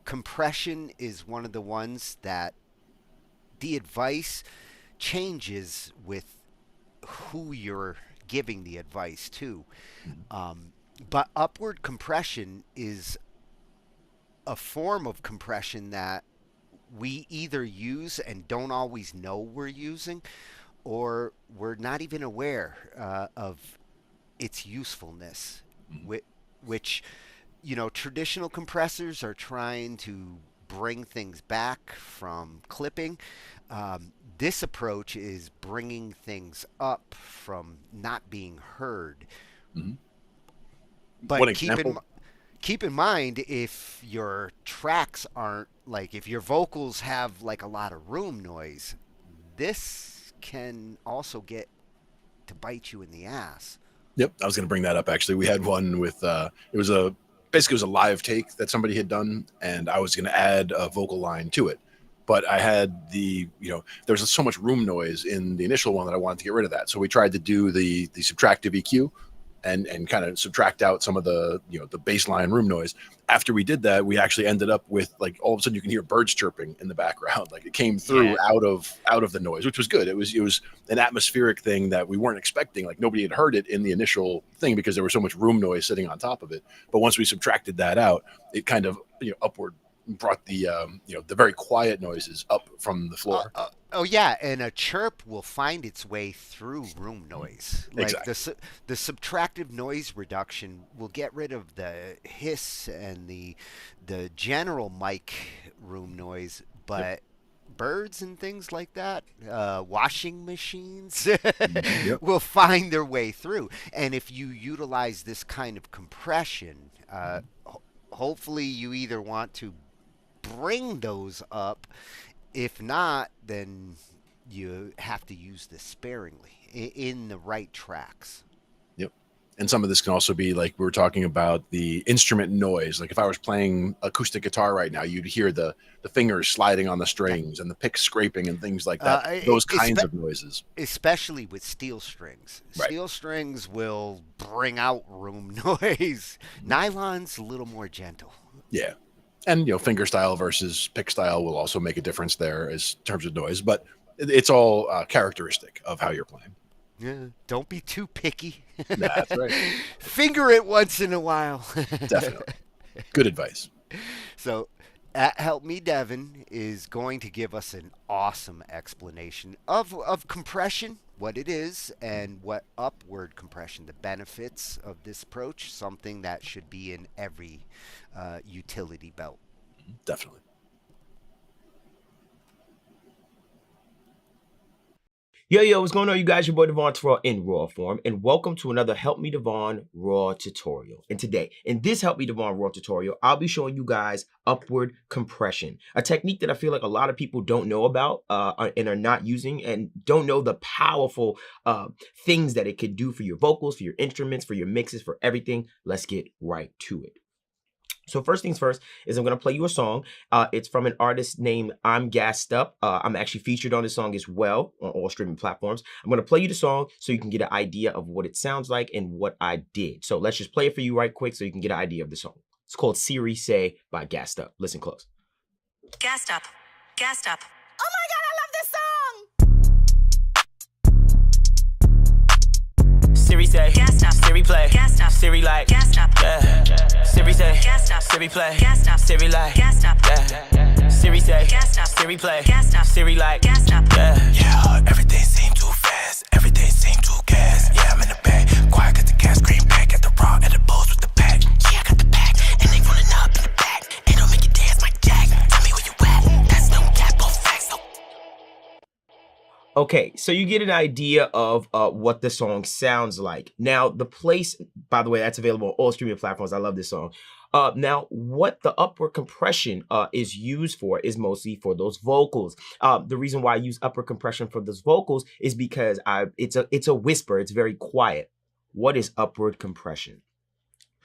compression is one of the ones that the advice changes with who you're giving the advice to. But upward compression is a form of compression that we either use and don't always know we're using, or we're not even aware of its usefulness, which, traditional compressors are trying to bring things back from clipping. This approach is bringing things up from not being heard. But keep in mind, if your tracks aren't, like, if your vocals have like a lot of room noise, this can also get to bite you in the ass. Yep, I was going to bring that up actually. We had one with it was a live take that somebody had done, and I was going to add a vocal line to it. But I had there was so much room noise in the initial one that I wanted to get rid of that. So we tried to do the subtractive EQ and kind of subtract out some of the the baseline room noise. After we did that, we actually ended up with, like, all of a sudden you can hear birds chirping in the background. Like, it came through out of the noise, which was good. It was an atmospheric thing that we weren't expecting. Like, nobody had heard it in the initial thing because there was so much room noise sitting on top of it. But once we subtracted that out, it kind of upward brought the the very quiet noises up from the floor. Oh yeah, and a chirp will find its way through room noise. Like exactly. the subtractive noise reduction will get rid of the hiss and the general mic room noise, but birds and things like that, washing machines will find their way through. And if you utilize this kind of compression, hopefully you either want to bring those up. If not, then you have to use this sparingly in the right tracks. Yep. And some of this can also be like we were talking about the instrument noise. Like if I was playing acoustic guitar right now, you'd hear the fingers sliding on the strings and the pick scraping and things like that. Those kinds of noises. Especially with steel strings. Right. Steel strings will bring out room noise. Nylon's a little more gentle. Yeah. And, you know, finger style versus pick style will also make a difference there as terms of noise. But it's all characteristic of how you're playing. Yeah, don't be too picky. That's right. Finger it once in a while. Definitely. Good advice. So, at Help Me Devin is going to give us an awesome explanation of compression, what it is, and what upward compression, the benefits of this approach, something that should be in every utility belt. Definitely. Yo, what's going on, you guys? Your boy Devon Terrell in raw form, and welcome to another Help Me Devon raw tutorial. And today, in this Help Me Devon raw tutorial, I'll be showing you guys upward compression, a technique that I feel like a lot of people don't know about and are not using, and don't know the powerful things that it could do for your vocals, for your instruments, for your mixes, for everything. Let's get right to it. So first things first is I'm going to play you a song. It's from an artist named I'm Gassed Up. I'm actually featured on this song as well on all streaming platforms. I'm going to play you the song so you can get an idea of what it sounds like and what I did. So let's just play it for you right quick so you can get an idea of the song. It's called Siri Say by Gassed Up. Listen close. Gassed Up. Gassed Up. Oh my God, I love this song! Siri say, Gassed Up. Siri play, Gassed Up. Siri like, Gassed Up. yeah. Siri say, Gassed Up. Siri play, Gassed Up. Siri like, Gassed Up. yeah. Siri say, Gassed Up. Siri play, Gassed Up. Siri like, Gassed Up. yeah. Everything seem too fast, everything seem too gas. Yeah, I'm in the bag, quiet got the gas, green pack, got the raw and the bulls with the pack. Yeah, I got the pack, and they rolling up in the back. They don't make you dance like Jack. Tell me where you at, that's no cap, both facts. Okay, so you get an idea of what the song sounds like. Now, the place, by the way, that's available on all streaming platforms. I love this song. Now, what the upward compression is used for is mostly for those vocals. The reason why I use upward compression for those vocals is because it's a whisper. It's very quiet. What is upward compression?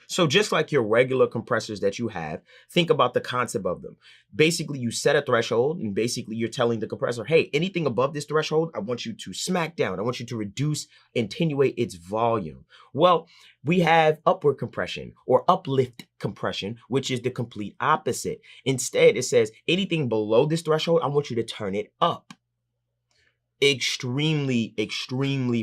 So just like your regular compressors that you have, think about the concept of them. Basically, you set a threshold, and basically you're telling the compressor, hey, anything above this threshold, I want you to smack down. I want you to reduce, attenuate its volume. Well, we have upward compression or uplift compression, which is the complete opposite. Instead, it says anything below this threshold, I want you to turn it up. Extremely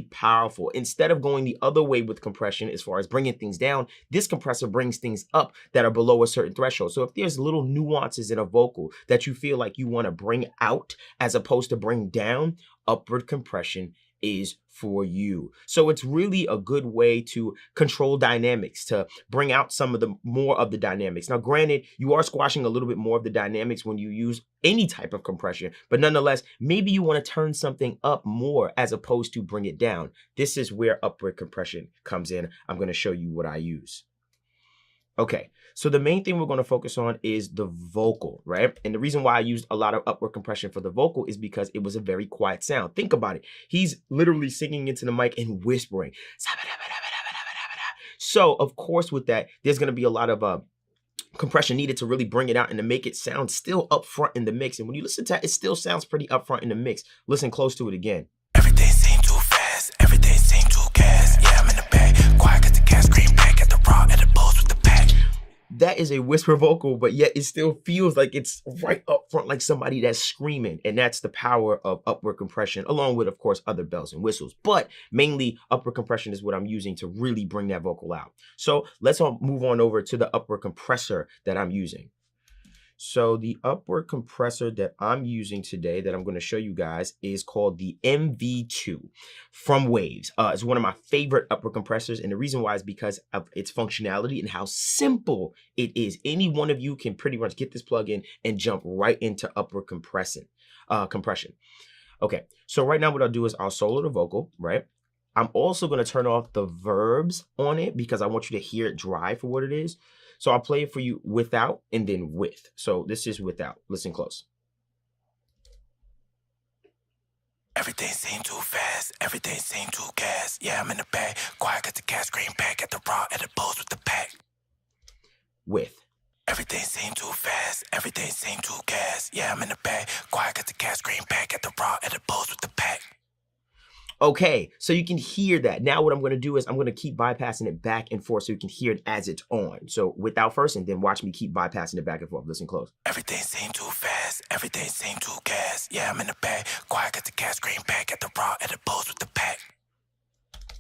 powerful. Instead of going the other way with compression as far as bringing things down, this compressor brings things up that are below a certain threshold. So if there's little nuances in a vocal that you feel like you want to bring out as opposed to bring down, upward compression is for you. So it's really a good way to control dynamics, to bring out some of the more of the dynamics. Now, granted, you are squashing a little bit more of the dynamics when you use any type of compression, but nonetheless, maybe you want to turn something up more as opposed to bring it down. This is where upward compression comes in. I'm going to show you what I use. Okay, so the main thing we're going to focus on is the vocal, right? And the reason why I used a lot of upward compression for the vocal is because it was a very quiet sound. Think about it. He's literally singing into the mic and whispering. So, of course, with that, there's going to be a lot of compression needed to really bring it out and to make it sound still up front in the mix. And when you listen to it, it still sounds pretty up front in the mix. Listen close to it again. Everything seem too fast, everything seem too gas. Yeah, I'm in the bag, quiet got the gas, green pack, got the raw and the bulls with the pack. That is a whisper vocal, but yet it still feels like it's right up front, like somebody that's screaming. And that's the power of upward compression, along with, of course, other bells and whistles. But mainly upward compression is what I'm using to really bring that vocal out. So let's move on over to the upward compressor that I'm using. So the upward compressor that I'm using today that I'm going to show you guys is called the MV2 from Waves. It's one of my favorite upward compressors, and the reason why is because of its functionality and how simple it is. Any one of you can pretty much get this plugin and jump right into upward compression. Okay, so right now what I'll do is I'll solo the vocal, right? I'm also going to turn off the verbs on it because I want you to hear it dry for what it is. So I'll play it for you without and then with. So this is without. Listen close. Everything seemed too fast, everything seemed too gas. Yeah, I'm in the bag, quiet, got the gas, green back at the raw, at the bulls with the pack. With. Everything seemed too fast, everything seemed too gas. Yeah, I'm in the bag, quiet, got the gas, green back at the raw, at the bulls with the pack. Okay, so you can hear that. Now what I'm going to do is I'm going to keep bypassing it back and forth so you can hear it as it's on. So without first, and then watch me keep bypassing it back and forth. Listen close. Everything seemed too fast, everything seemed too gas. Yeah, I'm in the bag, quiet, got the gas, green back at the raw, at the bulls with the pack.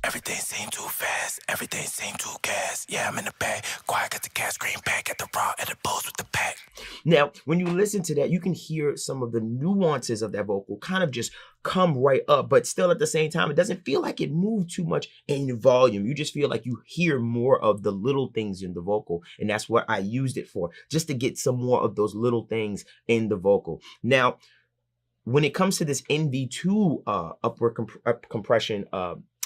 Everything seemed too fast, everything seemed too gas. Yeah, I'm in the bag, quiet, got the gas, green back at the raw, at the bulls with the pack. Now, when you listen to that, you can hear some of the nuances of that vocal kind of just come right up, but still at the same time, it doesn't feel like it moved too much in volume. You just feel like you hear more of the little things in the vocal, and that's what I used it for, just to get some more of those little things in the vocal. Now, when it comes to this NV2 upward compression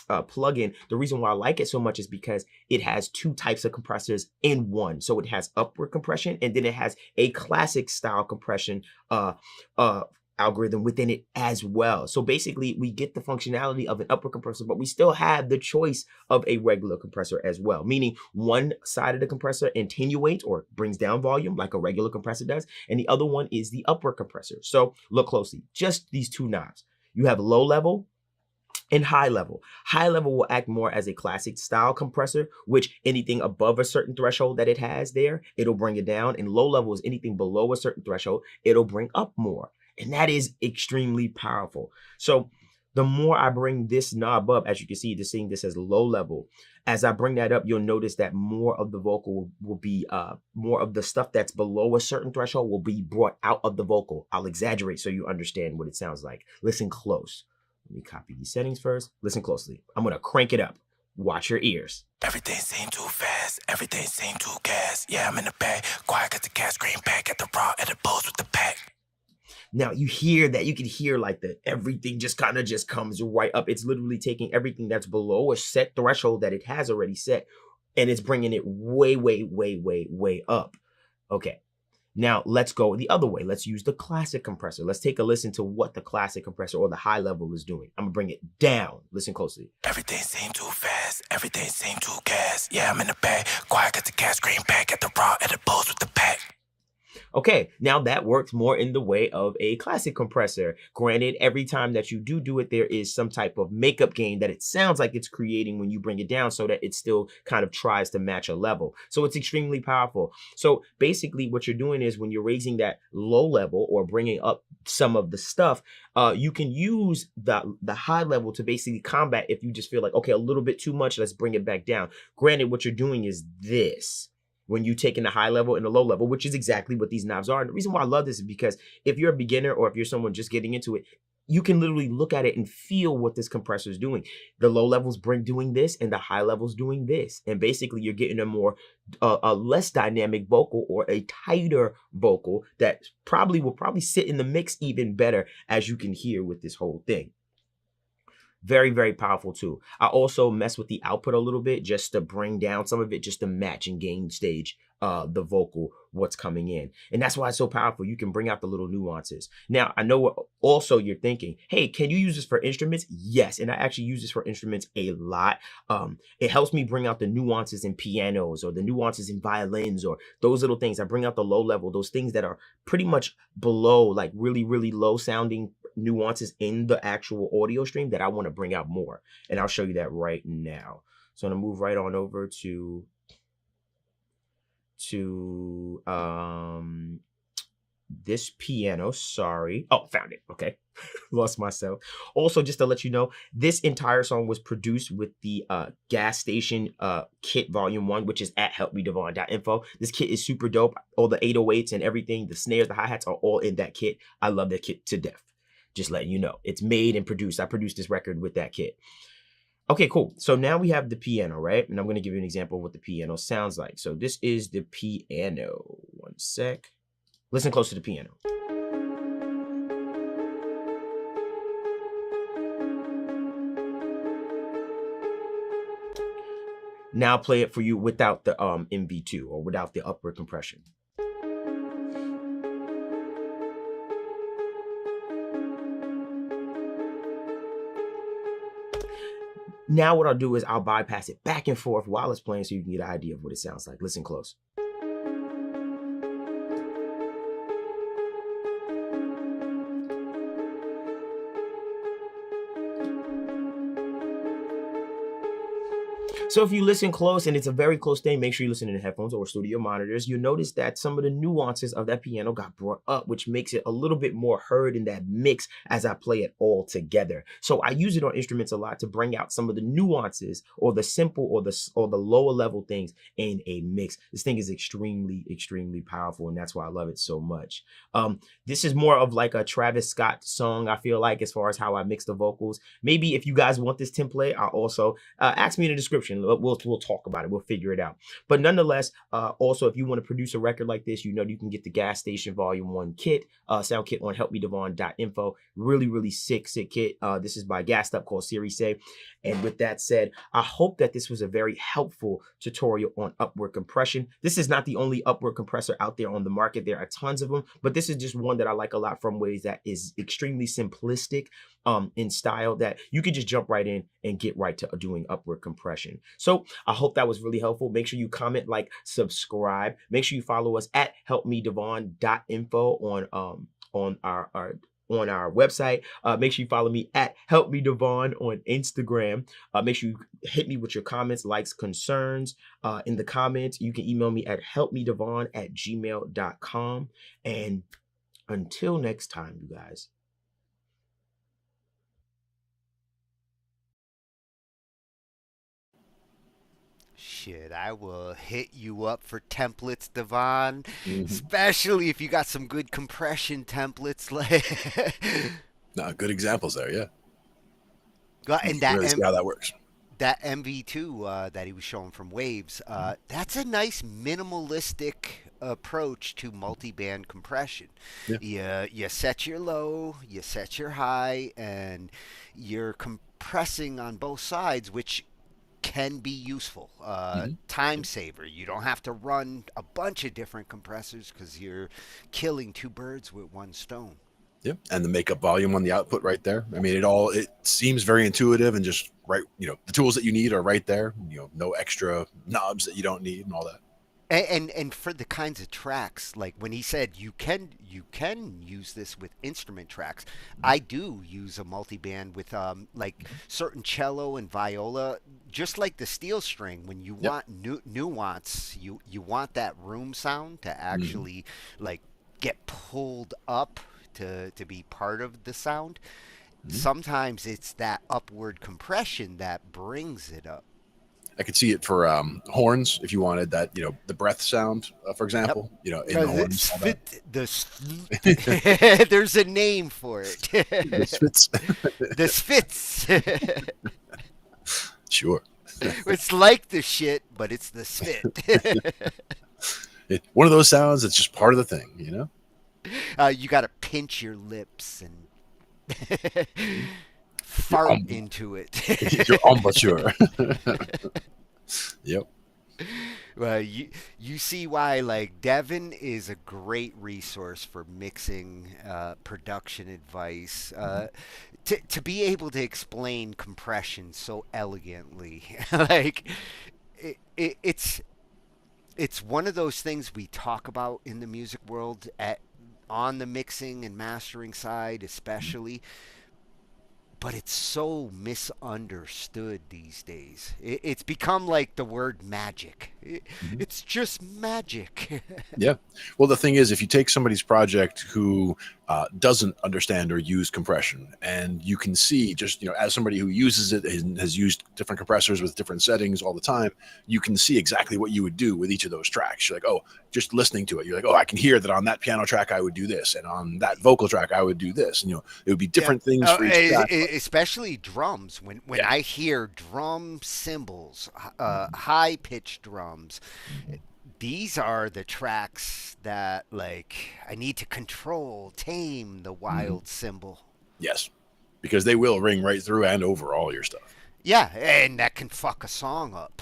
plugin, the reason why I like it so much is because it has two types of compressors in one. So it has upward compression, and then it has a classic style compression algorithm within it as well. So basically we get the functionality of an upward compressor, but we still have the choice of a regular compressor as well, meaning one side of the compressor attenuates or brings down volume like a regular compressor does, and the other one is the upward compressor. So look closely, just these two knobs. You have low level and high level. High level will act more as a classic style compressor, which anything above a certain threshold that it has there, it'll bring it down. And low level is anything below a certain threshold, it'll bring up more. And that is extremely powerful. So the more I bring this knob up, as you can see, seeing this as low level, as I bring that up, you'll notice that more of the vocal will be, more of the stuff that's below a certain threshold will be brought out of the vocal. I'll exaggerate so you understand what it sounds like. Listen close. Let me copy these settings first. Listen closely. I'm going to crank it up. Watch your ears. Everything seemed too fast, everything seemed too gas. Yeah, I'm in the bag, quiet, got the gas, green back at the raw, at the bulls with the pack. Now you hear that, you can hear like the everything just kind of just comes right up. It's literally taking everything that's below a set threshold that it has already set, and it's bringing it way, way, way, way, way up. Okay. Now let's go the other way. Let's use the classic compressor. Let's take a listen to what the classic compressor or the high level is doing. I'm gonna bring it down. Listen closely. Everything seemed too fast, everything seemed too gas. Yeah, I'm in the bag, quiet, got the gas, green back at the raw, at the bulls with the pack. Okay, now that works more in the way of a classic compressor. Granted, every time that you do it, there is some type of makeup gain that it sounds like it's creating when you bring it down, so that it still kind of tries to match a level. So it's extremely powerful. So basically what you're doing is when you're raising that low level or bringing up some of the stuff, you can use the high level to basically combat if you just feel like, okay, a little bit too much, let's bring it back down. Granted, what you're doing is this. When you take in the high level and the low level, which is exactly what these knobs are. And the reason why I love this is because if you're a beginner or if you're someone just getting into it, you can literally look at it and feel what this compressor is doing. The low levels doing this and the high levels doing this. And basically you're getting a less dynamic vocal or a tighter vocal that will sit in the mix even better, as you can hear with this whole thing. Very, very powerful too. I also mess with the output a little bit just to bring down some of it, just to match and gain stage the vocal, what's coming in. And that's why it's so powerful. You can bring out the little nuances. Now, I know what also you're thinking, hey, can you use this for instruments? Yes, and I actually use this for instruments a lot. It helps me bring out the nuances in pianos or the nuances in violins or those little things. I bring out the low level, those things that are pretty much below, like really, really low sounding nuances in the actual audio stream that I want to bring out more. And I'll show you that right now. So I'm going to move right on over to this piano. Sorry. Oh, found it. Okay. Lost myself. Also, just to let you know, this entire song was produced with the Gas Station kit volume 1, which is at helpmedevon.info. This kit is super dope. All the 808s and everything, the snares, the hi-hats are all in that kit. I love that kit to death. Just letting you know. It's made and produced. I produced this record with that kit. Okay, cool. So now we have the piano, right? And I'm going to give you an example of what the piano sounds like. So this is the piano. One sec. Listen close to the piano. Now play it for you without the MV2 or without the upward compression. Now what I'll do is I'll bypass it back and forth while it's playing so you can get an idea of what it sounds like. Listen close. So if you listen close, and it's a very close thing, make sure you listen in headphones or studio monitors, you'll notice that some of the nuances of that piano got brought up, which makes it a little bit more heard in that mix as I play it all together. So I use it on instruments a lot to bring out some of the nuances or the simple or the lower level things in a mix. This thing is extremely, extremely powerful, and that's why I love it so much. This is more of like a Travis Scott song, I feel like, as far as how I mix the vocals. Maybe if you guys want this template, I'll also ask me in the description. We'll talk about it. We'll figure it out. But nonetheless, also, if you want to produce a record like this, you know you can get the Gas Station Volume 1 kit, sound kit on helpmedevon.info. Really, really sick kit. This is by Gassed Up, called Series A. And with that said, I hope that this was a very helpful tutorial on upward compression. This is not the only upward compressor out there on the market. There are tons of them, but this is just one that I like a lot from Waves that is extremely simplistic in style, that you can just jump right in and get right to doing upward compression. So I hope that was really helpful. Make sure you comment, like, subscribe. Make sure you follow us at helpmedevon.info on our website. Make sure you follow me at helpmedevon on Instagram. Make sure you hit me with your comments, likes, concerns in the comments. You can email me at helpmedevon@gmail.com. And until next time, you guys. Shit, I will hit you up for templates, Devon. Especially if you got some good compression templates. No, good examples there, yeah. And that really see how that works. That MV2 that he was showing from Waves, that's a nice minimalistic approach to multi-band compression. Yeah. You set your low, you set your high, and you're compressing on both sides, which can be useful. Time saver. You don't have to run a bunch of different compressors because you're killing two birds with one stone. Yep, and the makeup volume on the output right there. I mean, it seems very intuitive and just right. You know, the tools that you need are right there. You know, no extra knobs that you don't need and all that. And for the kinds of tracks, like when he said you can use this with instrument tracks, I do use a multi-band with like certain cello and viola, just like the steel string. When you want nuance, you want that room sound to actually like get pulled up to be part of the sound. Sometimes it's that upward compression that brings it up. I could see it for horns if you wanted that, you know, the breath sound, for example. You know, in the horns. There's a name for it. The spits. The spits. Sure. It's like the shit, but it's the spit. One of those sounds that's just part of the thing, you know? You got to pinch your lips and fart into it. You're embouchure. Yep. Well, you see why, like, Devin is a great resource for mixing, production advice, to be able to explain compression so elegantly. Like, it's one of those things we talk about in the music world on the mixing and mastering side, especially. But it's so misunderstood these days. It's become like the word magic. It's just magic. Yeah. Well, the thing is, if you take somebody's project who doesn't understand or use compression, and you can see just, you know, as somebody who uses it and has used different compressors with different settings all the time, you can see exactly what you would do with each of those tracks. You're like, oh, just listening to it, you're like, oh, I can hear that on that piano track I would do this, and on that vocal track I would do this. And, you know, it would be different things for each track. Especially drums. When I hear drum cymbals, high-pitched drums, these are the tracks that, like, I need to control, tame the wild cymbal. Yes, because they will ring right through and over all your stuff. Yeah, and that can fuck a song up.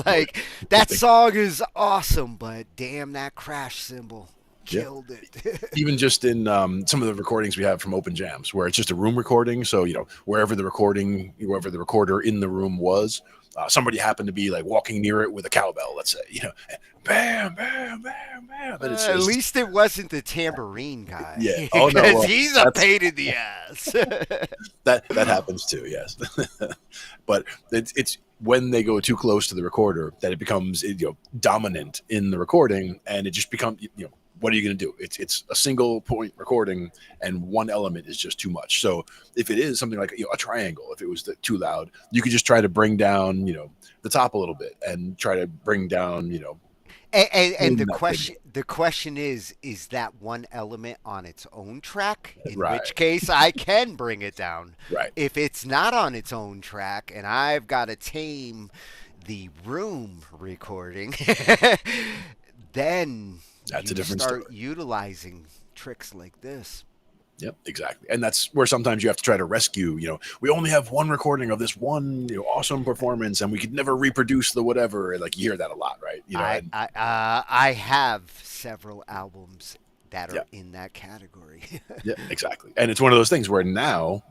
Like, that song is awesome, but damn that crash cymbal. killed it. Even just in some of the recordings we have from open jams, where it's just a room recording. So wherever the recorder in the room was, somebody happened to be like walking near it with a cowbell, let's say, bam, bam, bam, bam. And At least it wasn't the tambourine guy. Yeah. Oh no, because he's a pain in the ass. that happens too. Yes. But it's when they go too close to the recorder that it becomes dominant in the recording, and it just becomes what are you going to do? It's a single point recording, and one element is just too much. So if it is something like a triangle, if it was too loud, you could just try to bring down the top a little bit, and try to bring down And the question is that one element on its own track? In which case I can bring it down. Right. If it's not on its own track and I've got to tame the room recording, then that's you a different start story. Utilizing tricks like this. Yep, exactly. And that's where sometimes you have to try to rescue, we only have one recording of this one, awesome performance, and we could never reproduce the whatever. Like, you hear that a lot, right? I have several albums that are in that category. Yeah, exactly. And it's one of those things where now,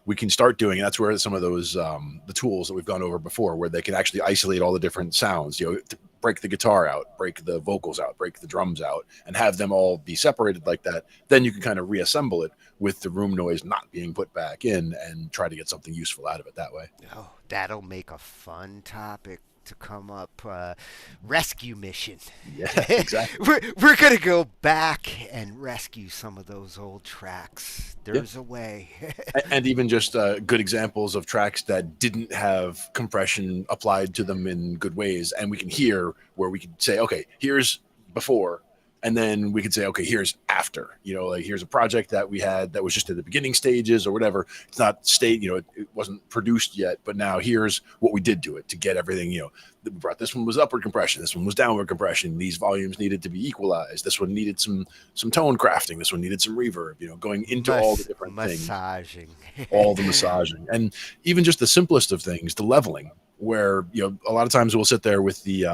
we can start doing, and that's where some of those, the tools that we've gone over before, where they can actually isolate all the different sounds, to break the guitar out, break the vocals out, break the drums out, and have them all be separated like that. Then you can kind of reassemble it with the room noise not being put back in, and try to get something useful out of it that way. Oh, that'll make a fun topic to come up. Rescue mission. Yeah, exactly. we're gonna go back and rescue some of those old tracks. There's a way. And even just good examples of tracks that didn't have compression applied to them in good ways, and we can hear where we could say, okay, here's before, and then we could say, okay, here's after. Like, here's a project that we had that was just at the beginning stages or whatever. It's not it wasn't produced yet, but now here's what we did to it to get everything. We brought this one was upward compression, this one was downward compression. These volumes needed to be equalized. This one needed some tone crafting. This one needed some reverb. Going into all the different massaging, all the massaging, and even just the simplest of things, the leveling, where a lot of times we'll sit there with the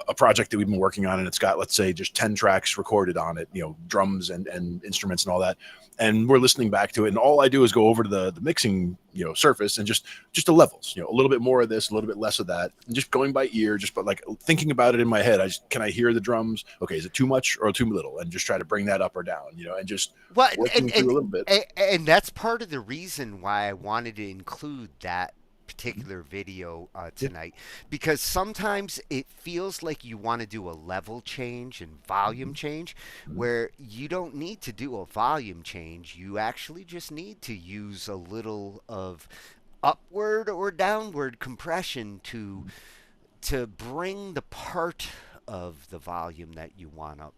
a project that we've been working on, and it's got, let's say, just 10 tracks recorded on it, drums and instruments and all that, and we're listening back to it, and all I do is go over to the mixing surface and just the levels, a little bit more of this, a little bit less of that, and just going by ear, but like thinking about it in my head. Can I hear the drums? Okay, is it too much or too little? And just try to bring that up or down, and just working through a little bit. And that's part of the reason why I wanted to include that particular video tonight, because sometimes it feels like you want to do a level change and volume change, where you don't need to do a volume change. You actually just need to use a little of upward or downward compression to bring the part of the volume that you want up.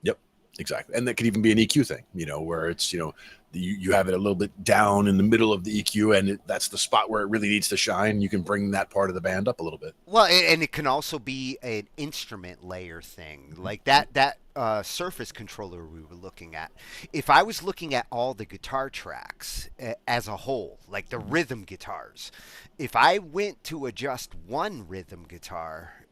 Yep, exactly. And that could even be an EQ thing, where it's you have it a little bit down in the middle of the EQ, and that's the spot where it really needs to shine. You can bring that part of the band up a little bit. Well, and it can also be an instrument layer thing, like that Surface controller we were looking at. If I was looking at all the guitar tracks as a whole, like the rhythm guitars, if I went to adjust one rhythm guitar,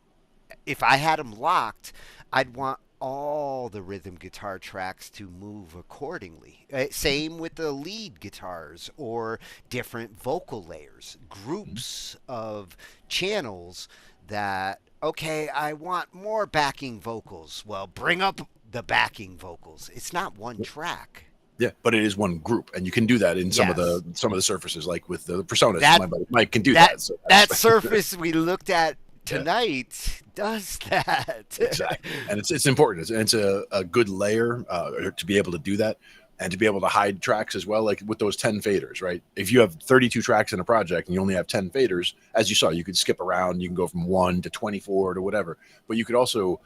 if I had them locked, I'd want all the rhythm guitar tracks to move accordingly. Same with the lead guitars or different vocal layers, groups of channels that, okay, I want more backing vocals. Well, bring up the backing vocals. It's not one track. Yeah, but it is one group, and you can do that in some of the surfaces, like with the Personas. My buddy Mike can do that. So that Surface we looked at tonight does that. Exactly. And it's important. It's a good layer to be able to do that, and to be able to hide tracks as well, like with those 10 faders, right? If you have 32 tracks in a project and you only have 10 faders, as you saw, you could skip around. You can go from 1 to 24 to whatever, but you could also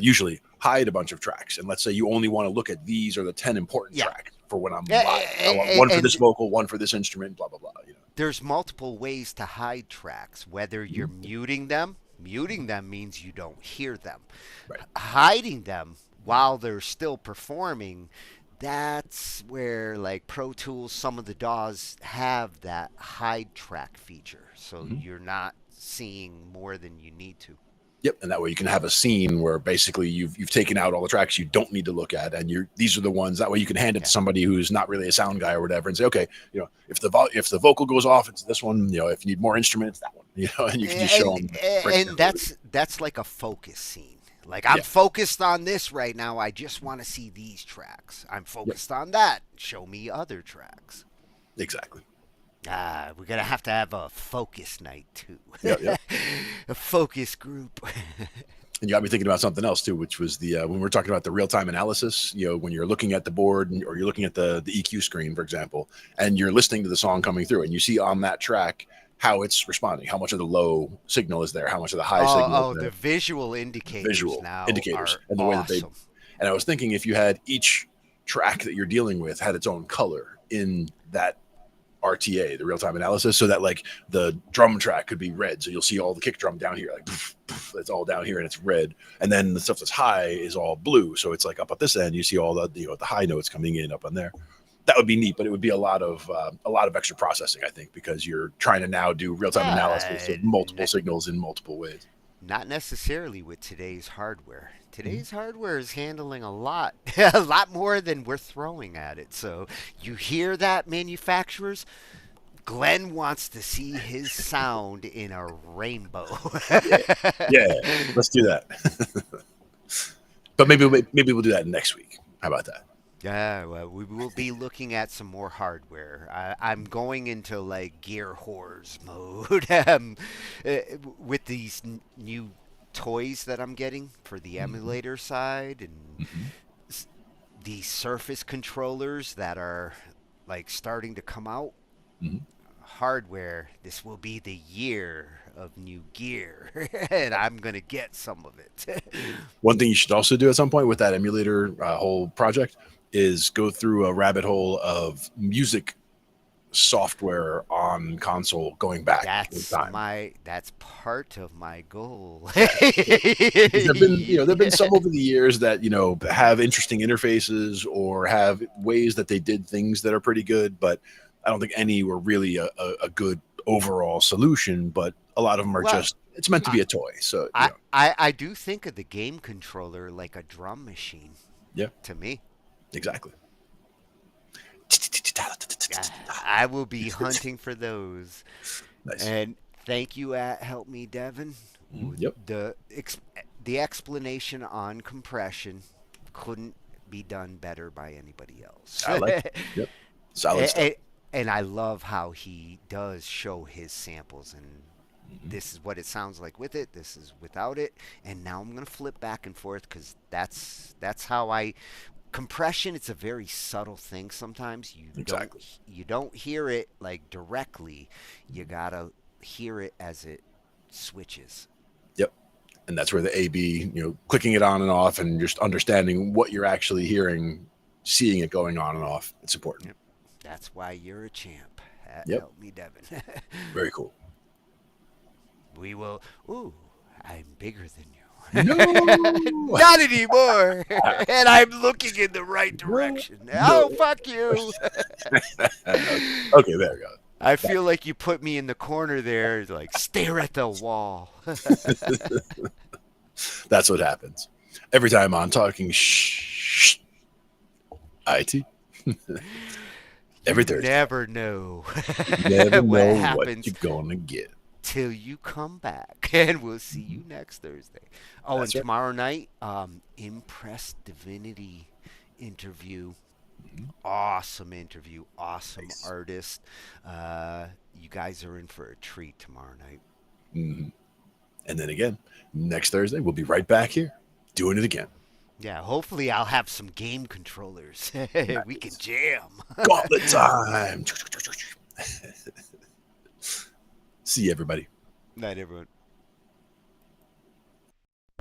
usually hide a bunch of tracks. And let's say you only want to look at these are the 10 important tracks for when I'm live. I want one for this vocal, one for this instrument, blah, blah, blah. There's multiple ways to hide tracks, whether you're muting them. Muting them means you don't hear them. Right. Hiding them while they're still performing, that's where, like Pro Tools, some of the DAWs have that hide track feature. So you're not seeing more than you need to. Yep, and that way you can have a scene where basically you've taken out all the tracks you don't need to look at, and these are the ones. That way you can hand it to somebody who's not really a sound guy or whatever, and say, okay, if the vocal goes off, it's this one. If you need more instruments, that one. And you can just show them. And that's like a focus scene. Like I'm focused on this right now. I just want to see these tracks. I'm focused on that. Show me other tracks. Exactly. We're gonna have to have a focus night too. Yeah. A focus group. And you got me thinking about something else too, which was the when we're talking about the real-time analysis. When you're looking at the board or you're looking at the EQ screen, for example, and you're listening to the song coming through, and you see on that track how it's responding, how much of the low signal is there, how much of the high signal is there. The visual indicators now and the way awesome. that they. And I was thinking, if you had each track that you're dealing with had its own color in that RTA, the real-time analysis, so that like the drum track could be red, so you'll see all the kick drum down here, like poof, poof, it's all down here and it's red, and then the stuff that's high is all blue, so it's like up at this end you see all the the high notes coming in up on there. That would be neat, but it would be a lot of extra processing, I think, because you're trying to now do real-time analysis of multiple signals in multiple ways. Not necessarily with today's hardware. Today's hardware is handling a lot more than we're throwing at it. So you hear that, manufacturers? Glenn wants to see his sound in a rainbow. Yeah, let's do that. But maybe we'll do that next week. How about that? Yeah, well, we will be looking at some more hardware. I'm going into like gear whores mode with these new toys that I'm getting for the emulator side, and the Surface controllers that are like starting to come out. Hardware, this will be the year of new gear, and I'm gonna get some of it. One thing you should also do at some point with that emulator whole project is go through a rabbit hole of music software on console going back in time. That's part of my goal. There've been some over the years that have interesting interfaces or have ways that they did things that are pretty good, but I don't think any were really a good overall solution. But a lot of them are it's meant to be a toy. So I do think of the game controller like a drum machine. Yeah, to me. Exactly. I will be hunting for those. Nice. And thank you at Help Me Devin. Yep. The explanation on compression couldn't be done better by anybody else. I like it. Yep. Solid stuff. And I love how he does show his samples, and this is what it sounds like with it, this is without it, and now I'm going to flip back and forth because that's how compression, it's a very subtle thing sometimes. You don't hear it like directly. You got to hear it as it switches. Yep. And that's where the A/B, clicking it on and off and just understanding what you're actually hearing, seeing it going on and off. It's important. Yep. That's why you're a champ. Help me, Devin. Very cool. We will. Ooh, I'm bigger than you. No, not anymore. And I'm looking in the right direction. Oh, fuck you. Okay, there we go. I feel like you put me in the corner there, like stare at the wall. That's what happens every time on Talkin Shhh I.T. Every Thursday. Never know. Never what know happens what you're gonna get till you come back, and we'll see you next Thursday. Oh, That's and right. tomorrow night, Impress Divinity interview. Awesome interview, awesome artist. You guys are in for a treat tomorrow night. And then again, next Thursday, we'll be right back here doing it again. Yeah, hopefully I'll have some game controllers. We can jam. Gauntlet time. See you, everybody. Night, everyone.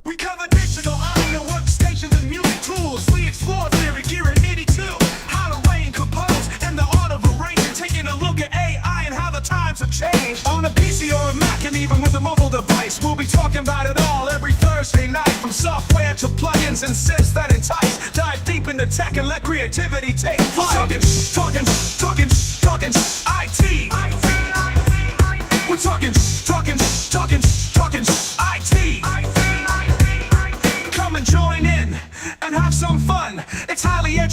We cover digital audio workstations and music tools. We explore theory, gear, and 82. How to arrange, compose, and the art of arranging. Taking a look at AI and how the times have changed. On a PC or a Mac, and even with a mobile device, we'll be talking about it all every Thursday night. From software to plugins and synths that entice. Dive deep into tech and let creativity take flight. Talkin IT. We're talking IT.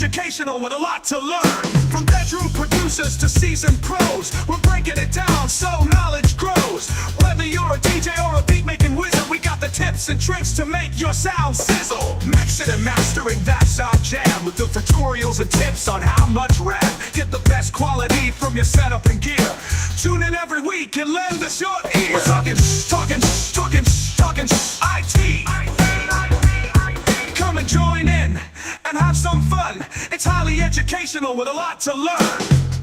educational with a lot to learn. From bedroom producers to seasoned pros, we're breaking it down so knowledge grows. Whether you're a DJ or a beat making wizard, we got the tips and tricks to make your sound sizzle. Mixing and mastering, that's our jam, with the tutorials and tips on how much RAM. Get the best quality from your setup and gear. Tune in every week and lend us your ear. We're talking IT. Come and join in and have some fun. It's highly educational with a lot to learn.